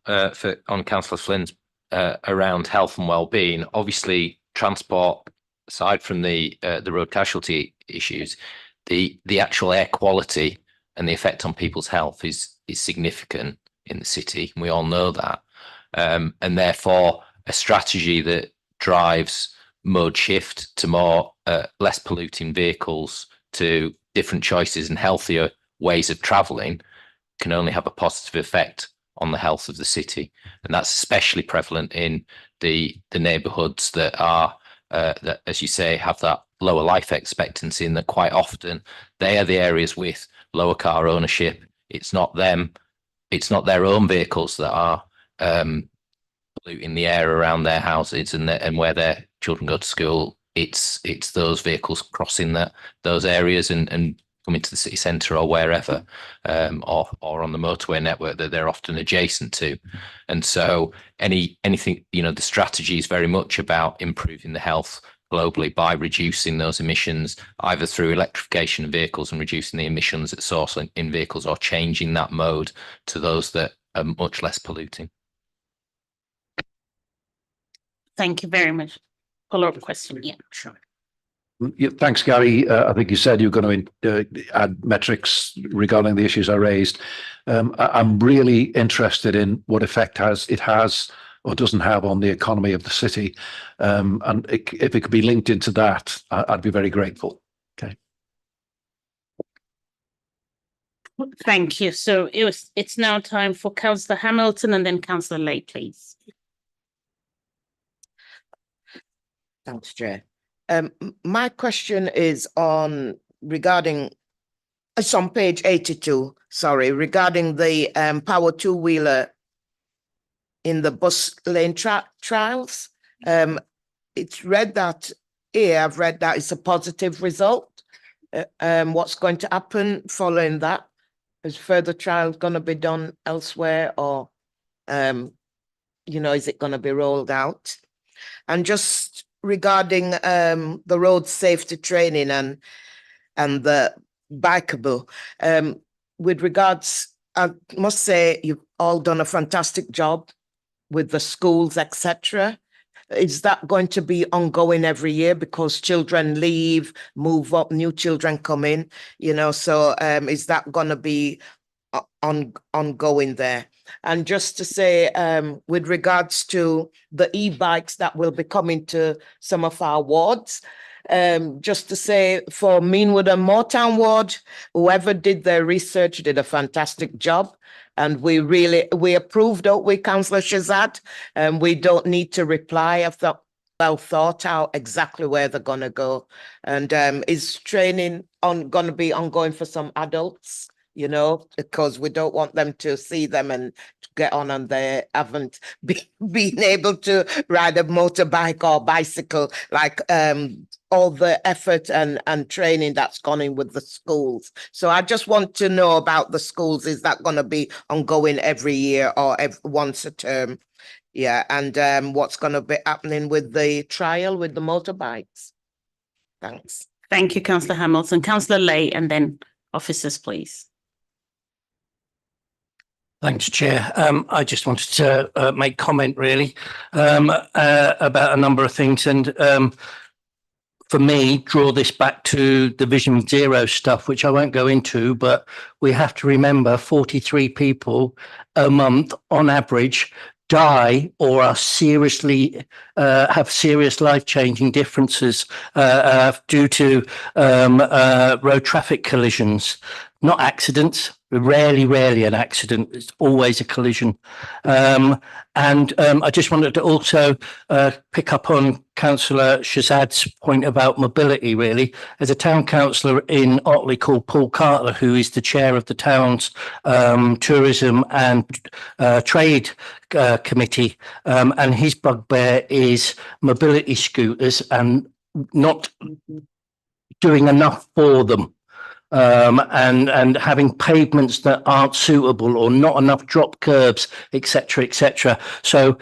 on Councillor Flynn's around health and well-being. Obviously, transport, aside from the road casualty issues, the actual air quality and the effect on people's health is significant in the city. And we all know that, and therefore a strategy that drives mode shift to more less polluting vehicles, to different choices and healthier ways of travelling, can only have a positive effect on the health of the city. And that's especially prevalent in the neighbourhoods that are, that, as you say, have that lower life expectancy, and that quite often they are the areas with lower car ownership. It's not them, it's not their own vehicles that are polluting the air around their houses and where their children go to school. It's those vehicles crossing those areas and coming to the city centre or wherever, or on the motorway network that they're often adjacent to. And so anything, the strategy is very much about improving the health globally by reducing those emissions, either through electrification of vehicles and reducing the emissions at source in vehicles, or changing that mode to those that are much less polluting. Thank you very much. Follow-up question. Yeah, sure. Yeah, thanks, Gary. I think you said you're going to add metrics regarding the issues I raised. I'm really interested in what effect it has or doesn't have on the economy of the city. And if it could be linked into that, I'd be very grateful. Okay. Thank you. So it's now time for Councillor Hamilton and then Councillor Lay, please. Thanks, Chair. My question is regarding, it's on page 82, sorry, regarding the power two-wheeler in the bus lane trials. It's read that here, I've read that it's a positive result. What's going to happen following that? Is further trials going to be done elsewhere, or, is it going to be rolled out? And just regarding the road safety training and the bikeable, with regards, I must say you've all done a fantastic job with the schools, etc. Is that going to be ongoing every year, because children leave, move up, new children come in, so is that going to be ongoing there? And just to say, with regards to the e-bikes that will be coming to some of our wards, just to say for Meanwood and Moortown ward, whoever did their research did a fantastic job. And we approved, don't we, Councillor Shazad? We don't need to reply. I've well thought out exactly where they're going to go. And is training going to be ongoing for some adults? Because we don't want them to see them and get on and they haven't been able to ride a motorbike or bicycle, like all the effort and training that's gone in with the schools. So I just want to know about the schools. Is that going to be ongoing every year or once a term? Yeah, and what's going to be happening with the trial with the motorbikes? Thanks. Thank you, Councillor Hamilton. Councillor Lay, and then officers, please. Thanks, Chair. I just wanted to make comment really about a number of things, and for me, draw this back to the Vision Zero stuff, which I won't go into, but we have to remember 43 people a month on average die or are seriously have serious life-changing differences due to road traffic collisions, not accidents. Rarely an accident. It's always a collision. And I just wanted to also pick up on Councillor Shazad's point about mobility, really. As a town councillor in Otley called Paul Carter, who is the chair of the town's tourism and trade committee, and his bugbear is mobility scooters and not doing enough for them. And having pavements that aren't suitable or not enough drop curbs, etc., etc. So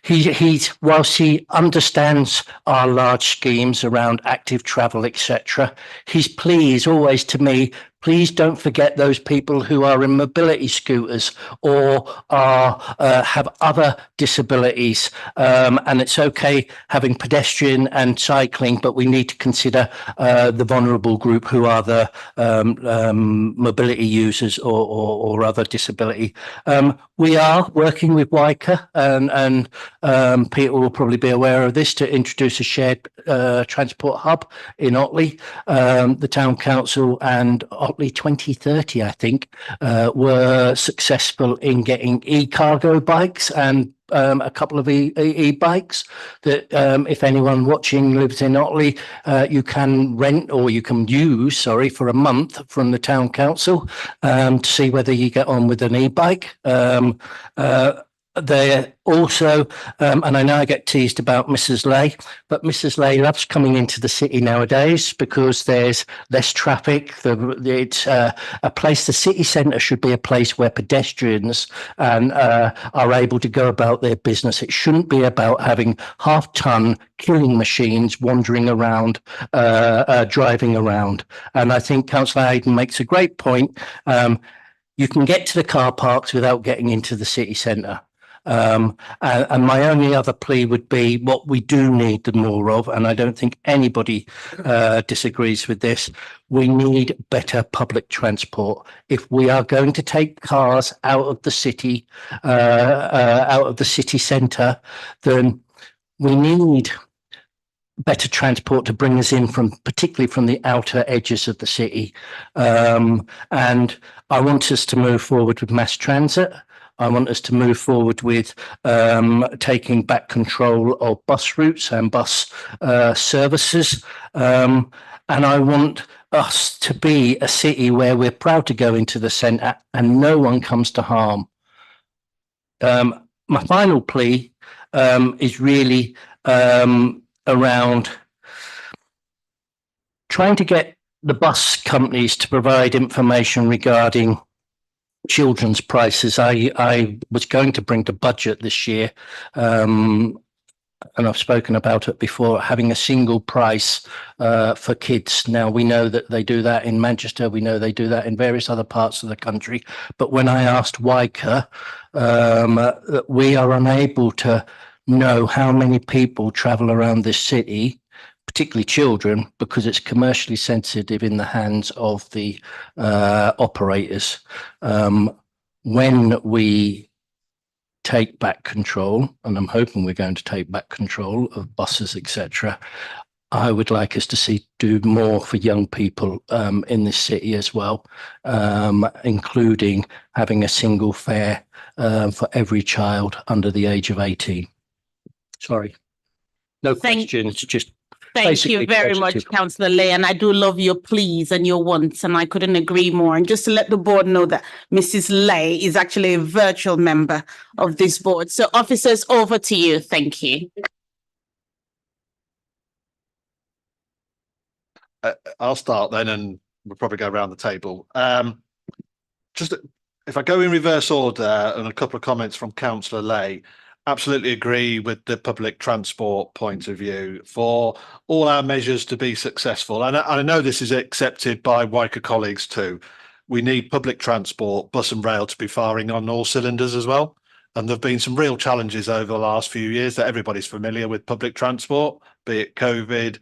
he's whilst he understands our large schemes around active travel, etc., his plea is always to me, please don't forget those people who are in mobility scooters or have other disabilities. And it's okay having pedestrian and cycling, but we need to consider the vulnerable group who are the mobility users or other disability. We are working with WICA, and Peter will probably be aware of this, to introduce a shared transport hub in Otley. The Town Council and Otley 2030, I think, were successful in getting e-cargo bikes and a couple of e-bikes that if anyone watching lives in Otley, you can rent or you can use, sorry, for a month from the town council to see whether you get on with an e-bike. They're also, and I know I get teased about Mrs. Lay, but Mrs. Lay loves coming into the city nowadays because there's less traffic. It's a place, the city centre should be a place where pedestrians are able to go about their business. It shouldn't be about having half-ton killing machines wandering around, driving around. And I think Councillor Hayden makes a great point. You can get to the car parks without getting into the city centre. And my only other plea would be what we do need the more of, and I don't think anybody disagrees with this, we need better public transport. If we are going to take cars out of the city centre, then we need better transport to bring us in particularly from the outer edges of the city. And I want us to move forward with mass transit. I want us to move forward with taking back control of bus routes and bus services. And I want us to be a city where we're proud to go into the centre and no one comes to harm. My final plea is really around trying to get the bus companies to provide information regarding children's prices. I was going to bring to budget this year, and I've spoken about it before, having a single price for kids. Now, we know that they do that in Manchester. We know they do that in various other parts of the country. But when I asked WICA, we are unable to know how many people travel around this city, particularly children, because it's commercially sensitive in the hands of the operators. When we take back control, and I'm hoping we're going to take back control of buses, etc., I would like us to do more for young people in this city as well, including having a single fare for every child under the age of 18. Sorry, no questions, just Thank you very much, Councillor Lay, and I do love your pleas and your wants, and I couldn't agree more. And just to let the board know that Mrs. Lay is actually a virtual member of this board. So officers, over to you. Thank you. I'll start then, and we'll probably go around the table. Just if I go in reverse order, and a couple of comments from Councillor Lay. Absolutely agree with the public transport point of view for all our measures to be successful. And I know this is accepted by WICA colleagues too. We need public transport, bus and rail to be firing on all cylinders as well. And there have been some real challenges over the last few years that everybody's familiar with public transport, be it COVID,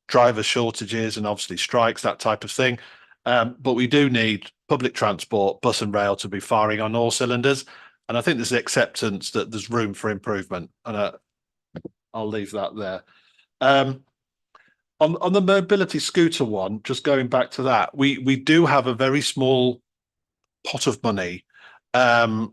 driver shortages, and obviously strikes, that type of thing. But we do need public transport, bus and rail to be firing on all cylinders. And I think there's acceptance that there's room for improvement, and I'll leave that there. On the mobility scooter one, just going back to that, we do have a very small pot of money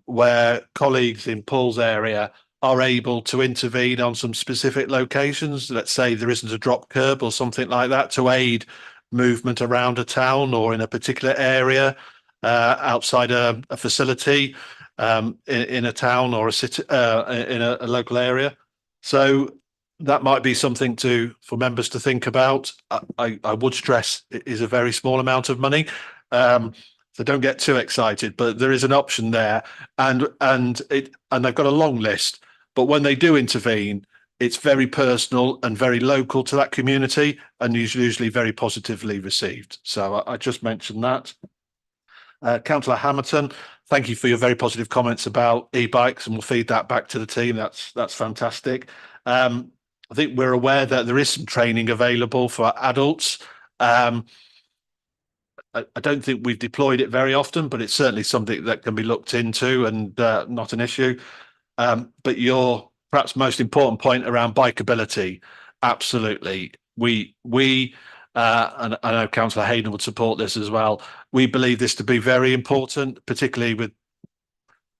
where colleagues in Paul's area are able to intervene on some specific locations. Let's say there isn't a drop curb or something like that to aid movement around a town or in a particular area outside a facility. In a town or a city, in a local area. So that might be something for members to think about. I would stress it is a very small amount of money. So don't get too excited, but there is an option there, and they've got a long list, but when they do intervene, it's very personal and very local to that community, and usually very positively received. So I just mentioned that. Councillor Hamilton, thank you for your very positive comments about e-bikes, and we'll feed that back to the team. That's fantastic. I think we're aware that there is some training available for adults. I don't think we've deployed it very often, but it's certainly something that can be looked into and not an issue. But your perhaps most important point around bikeability, absolutely. And I know Councillor Hayden would support this as well. We believe this to be very important, particularly with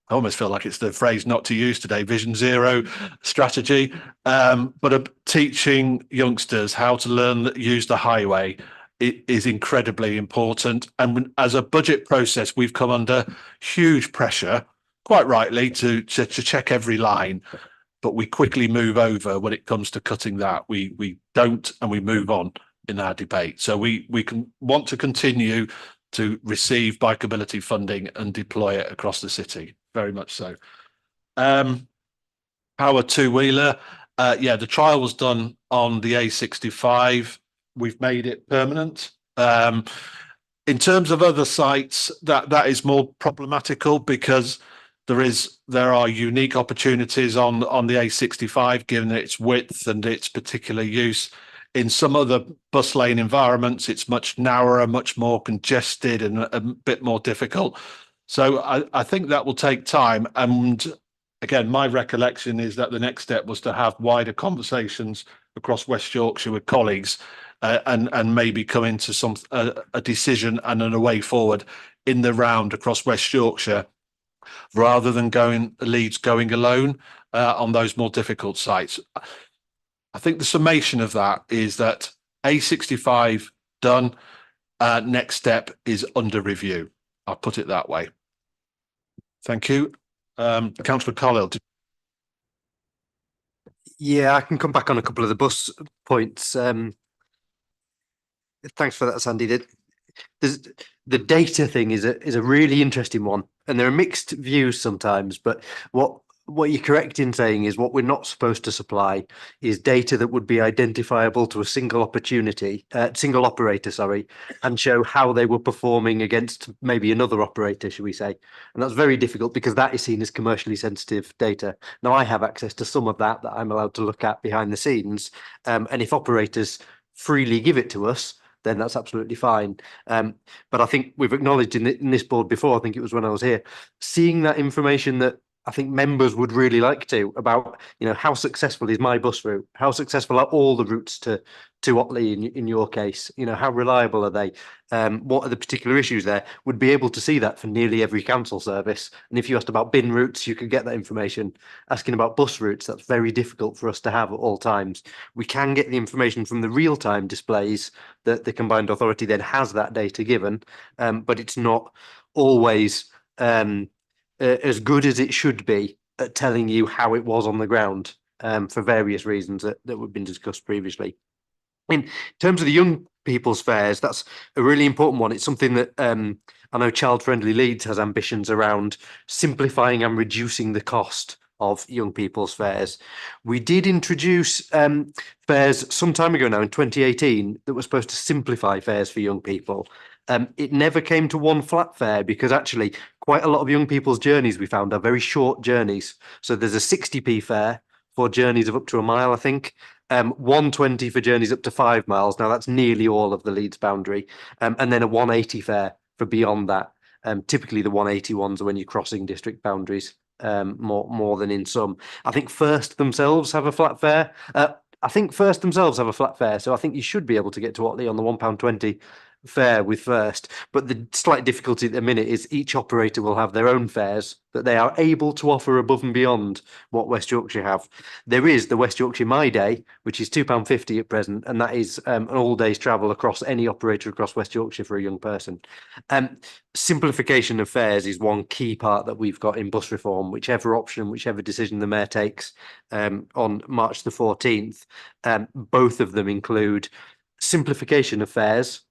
I almost feel like it's the phrase not to use today, Vision Zero strategy, but teaching youngsters how to use the highway is incredibly important. And as a budget process, we've come under huge pressure, quite rightly, to check every line, but we quickly move over when it comes to cutting that. We don't, and we move on in our debate. So we want to continue to receive bikeability funding and deploy it across the city. Very much so. Power two-wheeler. The trial was done on the A65. We've made it permanent. In terms of other sites, that is more problematical because there are unique opportunities on the A65 given its width and its particular use. In some other bus lane environments, it's much narrower, much more congested and a bit more difficult. So I think that will take time. And again, my recollection is that the next step was to have wider conversations across West Yorkshire with colleagues and maybe come into a decision and a way forward in the round across West Yorkshire, rather than Leeds going alone on those more difficult sites. I think the summation of that is that A65 done, next step is under review. I'll put it that way. Thank you. Councillor Carlisle. Yeah, I can come back on a couple of the bus points. Thanks for that, Sandy. The data thing is a really interesting one, and there are mixed views sometimes. But what you're correct in saying is what we're not supposed to supply is data that would be identifiable to a single operator, and show how they were performing against maybe another operator, should we say? And that's very difficult because that is seen as commercially sensitive data. Now, I have access to some of that I'm allowed to look at behind the scenes, and if operators freely give it to us, then that's absolutely fine. But I think we've acknowledged in this board before, I think it was when I was here, seeing that information that I think members would really like to about, how successful is my bus route? How successful are all the routes to Otley in your case? How reliable are they? What are the particular issues there? Would be able to see that for nearly every council service. And if you asked about bin routes, you could get that information. Asking about bus routes, that's very difficult for us to have at all times. We can get the information from the real-time displays that the combined authority then has that data given, but it's not always as good as it should be at telling you how it was on the ground, for various reasons that have been discussed previously. In terms of the young people's fares, that's a really important one. It's something that I know Child Friendly Leeds has ambitions around simplifying and reducing the cost of young people's fares. We did introduce fares some time ago now in 2018 that were supposed to simplify fares for young people. It never came to one flat fare because actually quite a lot of young people's journeys we found are very short journeys. So there's a 60p fare for journeys of up to a mile, I think. 120 for journeys up to 5 miles. Now that's nearly all of the Leeds boundary. And then a 180 fare for beyond that. Typically the 180 ones are when you're crossing district boundaries, more than in some. I think First themselves have a flat fare. So I think you should be able to get to Otley on the £1.20 fare with First, but the slight difficulty at the minute is each operator will have their own fares that they are able to offer above and beyond what West Yorkshire have. There is the West Yorkshire My Day, which is £2.50 at present, and that is an all day's travel across any operator across West Yorkshire for a young person. Simplification of fares is one key part that we've got in bus reform, whichever decision the Mayor takes on March the 14th. Both of them include simplification of fares,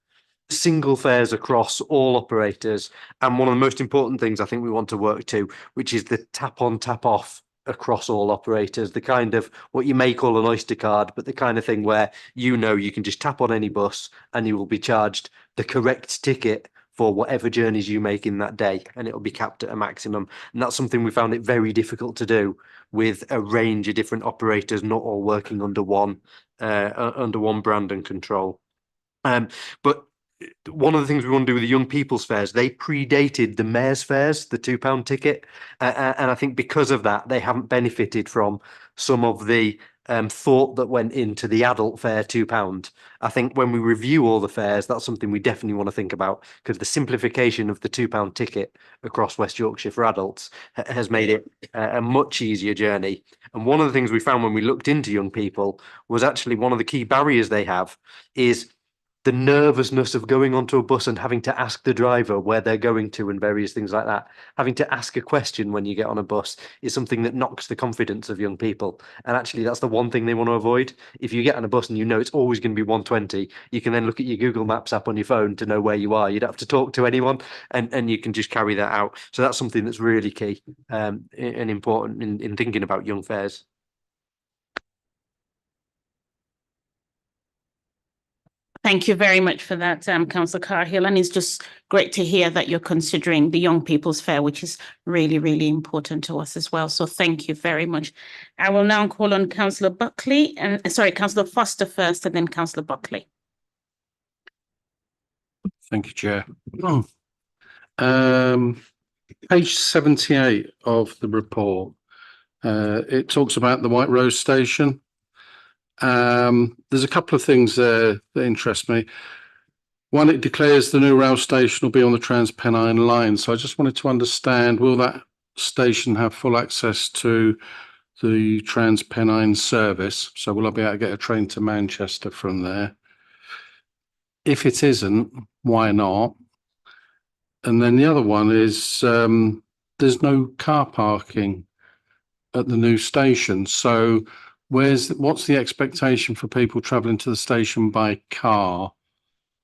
single fares across all operators, and one of the most important things I think we want to work to, which is the tap on, tap off across all operators, the kind of what you may call an Oyster card, but the kind of thing where you can just tap on any bus and you will be charged the correct ticket for whatever journeys you make in that day, and it will be capped at a maximum. And that's something we found it very difficult to do with a range of different operators, not all working under one brand and control. But one of the things we want to do with the young people's fares, they predated the mayor's fares, the £2 ticket. And I think because of that, they haven't benefited from some of the thought that went into the adult fare £2. I think when we review all the fares, that's something we definitely want to think about, because the simplification of the £2 ticket across West Yorkshire for adults has made it a much easier journey. And one of the things we found when we looked into young people was actually one of the key barriers they have is the nervousness of going onto a bus and having to ask the driver where they're going to and various things like that. Having to ask a question when you get on a bus is something that knocks the confidence of young people. And actually, that's the one thing they want to avoid. If you get on a bus and you know it's always going to be 120, you can then look at your Google Maps app on your phone to know where you are. You don't have to talk to anyone, and you can just carry that out. So that's something that's really key and important in thinking about young fares. Thank you very much for that, Councillor Carhill. And it's just great to hear that you're considering the young people's fare, which is really, really important to us as well. So thank you very much. I will now call on Councillor Buckley, Councillor Foster first, and then Councillor Buckley. Thank you, Chair. Page 78 of the report, it talks about the White Rose Station. There's a couple of things there that interest me. One, it declares the new rail station will be on the Trans-Pennine line. So I just wanted to understand, will that station have full access to the Trans-Pennine service? So will I be able to get a train to Manchester from there? If it isn't, why not? And then the other one is there's no car parking at the new station. So what's the expectation for people travelling to the station by car?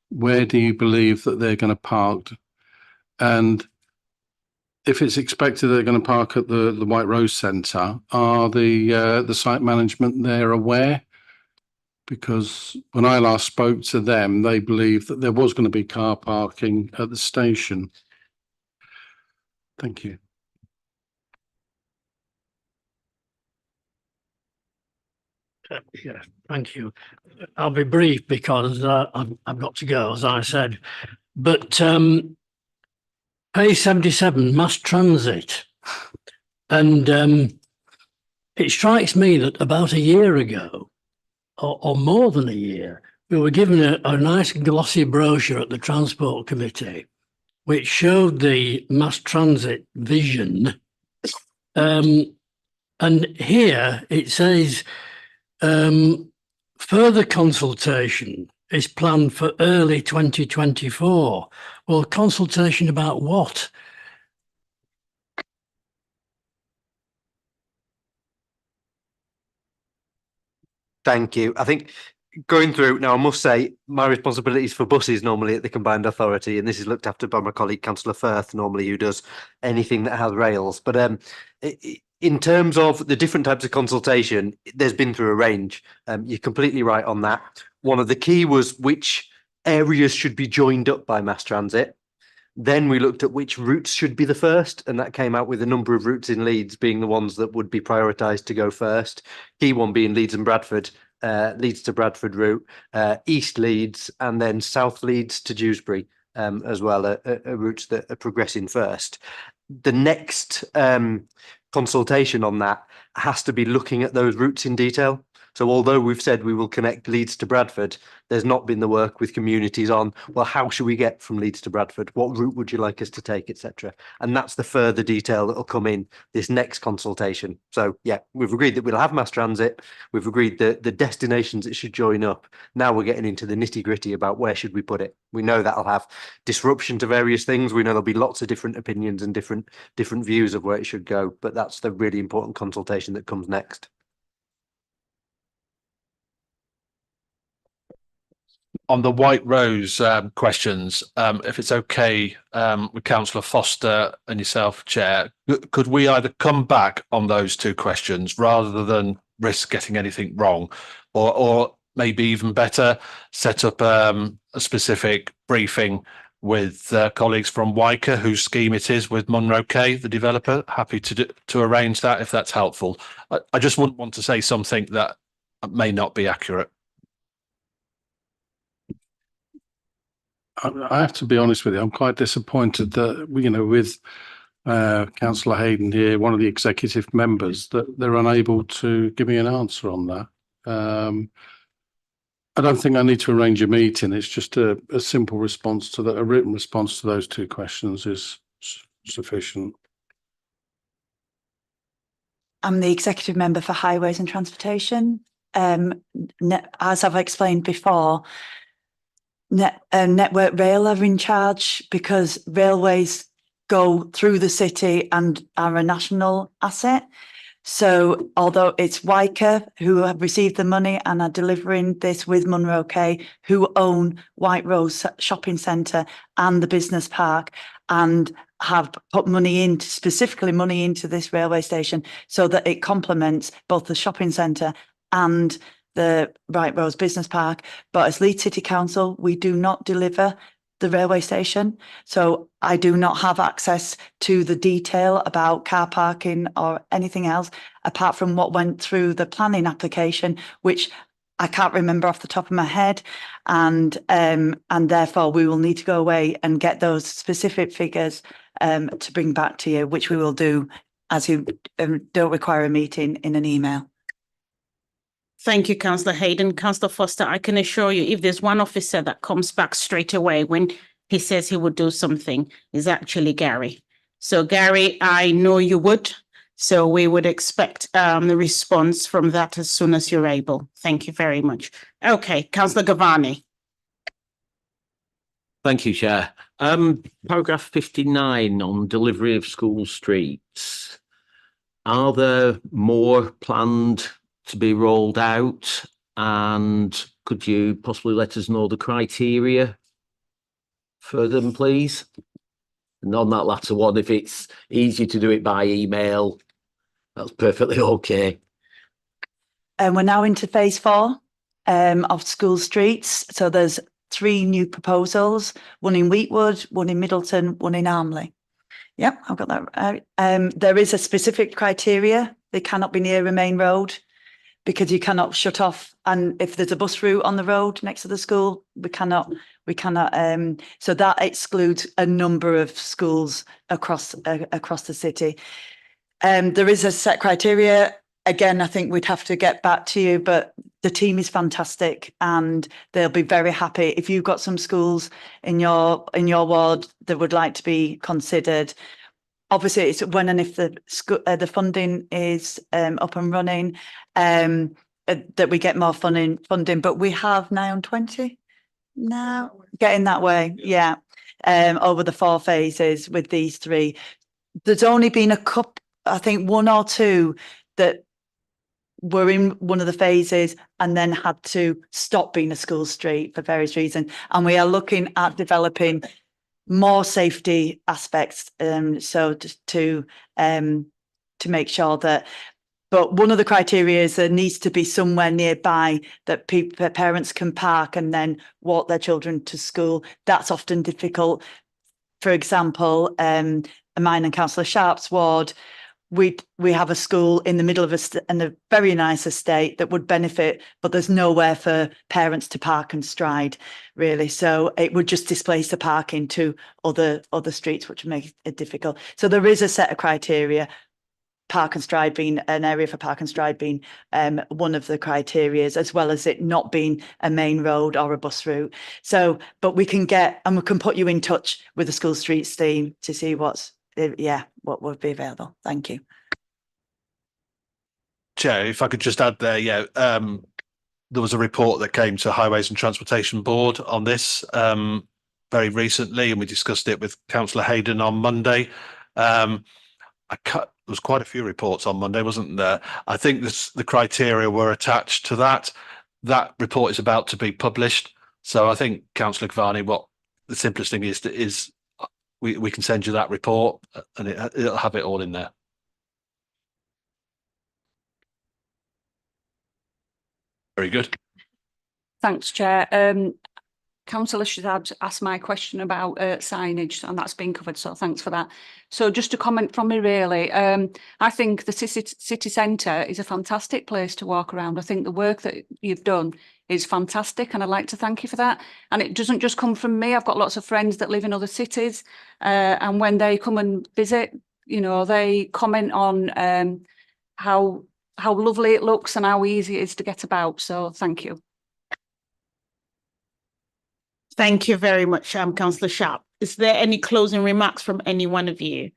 Where do you believe that they're going to park? And if it's expected they're going to park at the White Rose Centre, are the site management there aware? Because when I last spoke to them, they believed that there was going to be car parking at the station. Thank you. Yeah, thank you. I'll be brief because I've got to go, as I said. But page 77, mass transit. And it strikes me that about a year ago, or more than a year, we were given a nice glossy brochure at the Transport Committee, which showed the mass transit vision. And here it says, further consultation is planned for early 2024. Well, consultation about what? Thank you. I think going through now, I must say my responsibilities for buses normally at the Combined Authority, and this is looked after by my colleague Councillor Firth, normally, who does anything that has rails. But in terms of the different types of consultation, there's been through a range. You're completely right on that. One of the key was which areas should be joined up by mass transit. Then we looked at which routes should be the first, and that came out with a number of routes in Leeds being the ones that would be prioritised to go first. Key one being Leeds and Bradford, Leeds to Bradford route, East Leeds, and then South Leeds to Dewsbury as well, are routes that are progressing first. The next consultation on that has to be looking at those routes in detail. So although we've said we will connect Leeds to Bradford, there's not been the work with communities on, well, how should we get from Leeds to Bradford? What route would you like us to take, etc. And that's the further detail that will come in this next consultation. So yeah, we've agreed that we'll have mass transit. We've agreed that the destinations it should join up. Now we're getting into the nitty gritty about where should we put it. We know that'll have disruption to various things. We know there'll be lots of different opinions and different views of where it should go. But that's the really important consultation that comes next. On the White Rose questions, if it's okay with Councillor Foster and yourself, Chair, could we either come back on those two questions rather than risk getting anything wrong, or maybe even better, set up a specific briefing with colleagues from Wyker, whose scheme it is with Munro K, the developer? Happy to arrange that if that's helpful. I just wouldn't want to say something that may not be accurate. I have to be honest with you, I'm quite disappointed that, with Councillor Hayden here, one of the executive members, that they're unable to give me an answer on that. I don't think I need to arrange a meeting. It's just a simple response to that. A written response to those two questions is sufficient. I'm the executive member for Highways and Transportation. As I've explained before, Network Rail are in charge because railways go through the city and are a national asset. So although it's Wyker who have received the money and are delivering this with Munro K, who own White Rose Shopping Centre and the business park, and have put money into, specifically money into this railway station so that it complements both the shopping centre and the White Rose Business Park. But as Leeds City Council, we do not deliver the railway station. So I do not have access to the detail about car parking or anything else, apart from what went through the planning application, which I can't remember off the top of my head. And therefore we will need to go away and get those specific figures to bring back to you, which we will do as you don't require a meeting, in an email. Thank you, Councillor Hayden. Councillor Foster, I can assure you, if there's one officer that comes back straight away when he says he would do something, is actually Gary. So Gary, I know you would. So we would expect the response from that as soon as you're able. Thank you very much. Okay, Councillor Gavani. Thank you, Chair. Paragraph 59 on delivery of school streets. Are there more planned to be rolled out, and could you possibly let us know the criteria for them, please? And on that latter one, if it's easy to do it by email, that's perfectly okay. And we're now into phase 4 of school streets. So there's 3 new proposals, one in Wheatwood, one in Middleton, one in Armley. Yep, I've got that right. There is a specific criteria. They cannot be near a main road, because you cannot shut off, and if there's a bus route on the road next to the school, we cannot, so that excludes a number of schools across the city. There is a set criteria. Again, I think we'd have to get back to you, but the team is fantastic and they'll be very happy. If you've got some schools in your ward that would like to be considered, obviously it's when and if the funding is up and running, that we get more funding, but we have now on 20 now, getting that way, yeah, over the 4 phases with these 3. There's only been a couple, I think 1 or 2 that were in one of the phases and then had to stop being a school street for various reasons. And we are looking at developing more safety aspects, so to make sure that. But one of the criteria is there needs to be somewhere nearby that parents can park and then walk their children to school. That's often difficult. For example, mine and Councillor Sharp's ward, we have a school in the middle of a very nice estate that would benefit, but there's nowhere for parents to park and stride, really. So it would just displace the parking to other streets, which would make it difficult. So there is a set of criteria. Park and stride being an area for park and stride being one of the criterias, as well as it not being a main road or a bus route. So, but we can put you in touch with the school streets team to see what would be available. Thank you. Chair, if I could just add there, there was a report that came to Highways and Transportation Board on this very recently, and we discussed it with Councillor Hayden on Monday. There was quite a few reports on Monday, wasn't there? I think the criteria were attached to that. That report is about to be published. So I think, Councillor Gavani, what the simplest thing is we can send you that report and it'll have it all in there. Very good. Thanks, Chair. Councillor Shazad asked my question about signage, and that's been covered, so thanks for that. So just a comment from me, really. I think the city centre is a fantastic place to walk around. I think the work that you've done is fantastic, and I'd like to thank you for that. And it doesn't just come from me. I've got lots of friends that live in other cities, and when they come and visit, they comment on how how lovely it looks and how easy it is to get about. So thank you. Thank you very much, Councillor Sharp. Is there any closing remarks from any one of you?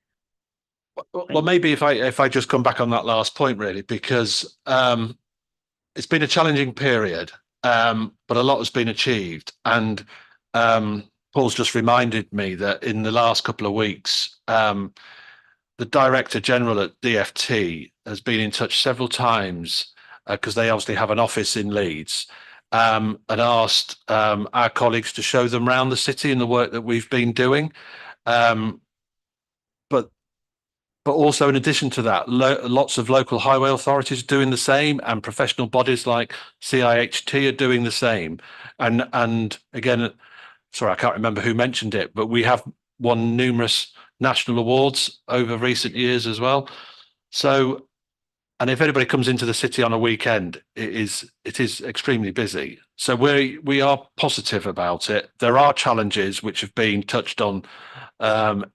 Well, maybe if I just come back on that last point, really, because it's been a challenging period, but a lot has been achieved. And Paul's just reminded me that in the last couple of weeks, the Director General at DFT has been in touch several times because they obviously have an office in Leeds, and asked our colleagues to show them around the city and the work that we've been doing. But also in addition to that, lots of local highway authorities are doing the same, and professional bodies like CIHT are doing the same. And again, sorry, I can't remember who mentioned it, but we have won numerous national awards over recent years as well. So, and if anybody comes into the city on a weekend, it is extremely busy. So we are positive about it. There are challenges which have been touched on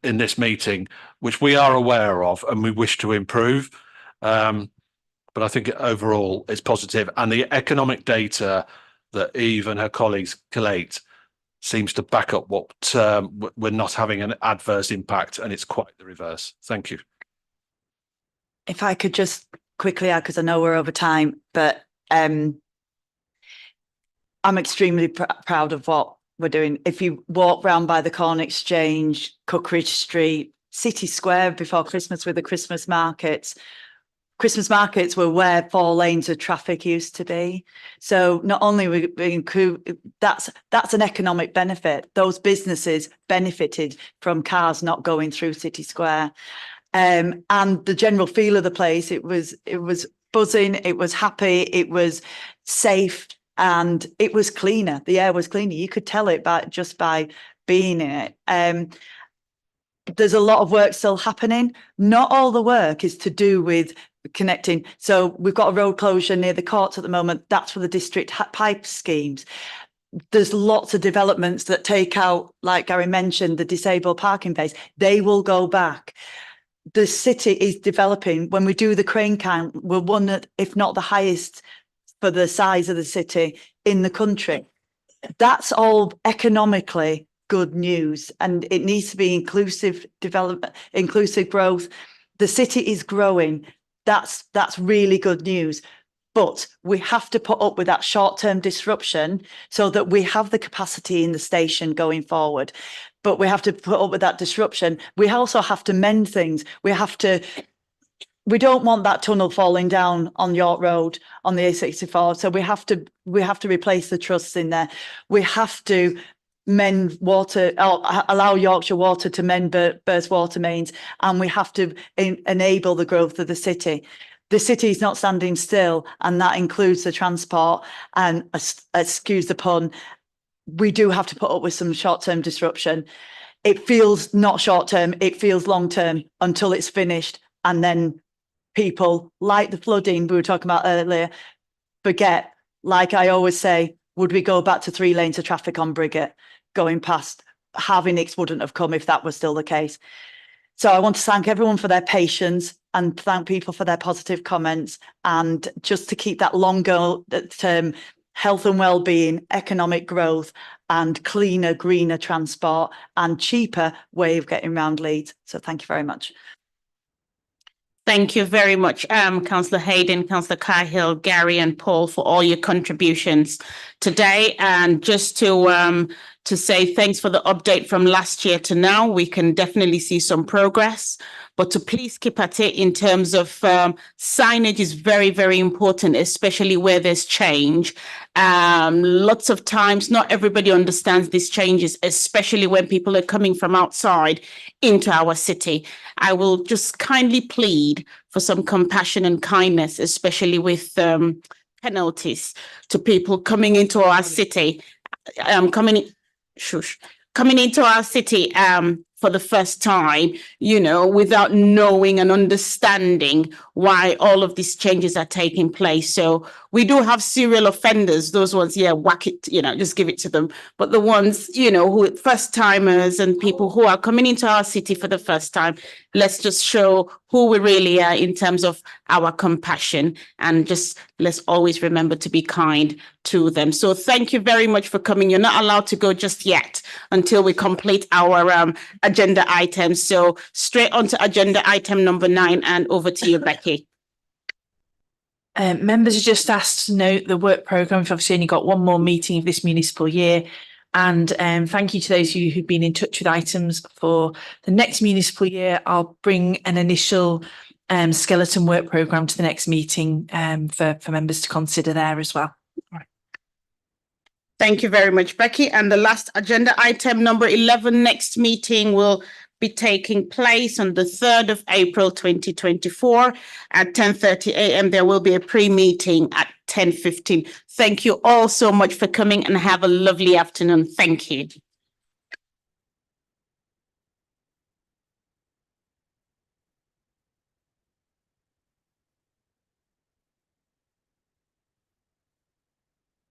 in this meeting, which we are aware of and we wish to improve. But I think overall it's positive, and the economic data that Eve and her colleagues collate seems to back up what we're not having an adverse impact, and it's quite the reverse. Thank you. If I could just quickly add, because I know we're over time, but I'm extremely proud of what we're doing. If you walk round by the Corn Exchange, Cookridge Street, City Square before Christmas with the Christmas markets were where 4 lanes of traffic used to be. So not only we include, that's an economic benefit. Those businesses benefited from cars not going through City Square. And the general feel of the place, it was buzzing, it was happy, it was safe, and it was cleaner. The air was cleaner. You could tell it just by being in it. There's a lot of work still happening. Not all the work is to do with connecting. So we've got a road closure near the courts at the moment. That's for the district pipe schemes. There's lots of developments that take out, like Gary mentioned, the disabled parking place. They will go back. The city is developing. When we do the crane count, we're one of, if not the highest for the size of the city in the country. That's all economically good news, and it needs to be inclusive development, inclusive growth. The city is growing. That's really good news. But we have to put up with that short-term disruption so that we have the capacity in the station going forward. But we have to put up with that disruption. We also have to mend things. We don't want that tunnel falling down on York Road on the A64. So we have to replace the trusses in there. We have to mend water, allow Yorkshire Water to mend burst water mains, and we have to enable the growth of the city. The city is not standing still, and that includes the transport. And excuse the pun, we do have to put up with some short-term disruption. It feels not short-term, it feels long-term until it's finished. And then people, like the flooding we were talking about earlier, forget, like I always say, would we go back to 3 lanes of traffic on Briggate going past? Harvey-Nicks wouldn't have come if that was still the case. So I want to thank everyone for their patience and thank people for their positive comments, and just to keep that longer term health and well-being, economic growth, and cleaner, greener transport and cheaper way of getting around Leeds. So thank you very much. Thank you very much, Councillor Hayden, Councillor Cahill, Gary and Paul, for all your contributions today. And just to say thanks for the update from last year to now, we can definitely see some progress. But to please keep at it in terms of signage is very, very important, especially where there's change. Lots of times, not everybody understands these changes, especially when people are coming from outside into our city. I will just kindly plead for some compassion and kindness, especially with penalties to people coming into our city, coming into our city for the first time, you know, without knowing and understanding why all of these changes are taking place. So we do have serial offenders, those ones, yeah, whack it, you know, just give it to them. But the ones, you know, who first timers and people who are coming into our city for the first time, let's just show who we really are in terms of our compassion, and just let's always remember to be kind to them. So thank you very much for coming. You're not allowed to go just yet until we complete our agenda items. So straight on to agenda item number 9, and over to you, Becky. Members are just asked to note the work programme. We've obviously only got one more meeting of this municipal year. And thank you to those of you who've been in touch with items for the next municipal year. I'll bring an initial skeleton work programme to the next meeting for members to consider there as well. Thank you very much, Becky. And the last agenda item, number 11, next meeting will be taking place on the 3rd of April 2024 at 10:30 a.m. There will be a pre-meeting at 10:15. Thank you all so much for coming, and have a lovely afternoon. Thank you.